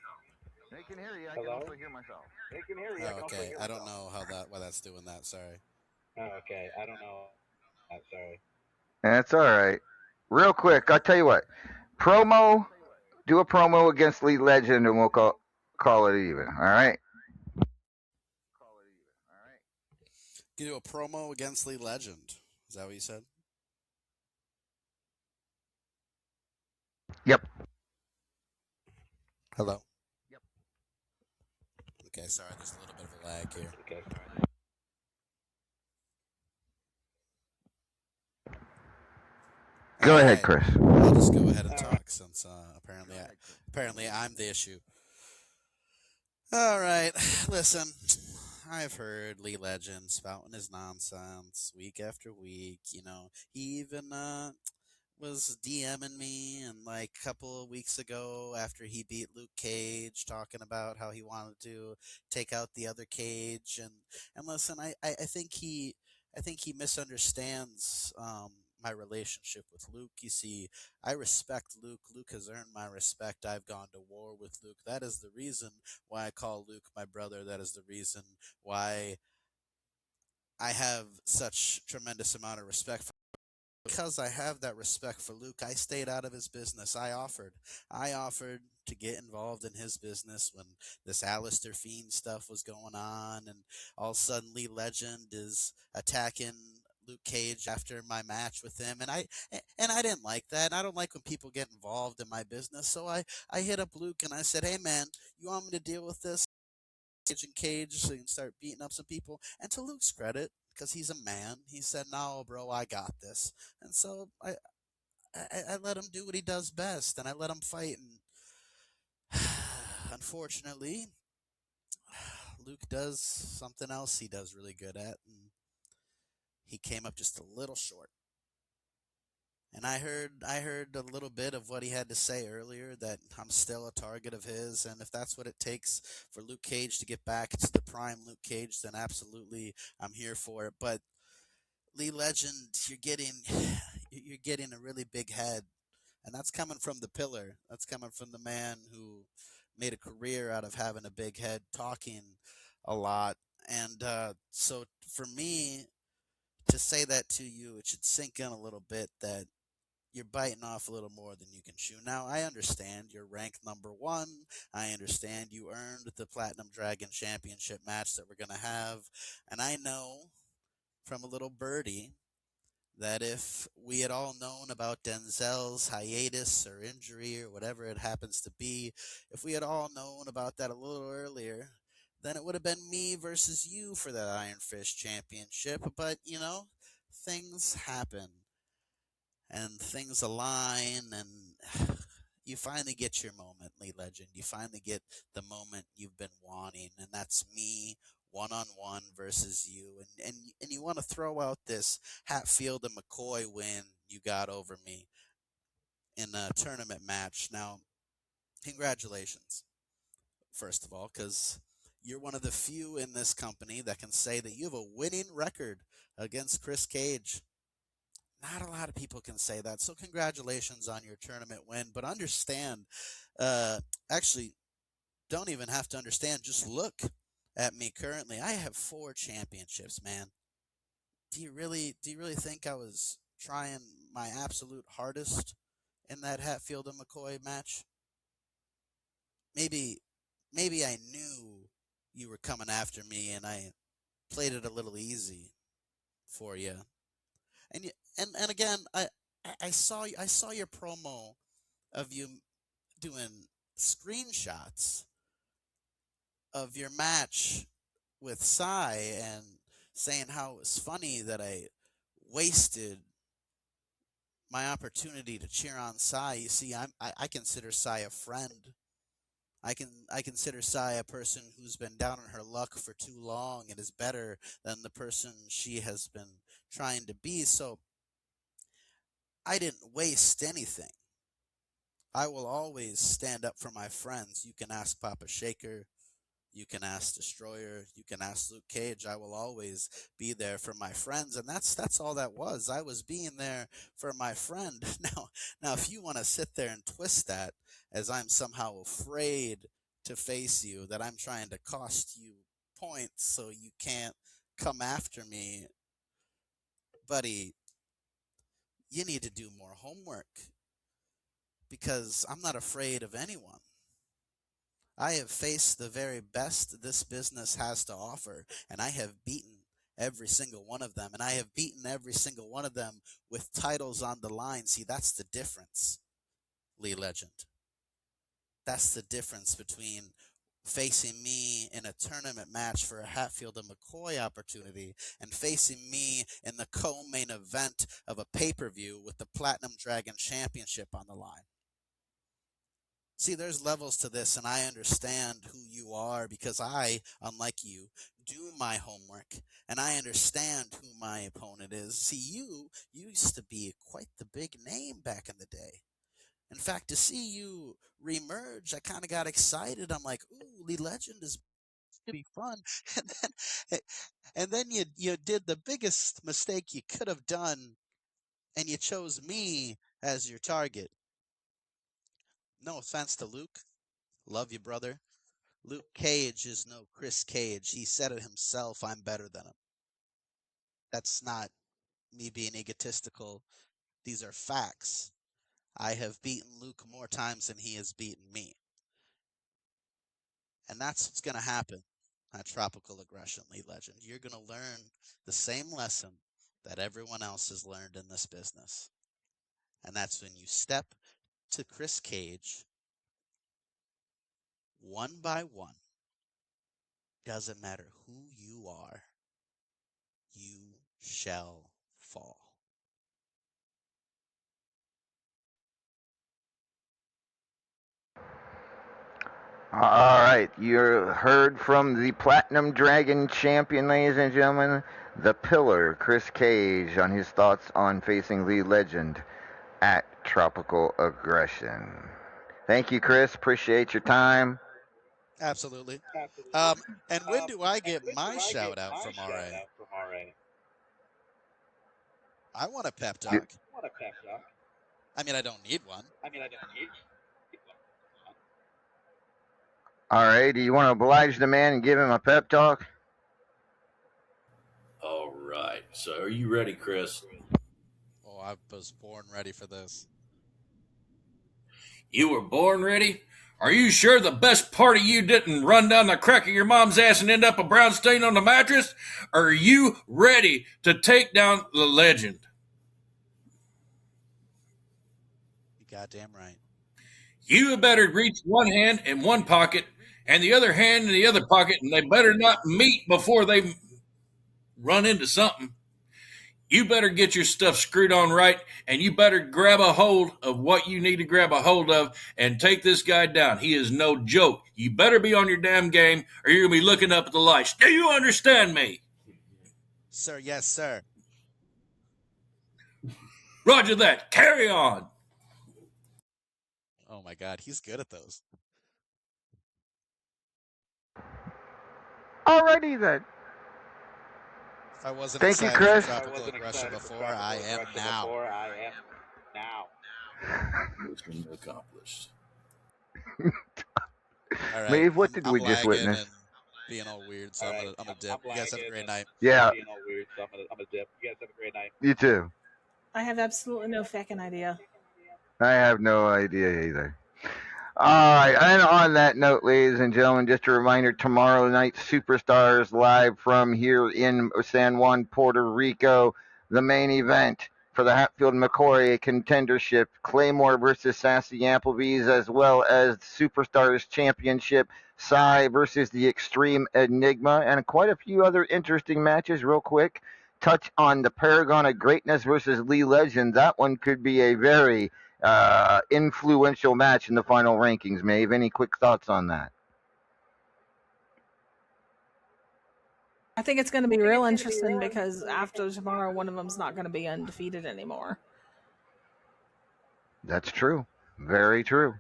okay. I don't know why that's doing that. Sorry. That's all right. Real quick, I'll tell you what. Do a promo against Elite Legend, and we'll call it even. All right. Can you do a promo against Lee Legend? Is that what you said? Yep. Hello? Yep. Okay, sorry, there's a little bit of a lag here. Okay, Go ahead, Chris. I'll just go ahead and talk since apparently I'm the issue. All right, listen. I've heard Lee Legend spouting his nonsense week after week. You know, he even was DMing me and like a couple of weeks ago after he beat Luke Cage, talking about how he wanted to take out the other Cage. And listen, I think he misunderstands my relationship with Luke. You see, I respect Luke. Luke has earned my respect. I've gone to war with Luke. That is the reason why I call Luke my brother. That is the reason why I have such tremendous amount of respect for because I have that respect for Luke. I stayed out of his business. I offered to get involved in his business when this Alistair Fiend stuff was going on, and all of a sudden Lee Legend is attacking Luke Cage after my match with him, and I didn't like that. I don't like when people get involved in my business, so I hit up Luke and I said, hey man, you want me to deal with this Cage so you can start beating up some people? And to Luke's credit, because he's a man, he said, no bro, I got this. And so I let him do what he does best, and I let him fight, and unfortunately Luke does something else he does really good at, and he came up just a little short. And I heard a little bit of what he had to say earlier, that I'm still a target of his, and if that's what it takes for Luke Cage to get back to the prime Luke Cage, then absolutely I'm here for it. But Lee Legend, you're getting a really big head, and that's coming from the pillar. That's coming from the man who made a career out of having a big head, talking a lot. And so for me to say that to you, it should sink in a little bit that you're biting off a little more than you can chew. Now, I understand you're ranked #1. I understand you earned the Platinum Dragon Championship match that we're going to have. And I know from a little birdie that if we had all known about Denzel's hiatus or injury or whatever it happens to be, if we had all known about that a little earlier, then it would have been me versus you for that Iron Fist Championship. But, things happen and things align, and you finally get your moment, Lee Legend. You finally get the moment you've been wanting, and that's me one-on-one versus you. And you want to throw out this Hatfield and McCoy win you got over me in a tournament match. Now, congratulations, first of all, because you're one of the few in this company that can say that you have a winning record against Chris Cage. Not a lot of people can say that. So congratulations on your tournament win. But understand, actually, don't even have to understand. Just look at me currently. I have 4 championships, man. Do you really think I was trying my absolute hardest in that Hatfield and McCoy match? Maybe I knew you were coming after me, and I played it a little easy for you. And again, I saw your promo of you doing screenshots of your match with Cy and saying how it was funny that I wasted my opportunity to cheer on Cy. You see, I consider Cy a friend. I consider Cy a person who's been down on her luck for too long and is better than the person she has been trying to be. So I didn't waste anything. I will always stand up for my friends. You can ask Papa Shaker. You can ask Destroyer. You can ask Luke Cage. I will always be there for my friends, and that's all that was. I was being there for my friend. Now, if you want to sit there and twist that as I'm somehow afraid to face you, that I'm trying to cost you points so you can't come after me, buddy, you need to do more homework, because I'm not afraid of anyone. I have faced the very best this business has to offer, and I have beaten every single one of them, and I have beaten every single one of them with titles on the line. See, that's the difference, Lee Legend. That's the difference between facing me in a tournament match for a Hatfield and McCoy opportunity and facing me in the co-main event of a pay-per-view with the Platinum Dragon Championship on the line. See, there's levels to this, and I understand who you are because I, unlike you, do my homework, and I understand who my opponent is. See, you used to be quite the big name back in the day. In fact, to see you remerge, I kind of got excited. I'm like, ooh, Lee Legend is going to be fun. And then you did the biggest mistake you could have done, and you chose me as your target. No offense to Luke. Love you, brother. Luke Cage is no Chris Cage. He said it himself. I'm better than him. That's not me being egotistical. These are facts. I have beaten Luke more times than he has beaten me. And that's what's going to happen at Tropical Aggression, Lee Legend. You're going to learn the same lesson that everyone else has learned in this business. And that's when you step to Chris Cage one by one. Doesn't matter who you are, you shall fall. All right, you heard from the Platinum Dragon champion, ladies and gentlemen, the Pillar, Chris Cage, on his thoughts on facing the legend at Tropical Aggression. Thank you, Chris. Appreciate your time. Absolutely. And when do I get my shout out from RA? I want a pep talk. I mean, I don't need one. All right, do you want to oblige the man and give him a pep talk? All right. So, are you ready, Chris? Oh, I was born ready for this. You were born ready? Are you sure the best part of you didn't run down the crack of your mom's ass and end up a brown stain on the mattress? Or are you ready to take down the legend? You goddamn right. You better reach one hand in one pocket and the other hand in the other pocket, and they better not meet before they run into something. You better get your stuff screwed on right, and you better grab a hold of what you need to grab a hold of and take this guy down. He is no joke. You better be on your damn game, or you're going to be looking up at the lights. Do you understand me? Sir, yes, sir. Roger that. Carry on. Oh my god, he's good at those. Alrighty then. If I wasn't Thank you, excited Chris. for Tropical Aggression before, I am now. Mission accomplished. All right. Maeve, what did I'm we just lagging witness? and being all weird, so I'm gonna dip. You guys have a great night. Yeah. You too. I have absolutely no fucking idea. I have no idea either. All right, and on that note, ladies and gentlemen, just a reminder, tomorrow night, Superstars live from here in San Juan, Puerto Rico, the main event for the Hatfield-McCoy contendership, Claymore versus Sassy Applebee's, as well as Superstars Championship, Psy versus the Extreme Enigma, and quite a few other interesting matches. Real quick, touch on the Paragon of Greatness versus Lee Legend. That one could be a very influential match in the final rankings. Maeve, any quick thoughts on that? I think it's going to be real interesting because after tomorrow, one of them's not going to be undefeated anymore. That's true. Very true.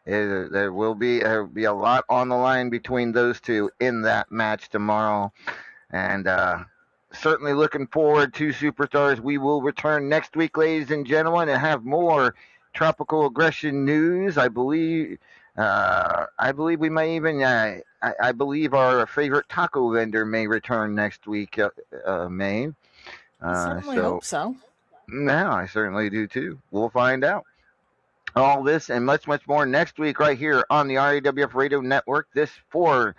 There will be a lot on the line between those two in that match tomorrow. And certainly looking forward to Superstars. We will return next week, ladies and gentlemen, and have more Tropical Aggression news. I believe we may even. I believe our favorite taco vendor may return next week. May. I certainly hope so. No, I certainly do too. We'll find out. All this and much, much more next week right here on the RAWF Radio Network. This for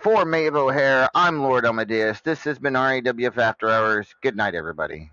Maeve O'Hare, I'm Lord Amadeus. This has been RAWF After Hours. Good night, everybody.